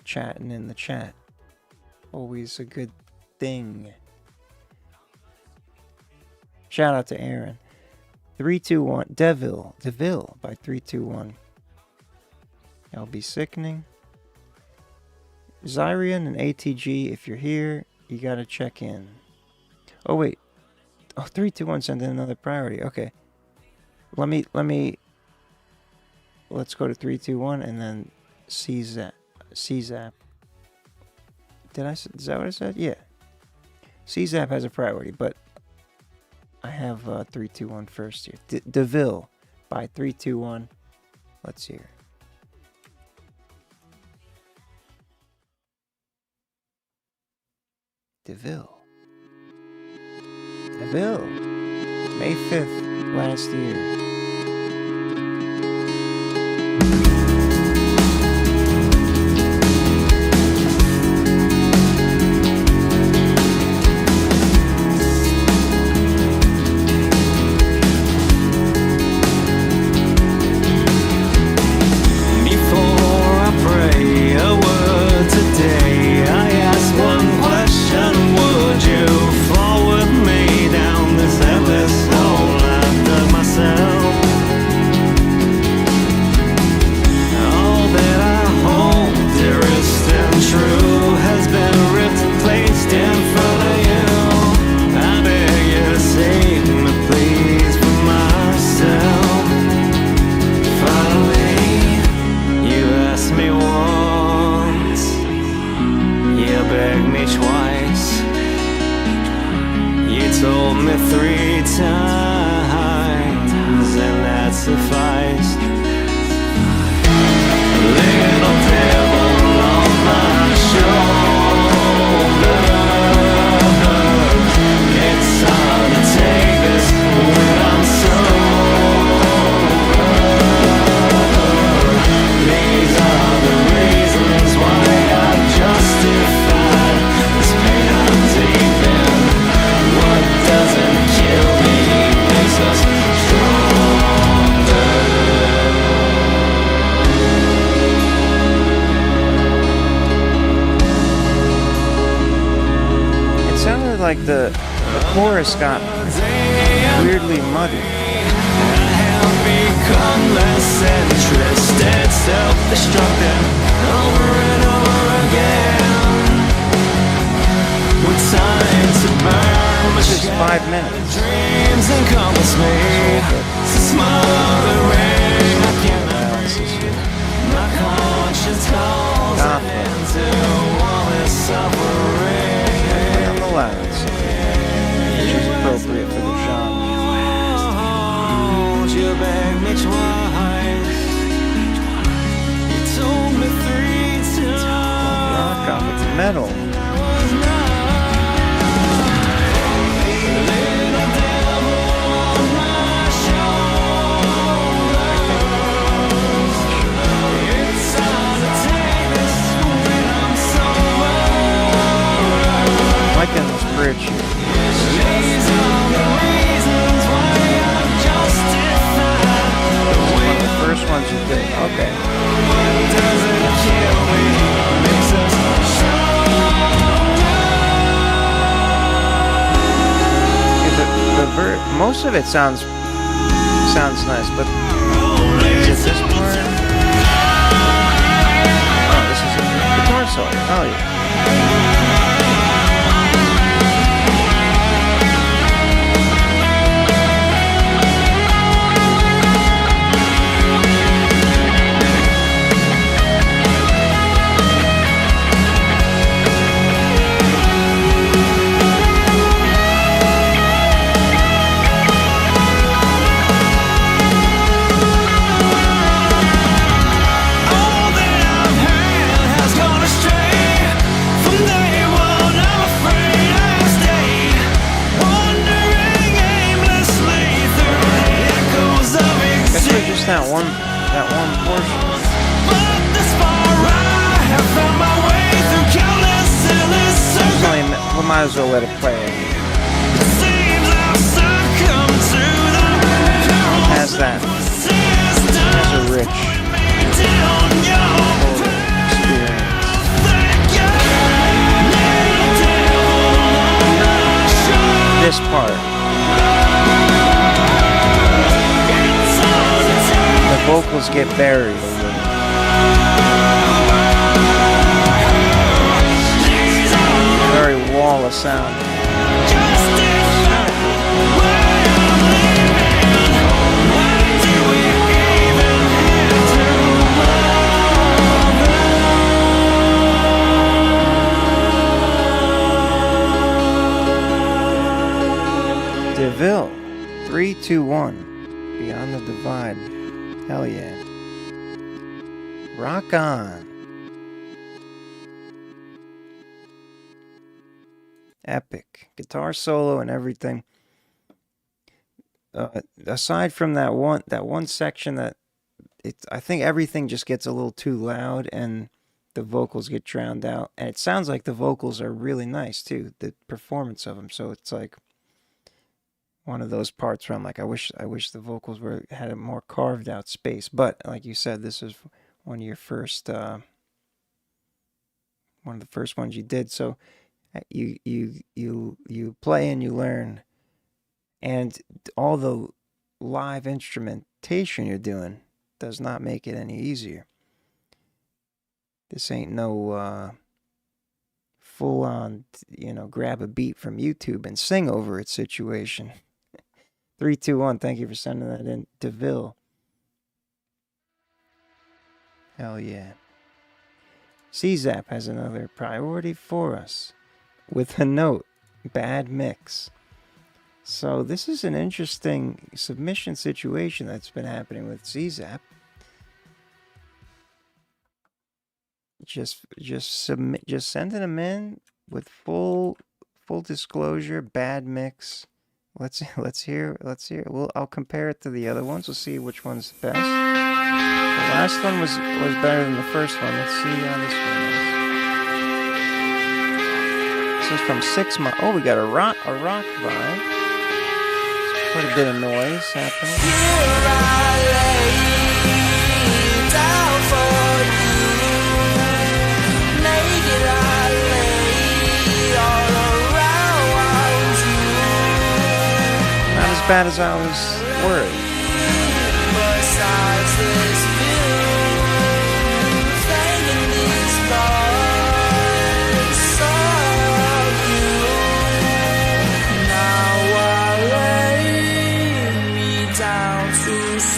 Chatting in the chat. Always a good thing. Shout out to Aaron. 321. Deville by 321. I'll be sickening. Zyrian and ATG, if you're here, you gotta check in. Oh wait. Oh, 321 sent in another priority. Okay. Let's go to 321 and then CZAP. Is that what I said? Yeah. CZAP has a priority, but I have 321 first here. DeVille by 321. Let's hear. DeVille. May 5th last year. me twice. You told me 3 times, and that sufficed. Little devil on my shoulder. It's hard to take this when I'm sober. These are the reasons why I've justified this pain I'm deep in. What doesn't kill me makes us stronger. It sounded like the chorus got weirdly muddy. Become less interested, self-destructive over and over again. With time to burn, This is 5 minutes. dreams encompass me. Smothering, I cannot breathe. My conscience calls an end to all this suffering. On the loudness, which is appropriate for the genre. You begged me twice. You told me 3 times. Rock on, it's metal. Little devil on my shoulders. It's hard to take this when I'm sober. Liking this bridge here. These are the reasons why I'm justified. One of the first ones you did. Okay. Doesn't kill me, makes us Most of it sounds nice, but is it this part? Oh, this is a guitar solo. Oh yeah. That one portion. We might as well let it play. Has that. Has a rich experience. This part. The vocals get buried a little. Very wall of sound. DeVille, 3-2-1, Beyond the Divide. Hell yeah. Rock on. Epic. Guitar solo and everything. Aside from that one section that I think everything just gets a little too loud and the vocals get drowned out. And it sounds like the vocals are really nice too, the performance of them. So it's like one of those parts where I'm like, I wish the vocals had a more carved out space. But like you said, this is one of your first, one of the first ones you did. So you play and you learn, and all the live instrumentation you're doing does not make it any easier. This ain't no full on, grab a beat from YouTube and sing over it situation. 3-2-1, thank you for sending that in. DeVille. Hell yeah. CZAP has another priority for us. with a note. Bad mix. So this is an interesting submission situation that's been happening with CZAP. Just sending them in with full disclosure, bad mix. Let's hear. I'll compare it to the other ones. We'll see which one's the best. The last one was better than the first one. Let's see how this one is. This is from 6 months. Oh, we got a rock vibe. Quite a bit of noise happening. Not as bad as I was worried.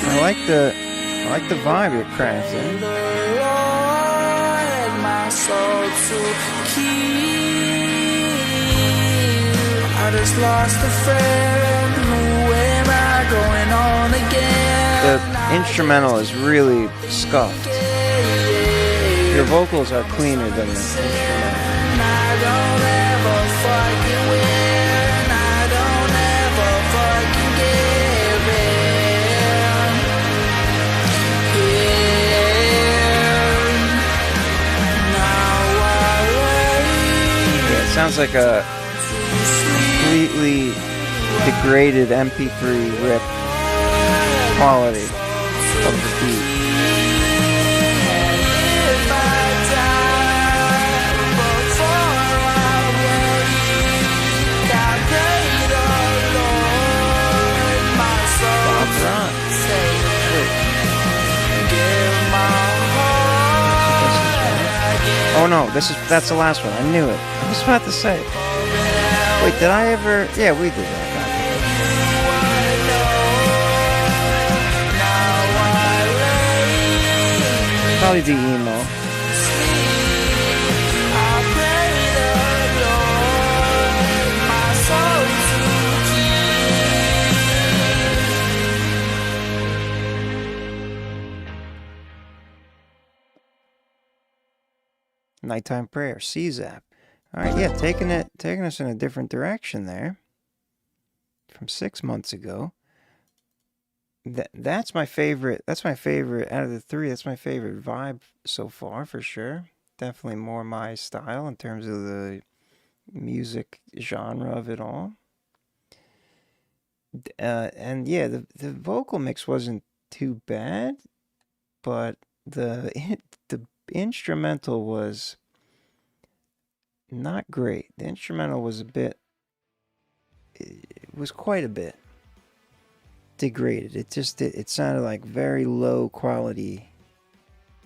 I like the vibe it crafts in. I just lost a friend. Who am I going on again? The instrumental is really scuffed. Your vocals are cleaner than the instrumental. I don't ever fucking win. I don't ever fucking give in. Yeah, it sounds like a completely degraded MP3 rip quality of the beat. Oh no, that's the last one. I knew it. I was about to say. Wait, did I ever? Yeah, we did that. Probably the emo. Nighttime Prayer, CZAP. All right, yeah, taking us in a different direction there. From 6 months ago. That's my favorite. That's my favorite out of the three. That's my favorite vibe so far, for sure. Definitely more my style in terms of the music genre of it all. And yeah, the vocal mix wasn't too bad, but the instrumental was not great. The instrumental was it was quite a bit degraded. It sounded like very low quality,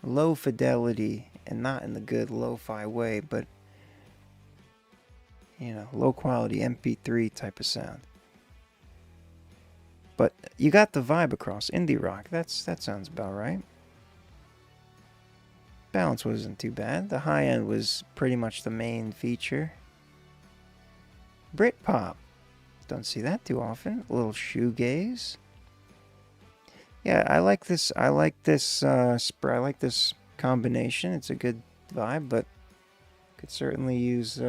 low fidelity, and not in the good lo-fi way, but you know, low quality MP3 type of sound. But you got the vibe across. Indie rock, that sounds about right. Balance wasn't too bad. The high end was pretty much the main feature. Britpop. Don't see that too often. A little shoegaze. Yeah, I like this combination. It's a good vibe, but could certainly use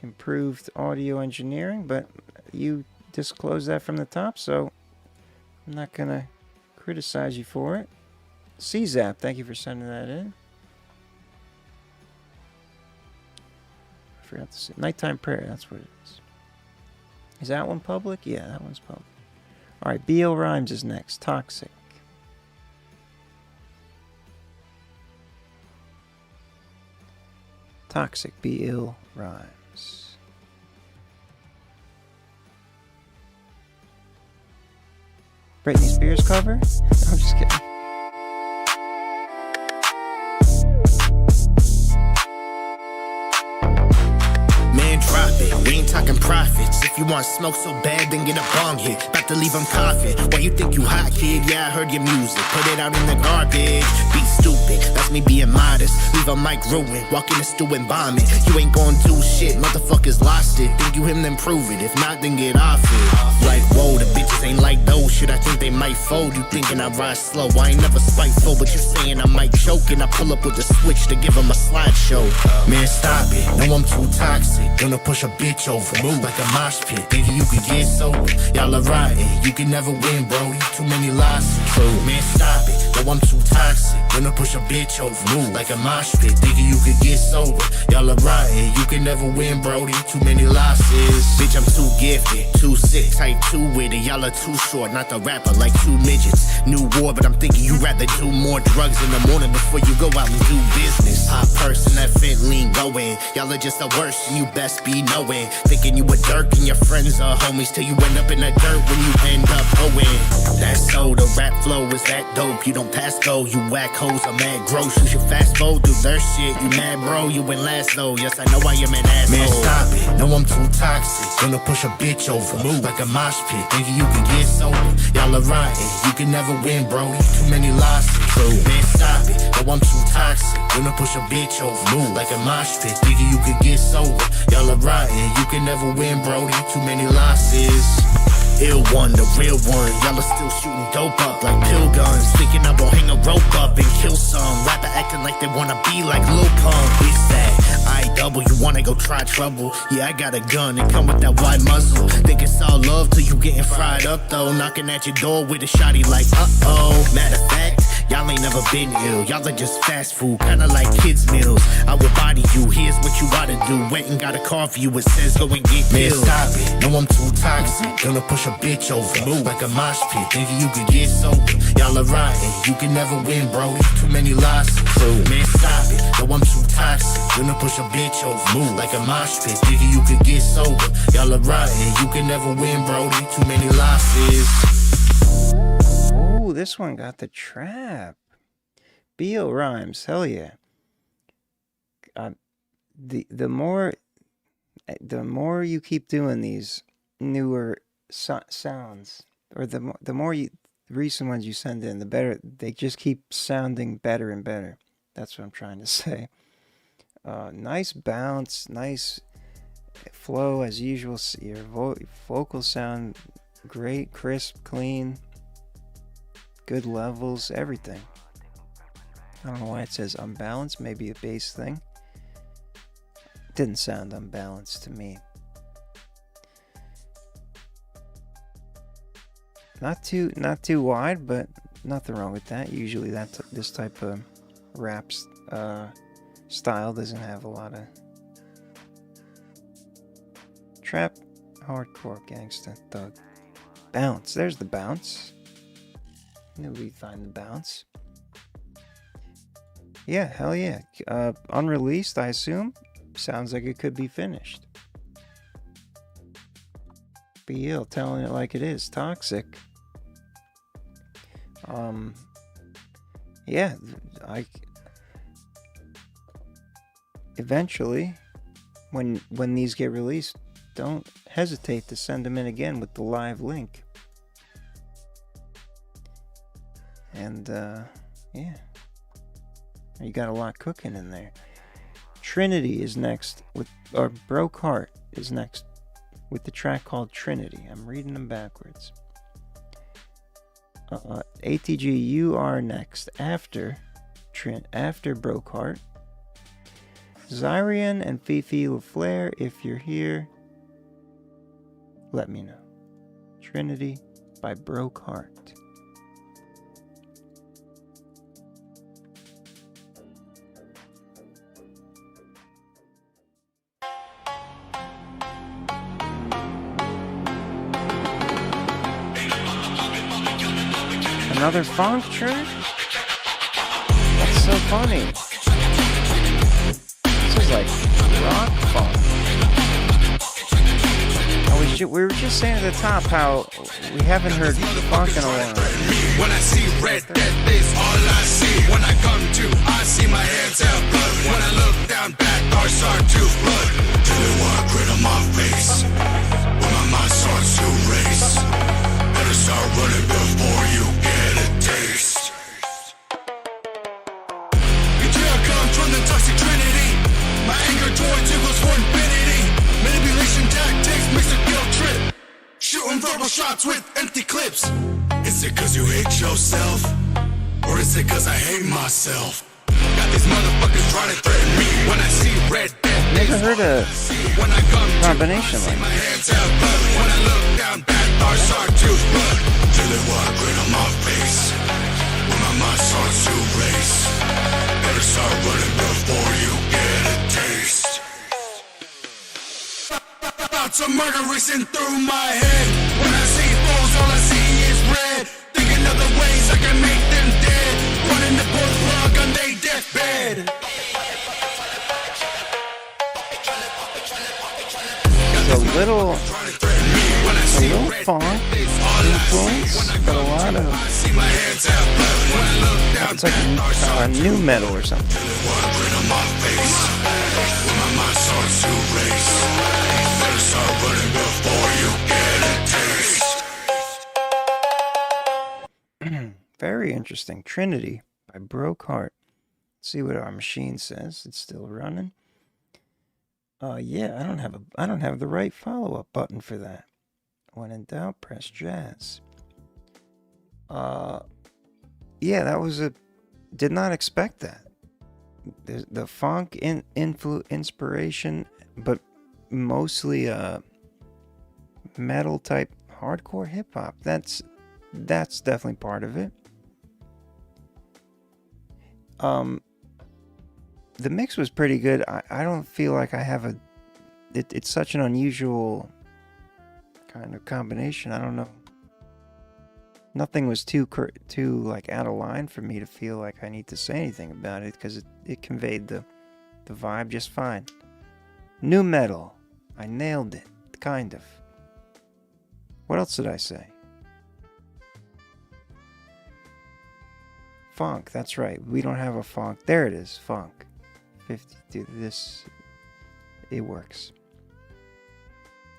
improved audio engineering, but you disclosed that from the top, so I'm not gonna criticize you for it. CZAP, thank you for sending that in. I forgot to say. Nighttime Prayer, that's what it is. Is that one public? Yeah, that one's public. Alright, B.O. Rhymes is next. Toxic. Toxic, B.O. Rhymes. Britney Spears cover? I'm just kidding. We ain't talking profits. If you want smoke so bad, then get a bong hit. About to leave them coughing. Why you think you hot, kid? Yeah, I heard your music. Put it out in the garbage. Be be stupid. That's me being modest. Leave a mic ruined. Walk in the stew and bomb it. You ain't gon' do shit. Motherfuckers lost it. Think you him, then prove it. If not, then get off it. Like, whoa, the bitches ain't like those shit. I think they might fold. You thinking I ride slow. I ain't never spiteful, but you saying I might choke. And I pull up with the switch to give him a slideshow. Man, stop it. No, I'm too toxic. Gonna push a bitch over. Move like a mosh pit. Thinking you could get sober. Y'all are riding. You can never win, bro. You too many losses. True. Man, stop it. No, I'm too toxic. Gonna push a bitch over. Move like a mosh pit. Thinking you could get sober. Y'all are riding. You can never win, bro. You too many losses. Bitch, I'm too gifted. Too sick. Type 2 with it. Y'all are too short. Not the rapper like 2 midgets. New war, but I'm thinking you rather do more drugs in the morning before you go out and do business. Hot person, that fentanyl going. Y'all are just the worst and you best be knowing. Thinking you a Dirk and your friends are homies till you end up in the dirt when you end up owing. That's so, the rap flow is that dope. You don't pass go, you whack hoes, I'm mad gross. You should fast forward through their shit. You mad bro, you win last though. Yes, I know I am an asshole. Man, stop it. No, I'm too toxic. Gonna push a bitch over. Move like a mosh pit. Thinking you can get sober. Y'all are riding. You can never win, bro. You too many losses. True. Man, stop it. No, I'm too toxic. Gonna push a bitch over. Move like a mosh pit. Thinking you can get sober. Y'all are riding. You can never win, bro. You too many losses. Ill one, the real one. Y'all are still shooting dope up like pill guns. Thinking I won't hang a rope up and kill some. Rapper acting like they wanna be like Lil Pump. It's that I double, you wanna go try trouble. Yeah, I got a gun and come with that wide muzzle. Think it's all love till you getting fried up though. Knocking at your door with a shotty like uh-oh. Matter of fact, y'all ain't never been ill. Y'all are just fast food, kinda like kids meals. I will body you, here's what you oughta do. Went and got a car for you, it says go and get pills. Man, stop it, no I'm too toxic. Gonna push a bitch over, move like a mosh pit. Thinking you can get sober, y'all are riding. You can never win, bro, too many losses. Man, stop it, no I'm too toxic. Gonna push a bitch over, move like a mosh pit. Thinking you can get sober, y'all are riding. You can never win, bro, too many losses. Ooh, this one got the trap. Beal rhymes, hell yeah. The more you keep doing these newer sounds, or the more recent ones you send in, the better they just keep sounding better and better. That's what I'm trying to say. Nice bounce, nice flow as usual. Your vocals sound great, crisp, clean, good levels, everything. I don't know why it says unbalanced, maybe a bass thing. Didn't sound unbalanced to me. Not too wide, but nothing wrong with that. Usually this type of rap style doesn't have a lot of trap, hardcore, gangsta, thug. Bounce, there's the bounce. Knew we'd find the bounce. Yeah, hell yeah. Unreleased, I assume. Sounds like it could be finished. BL telling it like it is. Toxic. Yeah, eventually, when these get released, don't hesitate to send them in again with the live link. And yeah, you got a lot cooking in there. Trinity is next or Broke Heart is next with the track called Trinity. I'm reading them backwards. ATG, you are next after Broke Heart. Zyrian and Fifi LaFleur, if you're here, let me know. Trinity by Broke Heart. Another funk track? That's so funny. This is like rock funk. We were just saying at the top how we haven't heard funk in a while. When I see red, that is all I see. When I come to, I see my hands have blood. When I look down back, I start to blood. Till it walk grin on my face. When my mind starts to race. Better start running before you get a taste. shots with empty clips. Is it cause you hate yourself? Or is it cause I hate myself? Got these motherfuckers trying to threaten me when I see red. Never heard a combination like my hands have blood. When I look down, bad thoughts are too blood. Chilling water grin on my face. When my mind starts to race. Better start running before you get a taste. Thoughts of murder racing through my head. When I see foes, all I see is red. Thinking of the ways I can make them dead. Running to pull the plug on their deathbed. It's a little funk influence, but a lot of it's like new metal or something. Very interesting. Trinity by Broke Heart. Let's see what our machine says. It's still running. Yeah, I don't have the right follow-up button for that. When in doubt, press jazz. Yeah, that was did not expect that. The funk inspiration, but mostly metal type hardcore hip hop. That's definitely part of it. The mix was pretty good. I don't feel like I have it's such an unusual kind of combination. I don't know. Nothing was too like out of line for me to feel like I need to say anything about it, because it conveyed the vibe just fine. New metal. I nailed it. Kind of. What else did I say? Funk. That's right. We don't have a funk. There it is. Funk. 52. This. It works.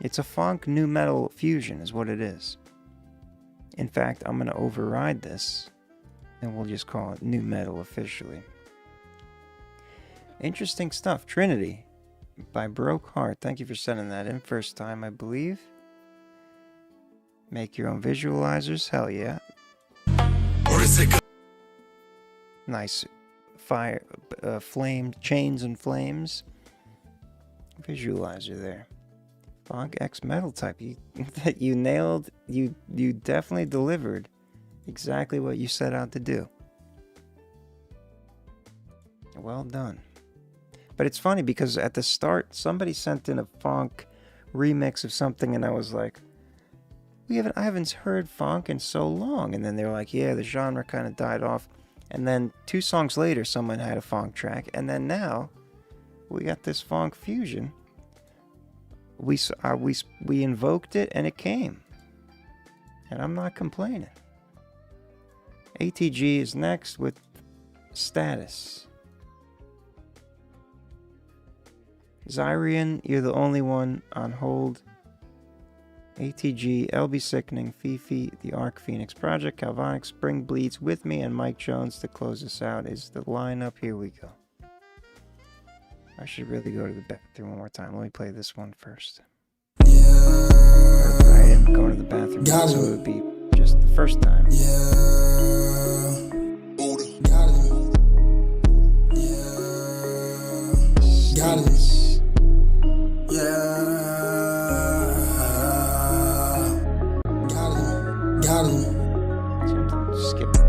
It's a funk new metal fusion is what it is. In fact, I'm going to override this and we'll just call it new metal officially. Interesting stuff. Trinity by Broke Heart. Thank you for sending that in. First time, I believe. Make your own visualizers. Hell yeah. Nice fire, flame, chains and flames. Visualizer there. Funk X metal type. You nailed. You definitely delivered exactly what you set out to do. Well done. But it's funny because at the start somebody sent in a funk remix of something and I was like, I haven't heard funk in so long. And then they were like, yeah, the genre kind of died off. And then 2 songs later someone had a funk track, and then now we got this funk fusion. We invoked it and it came. And I'm not complaining. ATG is next with Status. Zyrian, you're the only one on hold. ATG, LB Sickening, Fifi, the Arc Phoenix Project, Calvonic, Spring Bleeds, With Me, and Mike Jones to close us out is the lineup. Here we go. I should really go to the bathroom one more time. Let me play this one first. I am going to the bathroom, so it would be just the first time. Got it.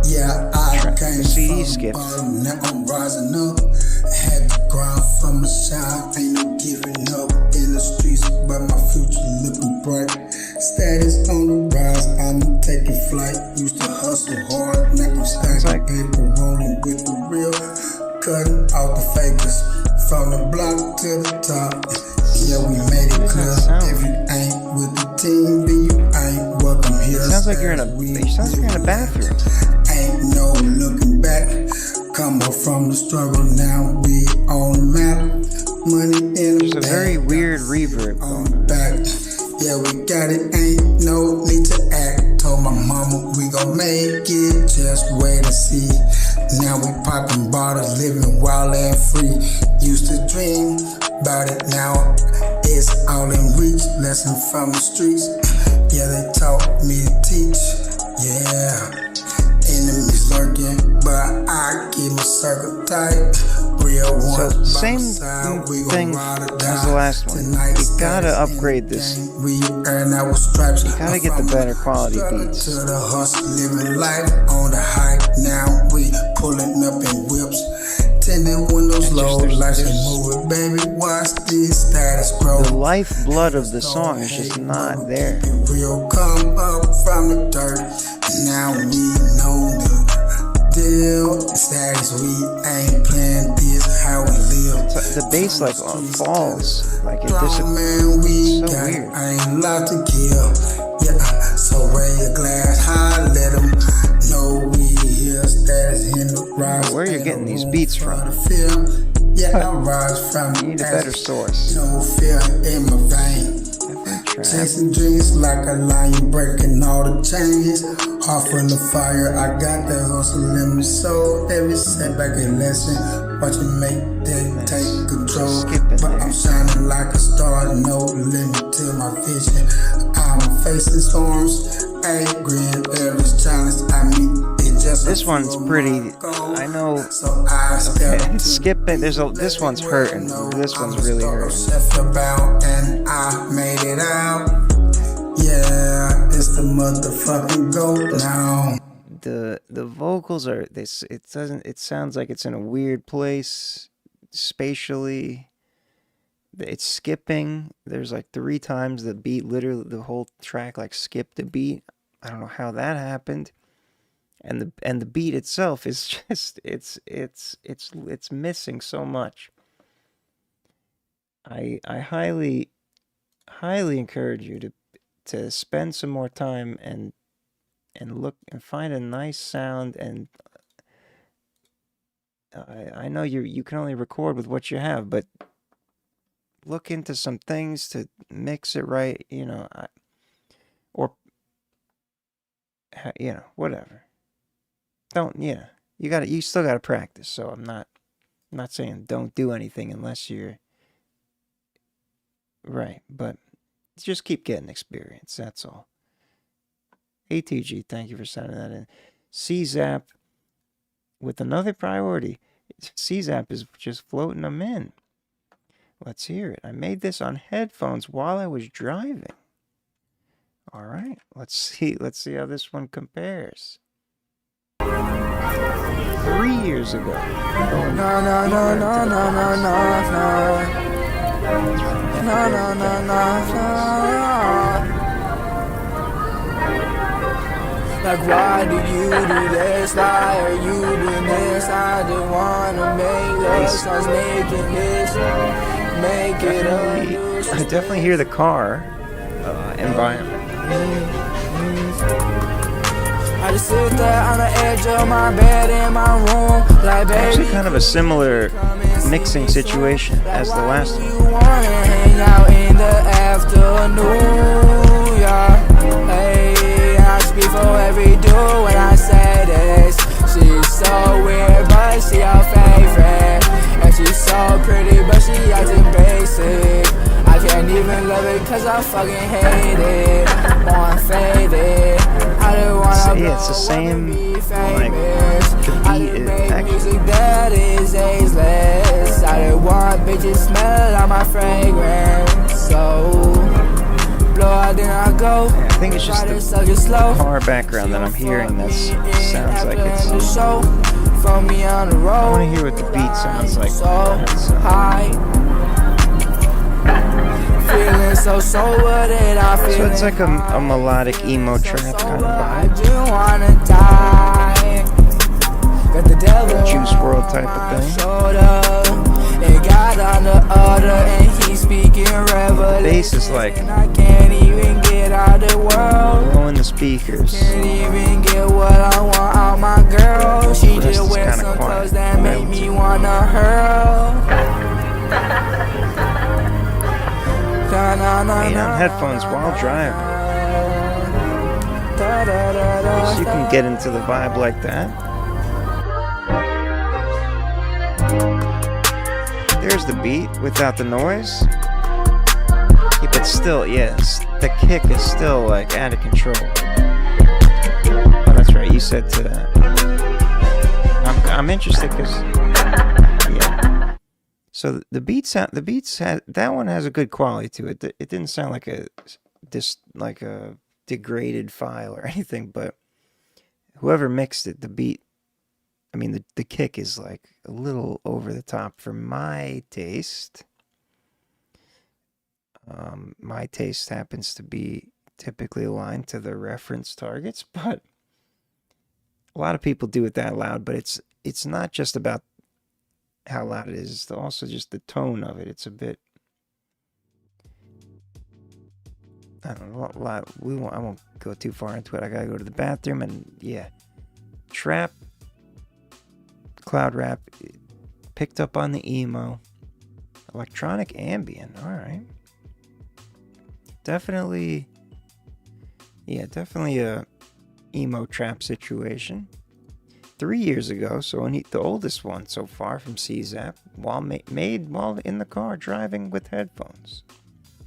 Yeah, I came from now I'm rising up. Had to grind from the side, ain't no giving up in the streets, but my future looking bright. Status on the rise, I'm taking flight. Used to hustle hard, now I'm stacking paper, rolling with the real, cutting out the fakers. From the block to the top, yeah, we made it clear. If you ain't with the team, then you ain't welcome here. Sounds like you're in a bathroom. Ain't no looking back. Come up from the struggle, now we on the map. Money in the There's a very weird reverb on back. Yeah, we got it, ain't no need to act. Told my mama we gon' make it, just wait and see. Now we popping bottles, living wild and free. Used to dream about it, now It's all in reach, lesson from the streets. Yeah, they taught me to teach. Yeah. Enemies lurking, but I keep my circle tight. Real one. So same thing as the last one. You gotta upgrade this. You gotta get the better quality beats. To the hustle, living life on the high. Now we pulling up in whips. Tinted windows low, lights and moving, baby. Watch this status grow. The lifeblood of the song is just not there. Real come up from the dirt. Now we know the deal. Status, we ain't playing this how we live. So the bass like falls, like it disappears. So weird. I ain't allowed to kill. Yeah, so raise your glass high, let them know we here. Status in the rise. Where are you getting these beats from? Yeah, I rise from you need a better source. No fear in my vein. Chasing dreams like a lion, breaking all the chains. Off in the fire, I got the hustle in my soul. Every setback a lesson. Watch me make them take control. But I'm shining like a star, no limit to my vision. I'm facing storms, a grin every challenge I meet. This one's pretty. I know. Okay, skipping. This one's hurting. This one's really hurting. And I made it out. Yeah, it's the motherfucking goat now. The vocals are this. It doesn't. It sounds like it's in a weird place spatially. It's skipping. There's like 3 times the beat. Literally, the whole track like skipped a beat. I don't know how that happened. And the beat itself is just it's missing so much. I highly encourage you to spend some more time and look and find a nice sound. And I know you can only record with what you have, but look into some things to mix it right, whatever. You still gotta practice. So I'm not saying don't do anything unless you're right, but just keep getting experience. That's all. ATG, thank you for sending that in. CZAP with another priority. CZAP is just floating them in. Let's hear it. I made this on headphones while I was driving. All right, let's see how this one compares. 3 years ago. Like, why do you do this? Why are you doing this? I just wanna make love songs, making this, make it up. I definitely hear the car environment. I just sit there on the edge of my bed in my room, like, baby. Actually, kind of a similar mixing situation as the last one. You wanna hang out in the afternoon, yeah. Hey, I speak for every dude when I say this. She's so weird, but she your favorite. And she's so pretty, but she acting basic. I can't even love it cause I fucking hate it. I'm faded. I don't wanna yeah, it's the same, like, I didn't make music that is ageless. I don't want bitches smell like my fragrance. So, blow out then I go. Yeah, I think it's just the car background that I'm hearing that sounds like it's... I want to hear what the beat sounds like. Feeling so sober that I feel. So it's like a melodic emo trap kind of vibe. Juice WRLD type of thing. The bass is like blowing the speakers. Can't even get what I want out my girl. She just wears some clothes that make me wanna hurl. Hey, on headphones while driving. So you can get into the vibe like that. There's the beat without the noise. Yeah, but still, yes, the kick is still like out of control. Oh, that's right. You said to that. I'm interested because yeah. So the beats had that one has a good quality to it. It didn't sound like a degraded file or anything, but whoever mixed it, the beat, I mean the kick is like a little over the top for my taste. My taste happens to be typically aligned to the reference targets, but a lot of people do it that loud, but it's not just about how loud it is, it's also just the tone of it. It's a bit, I don't know, loud. I won't go too far into it. I gotta go to the bathroom, and yeah. Trap, cloud rap, picked up on the emo. Electronic ambient, alright. Definitely a emo trap situation. 3 years ago, so the oldest one so far from CZAP, made while in the car driving with headphones.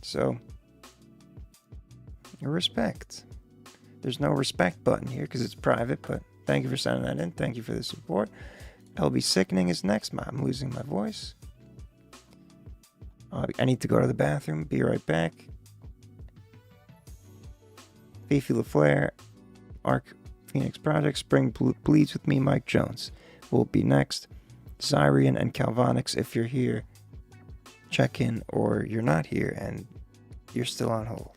So, respect. There's no respect button here because it's private, but thank you for sending that in. Thank you for the support. LB Sickening is next. I'm losing my voice. I need to go to the bathroom. Be right back. Fifi LaFleur, Arc Phoenix Project, Spring Bleeds with me, Mike Jones will be next. Zyrian and Calvonix, if you're here, check in, or you're not here and you're still on hold.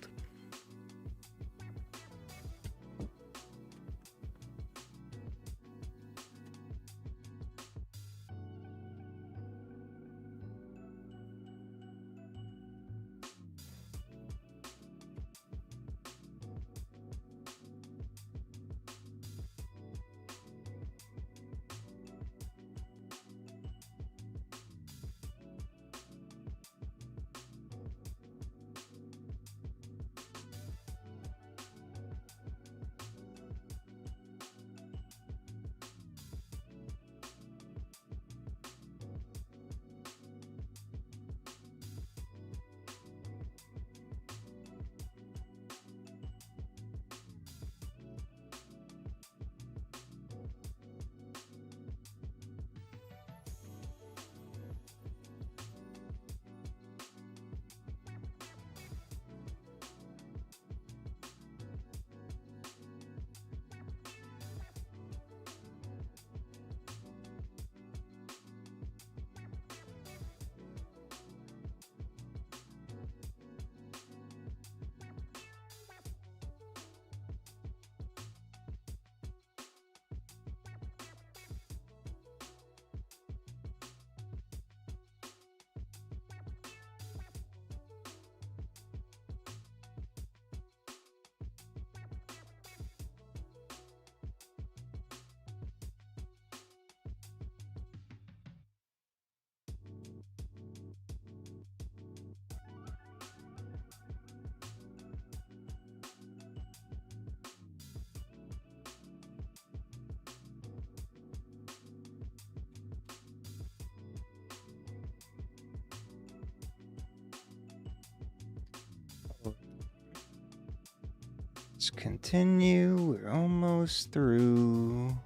Let's continue. We're almost through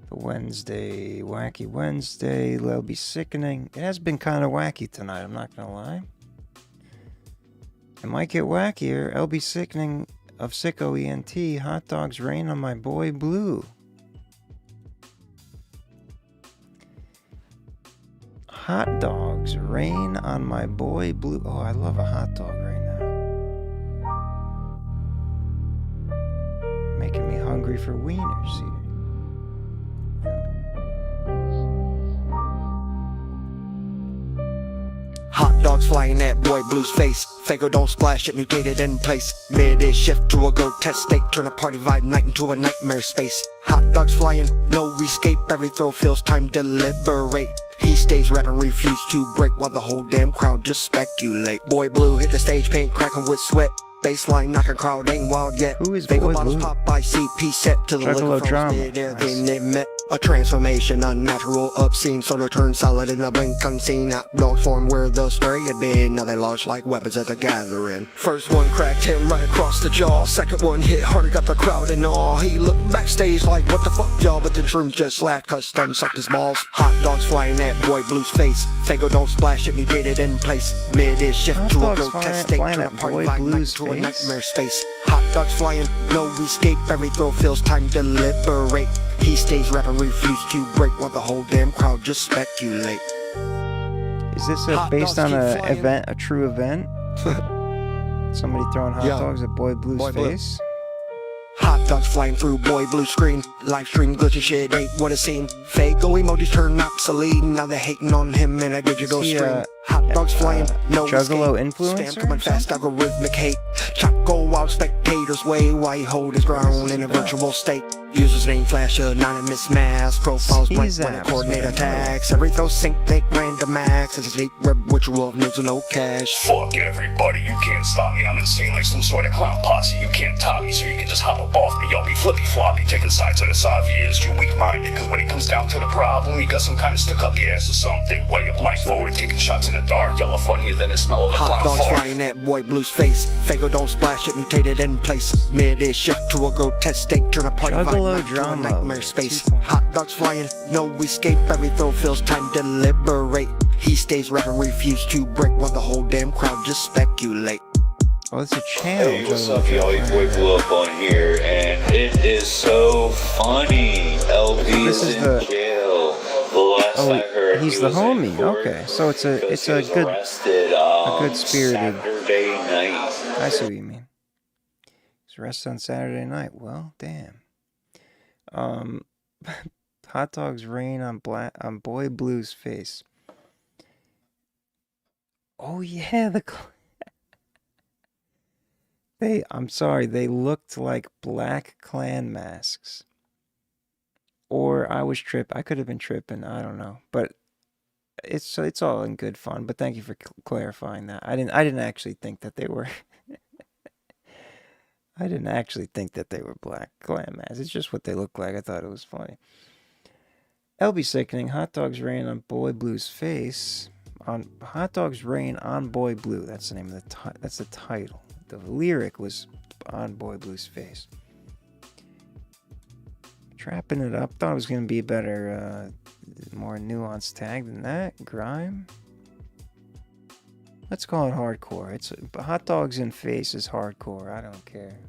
the Wednesday, Wacky Wednesday. They'll be sickening. It has been kind of wacky tonight, I'm not gonna lie. It might get wackier. LB Sickening of Sicko ENT. Hot dogs rain on my boy Blue. Hot dogs rain on my boy Blue. Oh, I love a hot dog right now. Making me hungry for wieners here. Hot dogs flying at boy Blue's face. Fago don't splash it, mutated in place. Mid-ish shift to a grotesque state. Turn a party vibe night into a nightmare space. Hot dogs flying, no escape. Every throw feels time to liberate. He stays red and refuse to break while the whole damn crowd just speculate. Boy Blue hit the stage, paint cracking with sweat. Baseline knocking, crowd ain't wild yet. Who is Fago Boy bottles Blue? pop by CP set to the liquor from drama. mid-air. Then they met. A transformation, unnatural, obscene, sort of turned solid in a blink unseen. Hot dogs form where the story had been. Now they launch like weapons at the gathering. First one cracked him right across the jaw. Second one hit harder, got the crowd in awe. He looked backstage like, what the fuck, y'all? But the room just laughed, cause stun sucked his balls. Hot dogs flying at Boy Blue's face. Fago don't splash it, mutated in place. Mid-ish shift to a grotesque state. Turn a party vibe night to a nightmare space. Hot dogs flying, no escape. Every throw feels time to liberate. He stays rapping, refuse to break while the whole damn crowd just speculate. Is this based on a true event? Somebody throwing hot dogs at Boy Blue's face? Hot dogs flying through Boy Blue screen. Live stream glitchy shit ain't what it seemed. Fago emojis turn obsolete. Now they're hating on him in a digital stream. Hot dogs flying, no Juggalo escape. influencer? Spam coming fast, algorithmic hate. Chop go wild, spectators way while he hold his ground in a virtual state. Users name flash, anonymous mask. Profiles blank when they coordinate attacks. Every throw sync, think random acts. It's a deep web ritual of news and no cash. Fuck everybody, you can't stop me. I'm insane like some sort of clown posse. You can't top me, so you can just hop up off me. Y'all be flippy floppy, taking sides of this obvious. You weak minded, cause when it comes down to the problem, you got some kind of stuck up your ass or something. Way of life forward, taking shots in the dark. Y'all are funnier than the smell of the Hot clown dogs fart. flying at Boy Blue's face. Fago don't splash it, mutated in place. Mid-ish shift to a grotesque state. Turn a party vibe night to a nightmare space. Hot dogs flying, no escape. Every throw feels time to liberate. He stays rapping, refuse to break while the whole damn crowd just speculate. Oh, it's a channel. Hey, what's up, y'all? Your boy Blew Up on here, and it is so funny. LV's in jail. The last I heard, he's he the was in homie. court Okay, so it's a because he was good arrested, a good spirited. Saturday night. I see what you mean. He's arrested on Saturday night. Well, damn. Hot dogs rain on Boy Blue's face. Oh yeah, I'm sorry, they looked like Black Clan masks. Or I could have been tripping, I don't know. But it's all in good fun, but thank you for clarifying that. I didn't actually think that they were I didn't actually think that they were Black Clan masks. It's just what they look like. I thought it was funny. LB Sickening, hot dogs rain on Boy Blue's face. On Hot Dogs Rain on Boy Blue. That's the name of that's the title. The lyric was on Boy Blue's face. Trapping it up. Thought it was gonna be a better, more nuanced tag than that. Grime. Let's call it hardcore. It's hot dogs in face is hardcore. I don't care.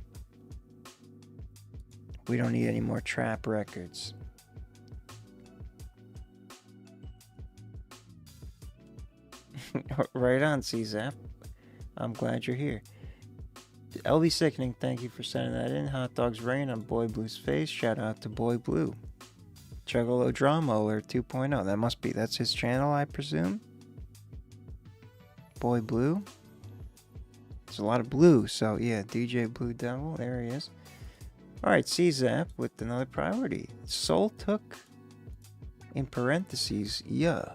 We don't need any more trap records. Right on, CZAP. I'm glad you're here. LB Sickening, thank you for sending that in. Hot Dogs Rain on Boy Blue's face. Shout out to Boy Blue. Juggalo Drama Alert 2.0. That's his channel, I presume. Boy Blue. There's a lot of blue, so yeah, DJ Blue Devil, there he is. Alright, CZAP with another priority. Soul Took, in parentheses, yeah.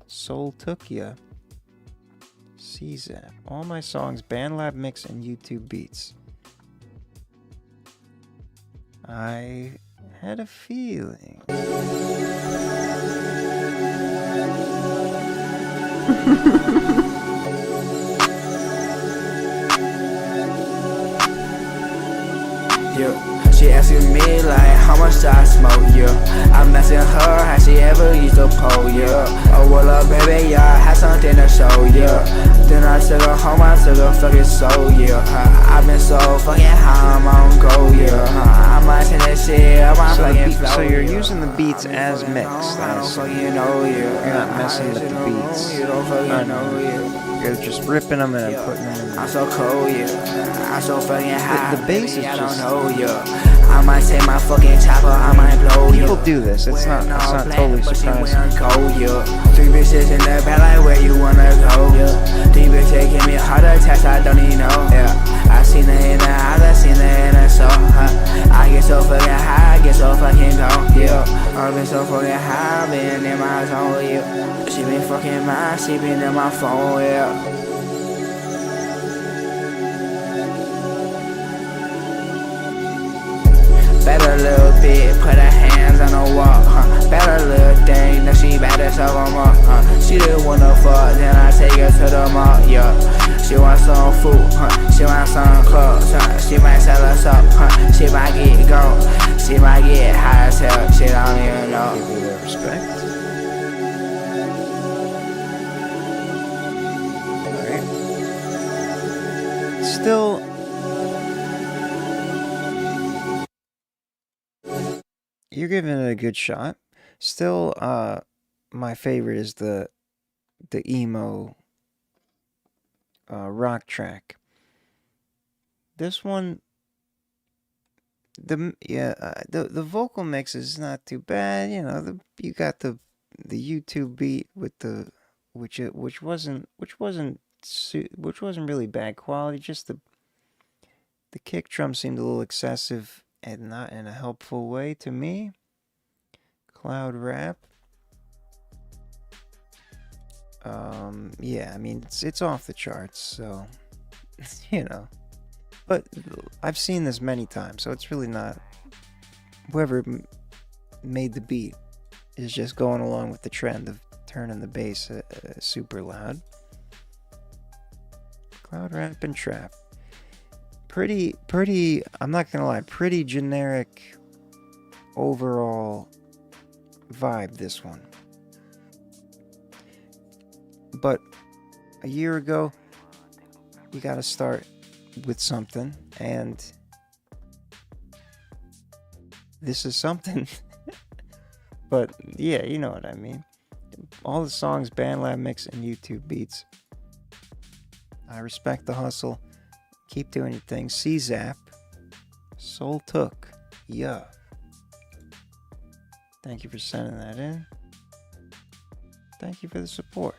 Soul Took ya. CZAP. All my songs, BandLab Mix and YouTube Beats. I had a feeling. Yeah, she asking me like how much do I smoke, yeah. I'm asking her how she ever used to pole, yeah. Oh well up baby, yeah, I had something to show, yeah. Then I took her home, I took her fucking soul, yeah. I've been so fucking high, I'm on go, yeah. I might send that shit, I might fucking flow. So you're using the beats as mixed. I don't fucking know, yeah. You're not messing with the beats. You don't fucking know, yeah. You're just ripping them and putting them in. I'm so cold, yeah. I'm so fucking high. The bass is I just. don't know, yeah. I might take my fucking chopper, I might blow, yeah. People do this. It's not totally surprising. Cold, yeah. 3 bitches in the bed, like where you wanna go, yeah. 3 bitches give me heart attacks, I don't even know, yeah. I seen her in the eyes, I seen her in the soul, I get so fucking high, I get so fucking cold, yeah. I've been so fucking high, I've been in my zone, yeah. She been fucking mine, she been in my phone, yeah. Better little bit, put her hands bands on the wall, Bad a little thing, now she bad as hell on up, She didn't wanna fuck, then I take her to the mall, yeah. She wants some food, she wants some clothes, She might sell us up, She might get gold, she might get high as hell, she don't even know. Give you that respect. Alright. Still, you're giving it a good shot. Still, my favorite is the emo rock track. This one, the vocal mix is not too bad. You know, you got the YouTube beat with the which wasn't really bad quality. Just the kick drum seemed a little excessive and not in a helpful way to me. Cloud rap. Yeah, I mean, it's off the charts, so, you know. But I've seen this many times, so it's really not... Whoever made the beat is just going along with the trend of turning the bass super loud. Cloud rap and trap. Pretty, I'm not gonna lie, pretty generic overall vibe, this one. But a year ago, you gotta start with something, and this is something. But yeah, you know what I mean. All the songs, BandLab mix, and YouTube beats. I respect the hustle. Keep doing your thing. C-Zap. Soul Took. Yeah. Thank you for sending that in. Thank you for the support.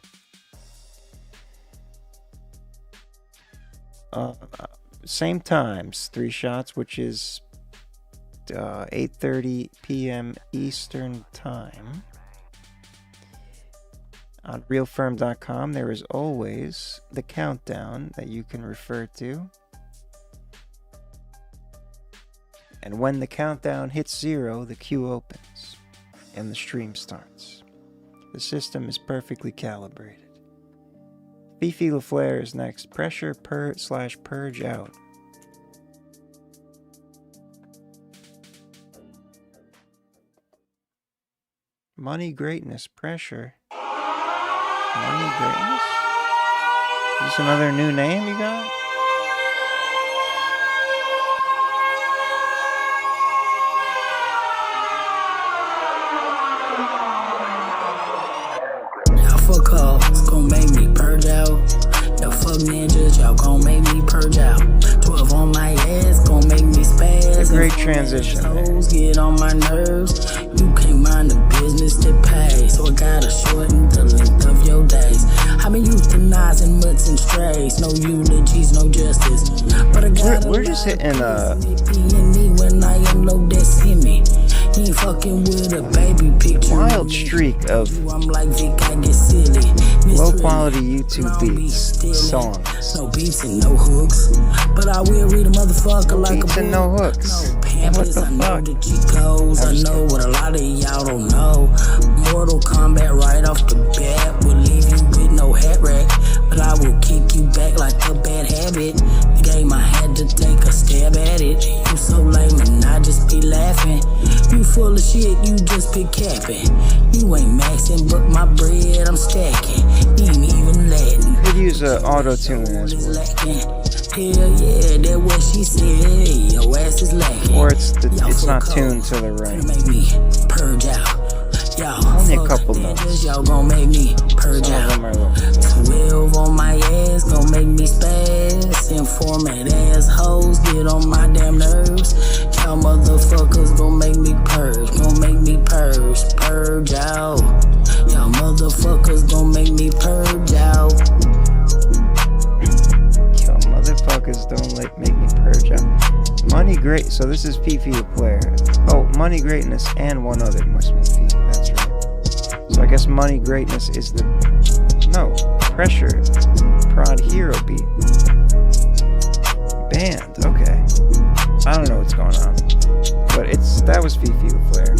Same times, 3 shots, which is 8:30 p.m. Eastern Time. On realferm.com, there is always the countdown that you can refer to. And when the countdown hits 0, the queue opens and the stream starts. The system is perfectly calibrated. Fifi LaFleur is next. Pressure /purge out. Money Greatness Pressure. Money Greatness? Is this another new name you got? Y'all fuck off, it's gon' make me purge out. Y'all fuck ninjas, y'all gon' make me purge out. 12 on my ass, gon' make me spaz. A great transition there. Get on my nerves. You can't mind the business that pays, so I gotta shorten the length of your days. I've been euthanizing mutts and strays, no eulogies, no justice. But I gotta we're just hitting when I unload that semi. You ain't fucking with a baby picture. Wild streak of I'm like Vic, I get silly. low quality YouTube beats, songs. No beats and no hooks, but I will read a motherfucker like beats a book. and no hooks. No pamphlets, I know the cheat codes. I know what a lot of y'all don't know. Mortal Kombat right off the bat will leave you with no hat rack, but I will kick you back like a bad habit. The game I had to take a stab at it. You so lame and I just be laughing. You full of shit, you just be capping. You ain't maxing, but my bread I'm stacking. You ain't even letting. Could use auto-tune as well. Hell yeah, that what she said. Your ass is lacking. Or it's not tuned to the right. Make me purge out. Y'all only a couple notes. Y'all gon' make me purge out. 12 on my ass, gon' make me spaz. Informant assholes get on my damn nerves. Y'all motherfuckers gon' make me purge, gon' make me purge, purge out. Y'all motherfuckers gon' make me purge out. Y'all motherfuckers don't make me purge out. Money Great. So this is Fifi LaFleur. Oh, Money Greatness and one other must be Fifi. That's right. So I guess Money Greatness is the Pressure Prod Hero beat. Band. Okay. I don't know what's going on, but that was Fifi LaFleur.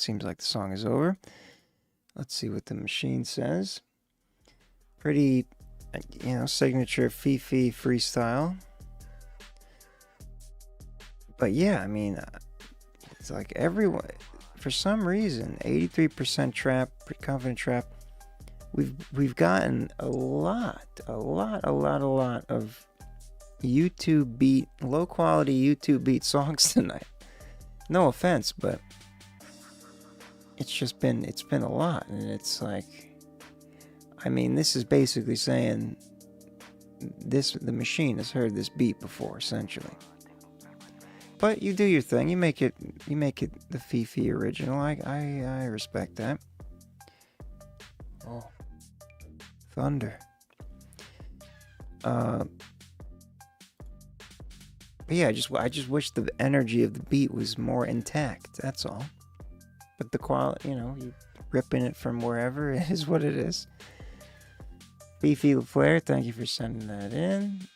seems like the song is over. Let's see what the machine says. Pretty, signature Fifi freestyle. But yeah, I mean, it's like everyone, for some reason, 83% trap, confident trap. We've gotten a lot of YouTube beat, low quality YouTube beat songs tonight. No offense, but it's been a lot, and it's like, I mean, this is basically saying the machine has heard this beat before, essentially. But you do your thing. You make it the Fifi original. I respect that. Oh, thunder. But yeah, I just wish the energy of the beat was more intact. That's all. But the quality, you ripping it from wherever, it is what it is. Fifi LaFleur, thank you for sending that in.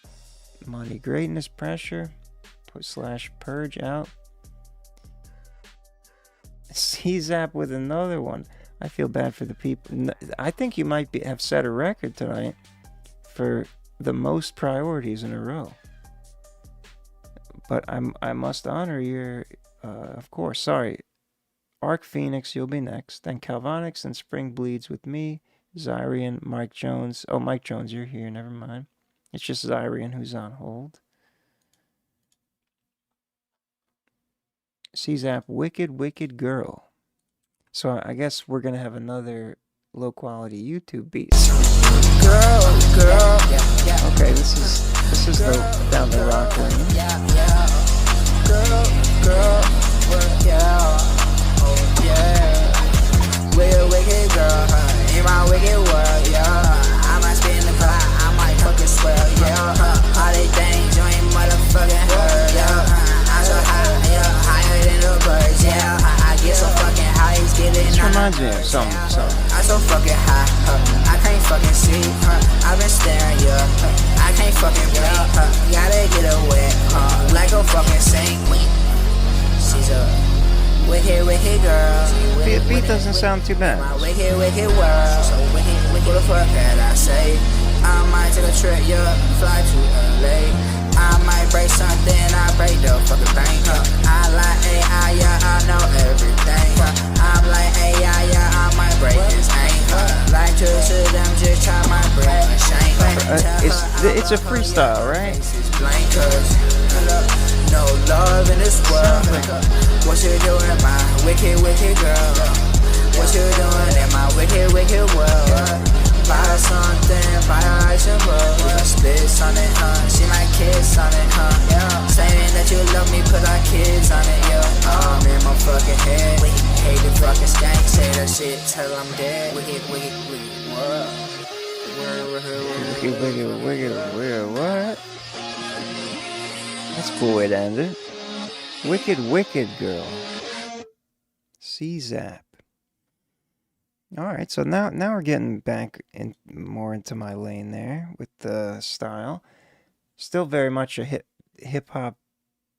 Money Greatness Pressure. /purge out. CZAP with another one. I feel bad for the people. I think you might have set a record tonight for the most priorities in a row. But I must honor your, of course. Sorry, Arc Phoenix, you'll be next. Then Calvonics and Spring Bleeds with me. Zyrian, Mike Jones. Oh, Mike Jones, you're here. Never mind. It's just Zyrian who's on hold. CZAP, Wicked Girl. So I guess we're gonna have another low quality YouTube beat. Girl. Okay, this is the down the rock lane. Girl, oh yeah. Wicked girl, in my wicked world, yeah. I might spin the pot, I might fucking swell, yeah. All these things you ain't motherfucking heard, yeah. I'm so high, yeah, higher than the birds, yeah. I get so fucking high, it's getting. This reminds me of something. I'm so fucking high, I can't fucking see, I've been staring, yeah. I can't fucking breathe, gotta get away, like a fucking saint. She's a wicked girl. The beat doesn't sound too bad. My wicked world. So wicked, what the fuck can I say? I might take a trip, yeah, fly to LA. I might break something, I break the fucking thing. I like AI, yeah, I know everything. I'm like AI, yeah, I might break his name. Like to them, just try my brain. It's a freestyle, right? No love in this world. What you doing, my wicked girl? What you doing in my wicked world? Buy her something, buy her ice and roll. We gon' split on it, she might kiss on it, yeah. Saying that you love me, put our kids on it, yeah. I'm in my fucking head. Hate the fucking skank, say that shit till I'm dead. Wicked world. Wicked, what? That's cool way to end it. Wicked girl. CZAP. Alright, so now we're getting back more into my lane there with the style. Still very much a hip hop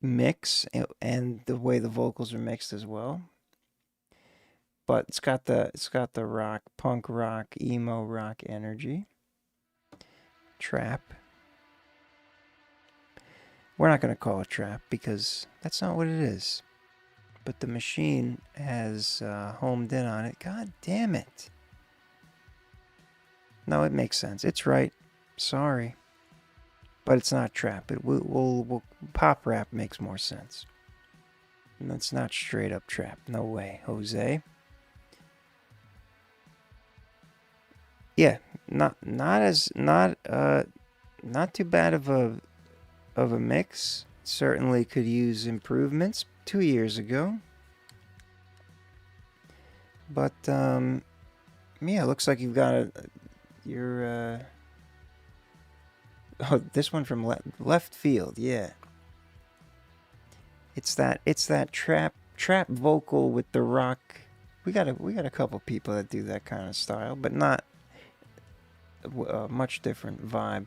mix, and the way the vocals are mixed as well. But it's got the rock, punk rock, emo rock energy. Trap. We're not going to call it trap because that's not what it is. But the machine has homed in on it. God damn it. No, it makes sense. It's right. Sorry. But it's not trap. We'll pop rap makes more sense. And that's not straight up trap. No way, Jose. Yeah, not too bad of a mix. Certainly could use improvements 2 years ago. But yeah, looks like you've got your oh, this one from left field. Yeah, it's that trap vocal with the rock. We got a couple people that do that kind of style, but not a much different vibe.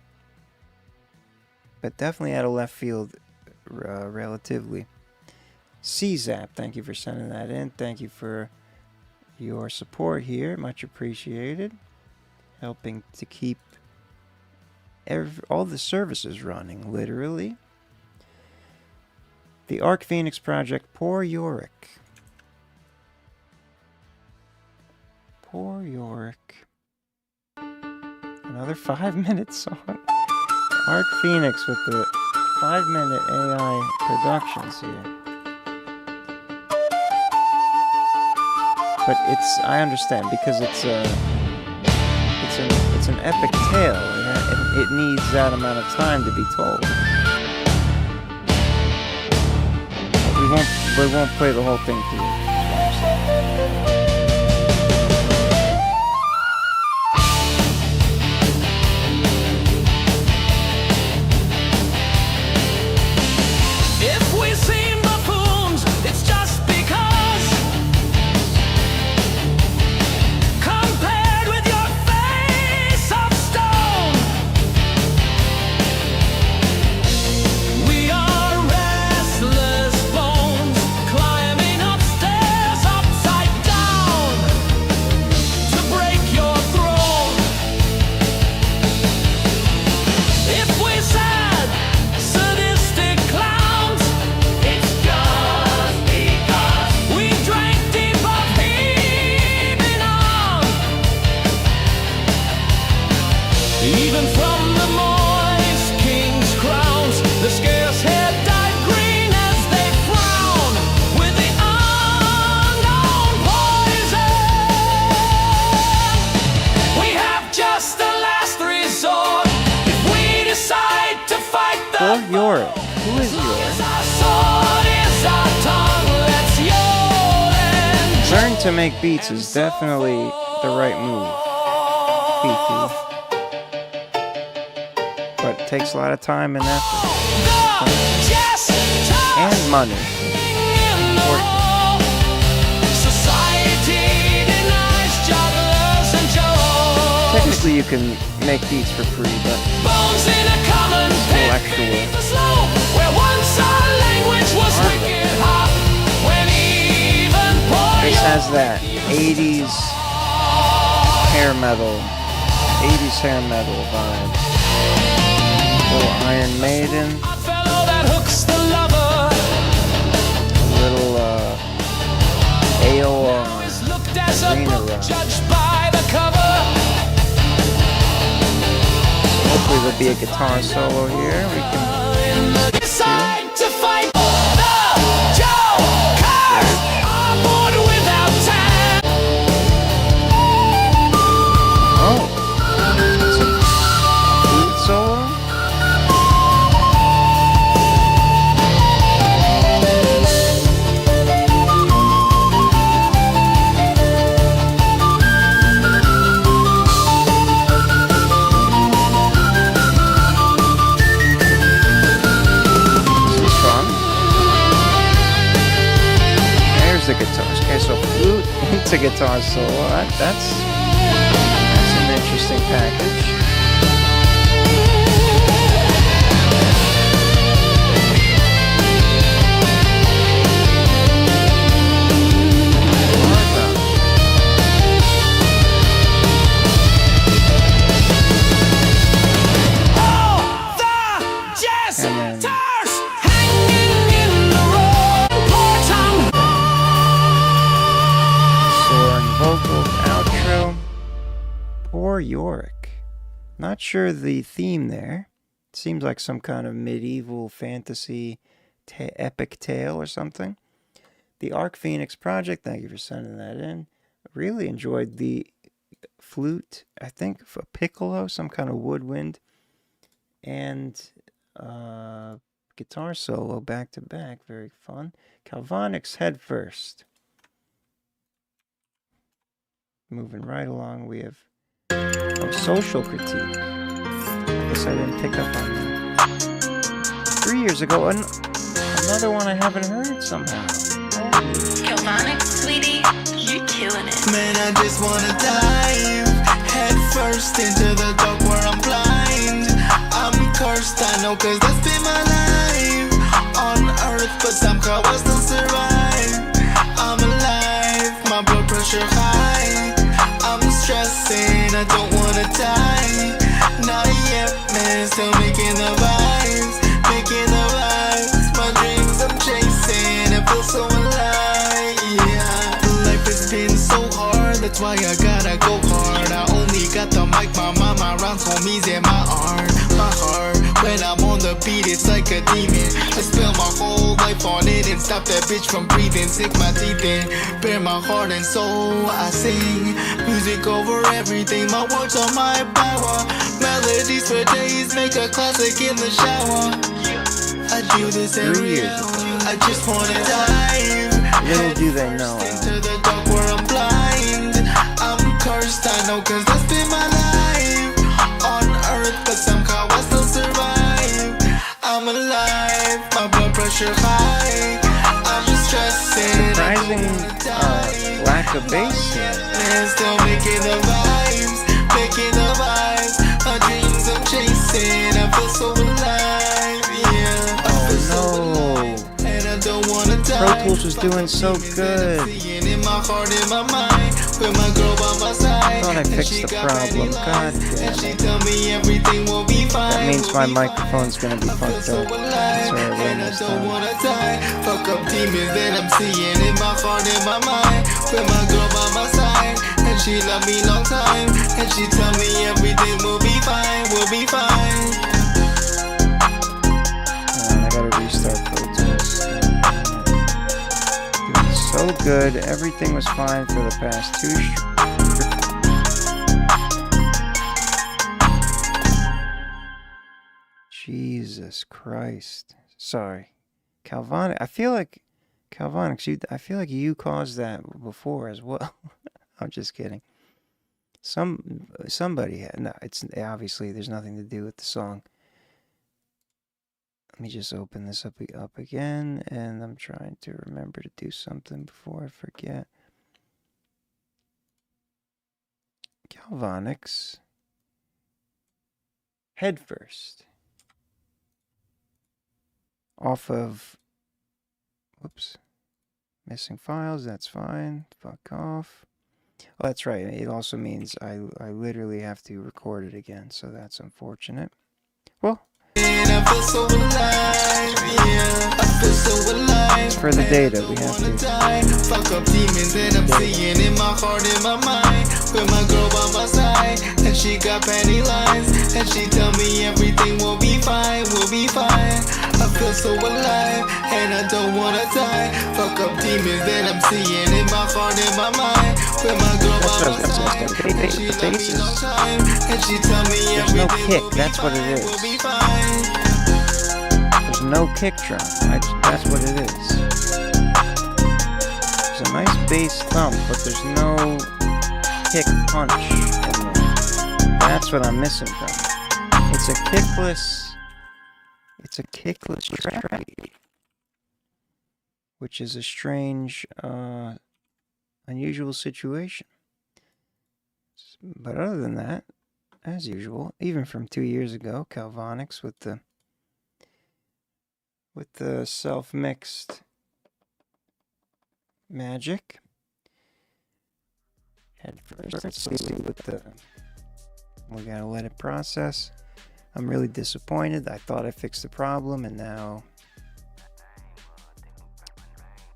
But definitely out of left field, relatively. CZAP, thank you for sending that in. Thank you for your support here. Much appreciated. Helping to keep all the services running, literally. The Arc Phoenix Project, Poor Yorick. Poor Yorick. Another 5-minute song. Arc Phoenix with the 5-minute AI productions here. But I understand, because it's an epic tale, and it needs that amount of time to be told. But we won't play the whole thing through. If we seem buffoons, it's just because compared with your face of stone, we are restless bones climbing upstairs upside down to break your throne. If we sad, sadistic clowns, it's just because we drank deep of heaving on. Even from the moist king's crowns, the scarce hair dyed green as they frown with the unknown poison. We have just the last resort if we decide to fight the Poor Yorick. Who is Yorick? sword is our tongue. Let's yell and Learn to make beats is definitely the right move. Fifi. But it takes a lot of time and effort. And money. society denies jugglers and joes. Technically, you can make beats for free, but Bones in a common pit beneath the slope, where once our language was wicked hot, when even poor this has that 80s hair metal vibe. Little Iron Maiden, fellow that hooks the lover, little AOR, looked as a Arena book Rock. judged by the cover. Hopefully there'll be a guitar solo here. We can Decide to fight the Jokers. I'm bored without time. Oh, it's a flute solo. The guitars. Okay, so flute into guitar solo. That's an interesting package. Poor Yorick. Not sure the theme there. Seems like some kind of medieval fantasy epic tale or something. The Arc Phoenix Project, thank you for sending that in. Really enjoyed the flute, I think, for piccolo, some kind of woodwind, and guitar solo back to back. Very fun. Calvonics head first. Moving right along, we have social critique. I guess I didn't pick up on that. 3 years ago, another one I haven't heard somehow. Calvonics, sweetie, you're killing it. Man, I just wanna dive head first into the dark where I'm blind. I'm cursed, I know, cause that's been my life on earth, but somehow I still survive. I'm alive, my blood pressure high. I don't wanna die. Not yet, man, still making the vibes, making the vibes. My dreams I'm chasing, I feel so alive, yeah. Life has been so hard, that's why I gotta go hard. I only got the mic, my mama rounds homies in my arm, my heart. When I'm on the beat, it's like a demon. I spend my whole life on it and stop that bitch from breathing. Sink my teeth in, bare my heart and soul. I sing music over everything. My words are my power. Melodies for days, make a classic in the shower. I do this every hour. I just wanna dive. Little do they know. Into the dark where I'm blind. I'm cursed, I know, cause that's been my life on earth, but somehow I still survive. I'm alive, my blood pressure high. I'm stressing. Surprising lack of bass here. Still making the vibes, making the vibes. My dreams I'm chasing, I feel so alive, yeah. I feel so alive, and I don't wanna die. Pro Tools was doing so good. In my heart, in my mind, with my girl by my side. Thought I fixed the problem. God damn She it. tell me everything will be fine. That means my microphone's gonna be fucked up. That's why I And I almost don't done. wanna die. Fuck up demons that I'm seeing in my heart, in my mind. With my girl by my side, and she love me long time. And she tell me everything will be fine, will be fine. I gotta restart Pro Tools. Doing so good. Everything was fine for the past 2 Jesus Christ. Sorry. Calvonic. I feel like Calvonics, I feel like you caused that before as well. I'm just kidding. Somebody had. No, it's obviously there's nothing to do with the song. Let me just open this up again, and I'm trying to remember to do something before I forget. Galvonics. Head first. Off of, whoops, missing files, that's fine, fuck off. Oh, that's right, it also means I literally have to record it again, so that's unfortunate. Well, I feel so alive, yeah. I feel so alive. for the data, we have to. Fuck up demons that I'm seeing in my heart, in my mind. With my girl by my side, and she got panty lines, and she tell me everything will be fine, will be fine. I feel so alive, and I don't wanna die. Fuck up demons that I'm seeing in my heart, in my mind. With my girl by my side, and she love me long time, and she tell me There's no everything kick, that's what it is. will be fine. There's no kick drum, that's what it is. There's a nice bass thump, but there's no kick punch in there. That's what I'm missing from it. It's a kickless track, which is a strange, unusual situation. But other than that, as usual, even from 2 years ago, Calvonics with the self-mixed magic. Head first, let's see what we gotta let it process. I'm really disappointed. I thought I fixed the problem, and now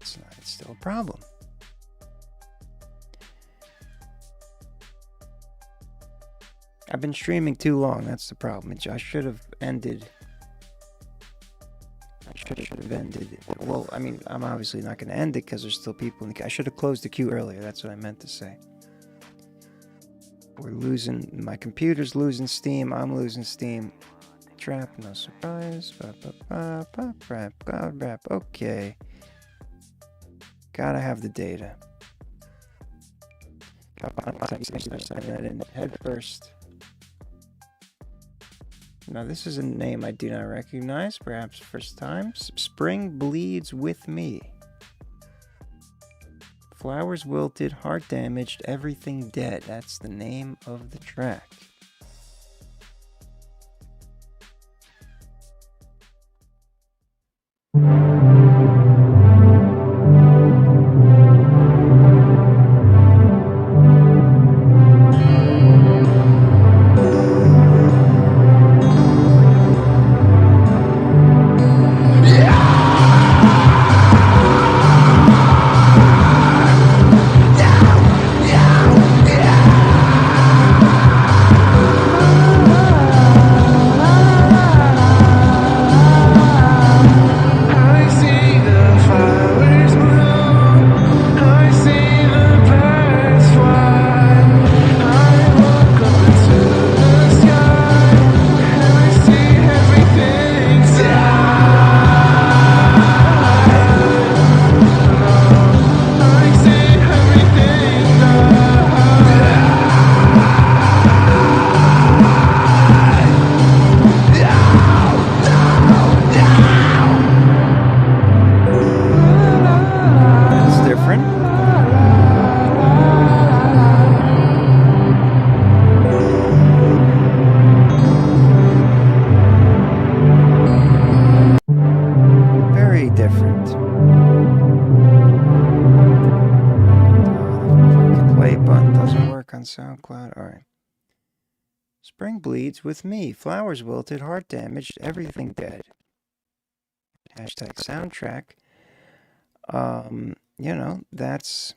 it's still a problem. I've been streaming too long, that's the problem. I should have ended. Well, I mean, I'm obviously not going to end it because there's still people in the queue. I should have closed the queue earlier. That's what I meant to say. We're losing. My computer's losing steam. I'm losing steam. Trap, no surprise. Rap. Okay. Gotta have the data. Head first. Now this is a name I do not recognize, perhaps first time. Spring bleeds with me. Flowers wilted, heart damaged, everything dead. That's the name of the track. Spring bleeds with me. Flowers wilted, heart damaged, everything dead. Hashtag soundtrack. You know, that's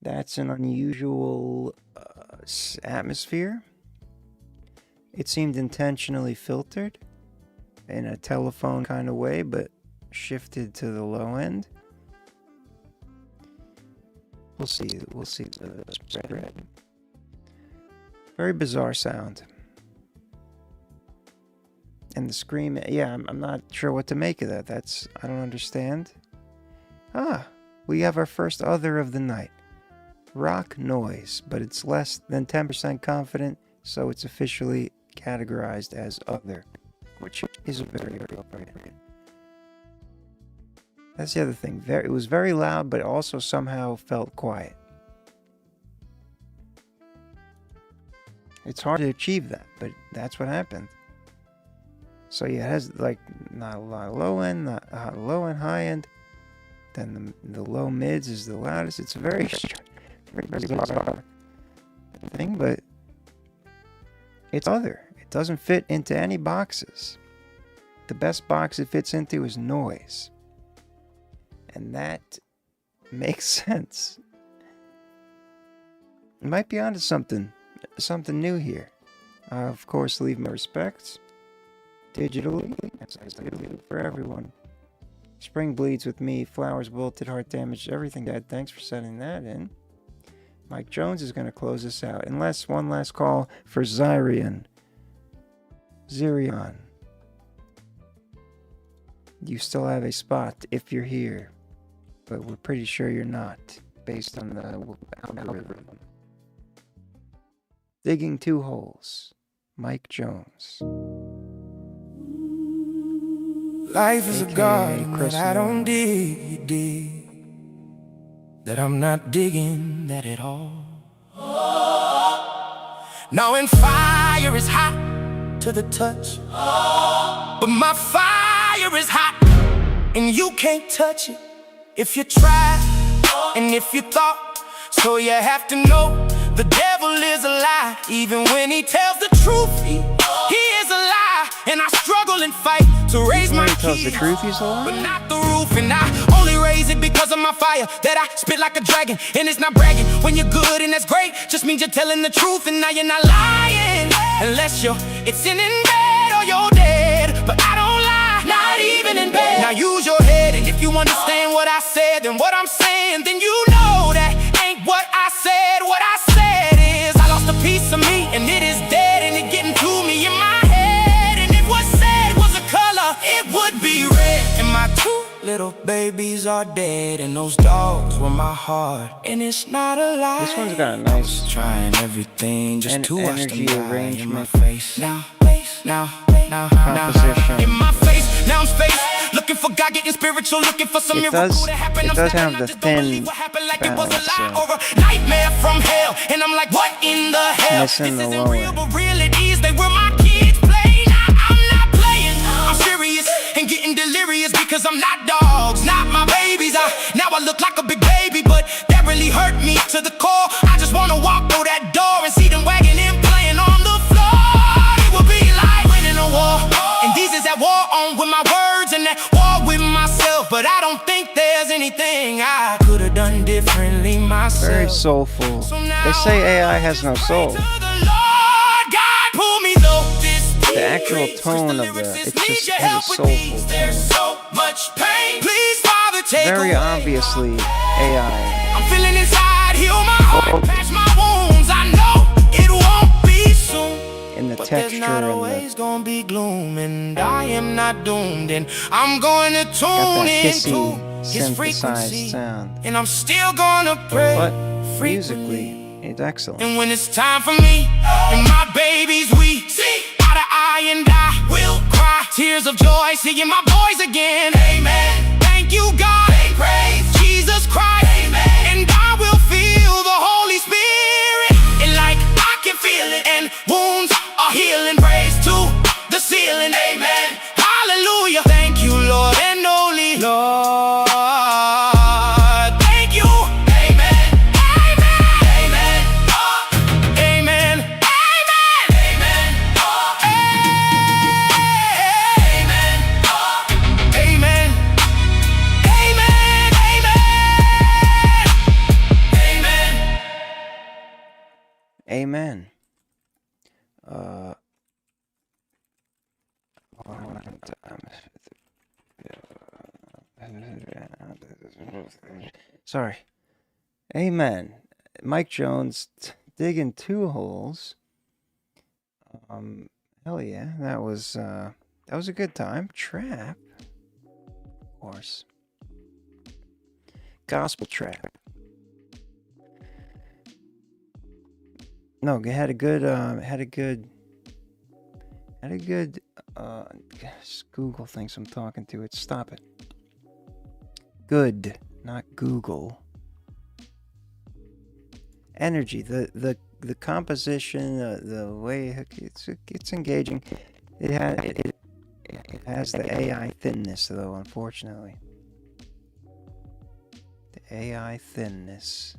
an unusual atmosphere. It seemed intentionally filtered in a telephone kind of way, but shifted to the low end. We'll see the spread. Very bizarre sound. And the scream, yeah, I'm not sure what to make of that. I don't understand. We have our first other of the night. Rock noise, but it's less than 10% confident, so it's officially categorized as other, which is very appropriate. That's the other thing. It was very loud, but also somehow felt quiet. It's hard to achieve that, but that's what happened. So yeah, it has like not a lot of low end, not low and high end. Then the low mids is the loudest. It's a very bizarre thing, but it's other. It doesn't fit into any boxes. The best box it fits into is noise. And that makes sense. It might be onto something new here. Of course, leave my respects. Digitally, as I do for everyone. Spring bleeds with me, flowers wilted, heart damaged, everything dead. Thanks for sending that in. Mike Jones is going to close us out. Unless one last call for Zirion. You still have a spot if you're here, but we're pretty sure you're not, based on the algorithm. Digging two holes. Mike Jones. Life is a garden that I don't dig, you dig. That I'm not digging that at all. Knowing fire is hot to the touch, but my fire is hot, and you can't touch it if you try, and if you thought. So you have to know the devil is a lie, even when he tells the truth. He is a lie, and I struggle and fight to raise my key, but not the roof. And I only raise it because of my fire that I spit like a dragon. And it's not bragging when you're good, and that's great. Just means you're telling the truth, and now you're not lying. Unless it's in bed or you're dead. But I don't lie, not even in bed. Now use your head, and if you understand what I said, then what I'm saying, then you know that ain't what I said. What I said is I lost a piece of me, and it is dead, and it getting to me in my head. And if what said was a color, it would be red. And my two little babies are dead, and those dogs were my heart. And it's not a lie. This one's got a nice trying everything just to watch energy them arrangement. in my face. Now, composition. in my face, now I'm space. Looking for God, getting spiritual, looking for some miracle to happen. It does have the thin like it was a lie or a nightmare from hell. And I'm like, what in the hell? Missing This the isn't low real, end. but real it is. They were my kids playing. I'm not playing. I'm serious and getting delirious because I'm not dogs, not my babies. Now I look like a big baby, but that really hurt me to the core. I just wanna walk through that door and see them wagging and playing on the floor. It would be like winning a war, and these is at war on with my words and at war with myself. But I don't think there's anything I could have done differently myself. Very soulful. They say AI has no soul. The actual tone of it just has a soulful tone. Very obviously AI. I'm feeling inside, heal my heart, patch my wounds. I know it won't be soon. In the But texture there's not and always gonna be gloom, and I am not doomed, and I'm going to got tune that into hissy his synthesized frequency, sound. and I'm still gonna pray. But musically, it's excellent. And when it's time for me and my babies, we see eye to eye, and I will cry tears of joy, seeing my boys again. Amen. Thank you, God. Praise Jesus Christ. Amen. And I will feel the Holy Spirit, and like I can feel it, and wounds are healing. Praise to the ceiling. Amen. Hallelujah. Thank you, Lord and only Lord. Thank you. Amen. Amen. Amen. Amen. Amen. Amen. Sorry. Amen. Mike Jones digging 2 holes. Hell yeah, that was a good time. Trap, of course. Gospel trap. No, had a good Google thinks I'm talking to it. Stop it. Good, not Google. Energy, the composition, the way it's engaging. It has the AI thinness though, unfortunately. The AI thinness.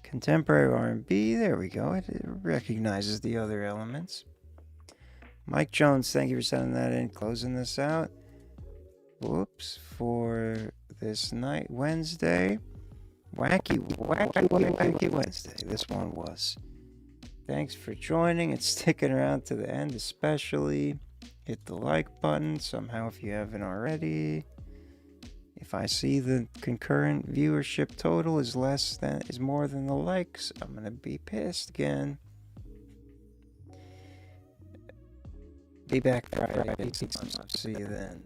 Contemporary R&B, there we go. It recognizes the other elements. Mike Jones, thank you for sending that in. Closing this out. Whoops, for this night, Wednesday. Wacky Wednesday. This one was. Thanks for joining and sticking around to the end, especially. Hit the like button somehow if you haven't already. If I see the concurrent viewership total is more than the likes, I'm gonna be pissed again. Be back Friday. See you then.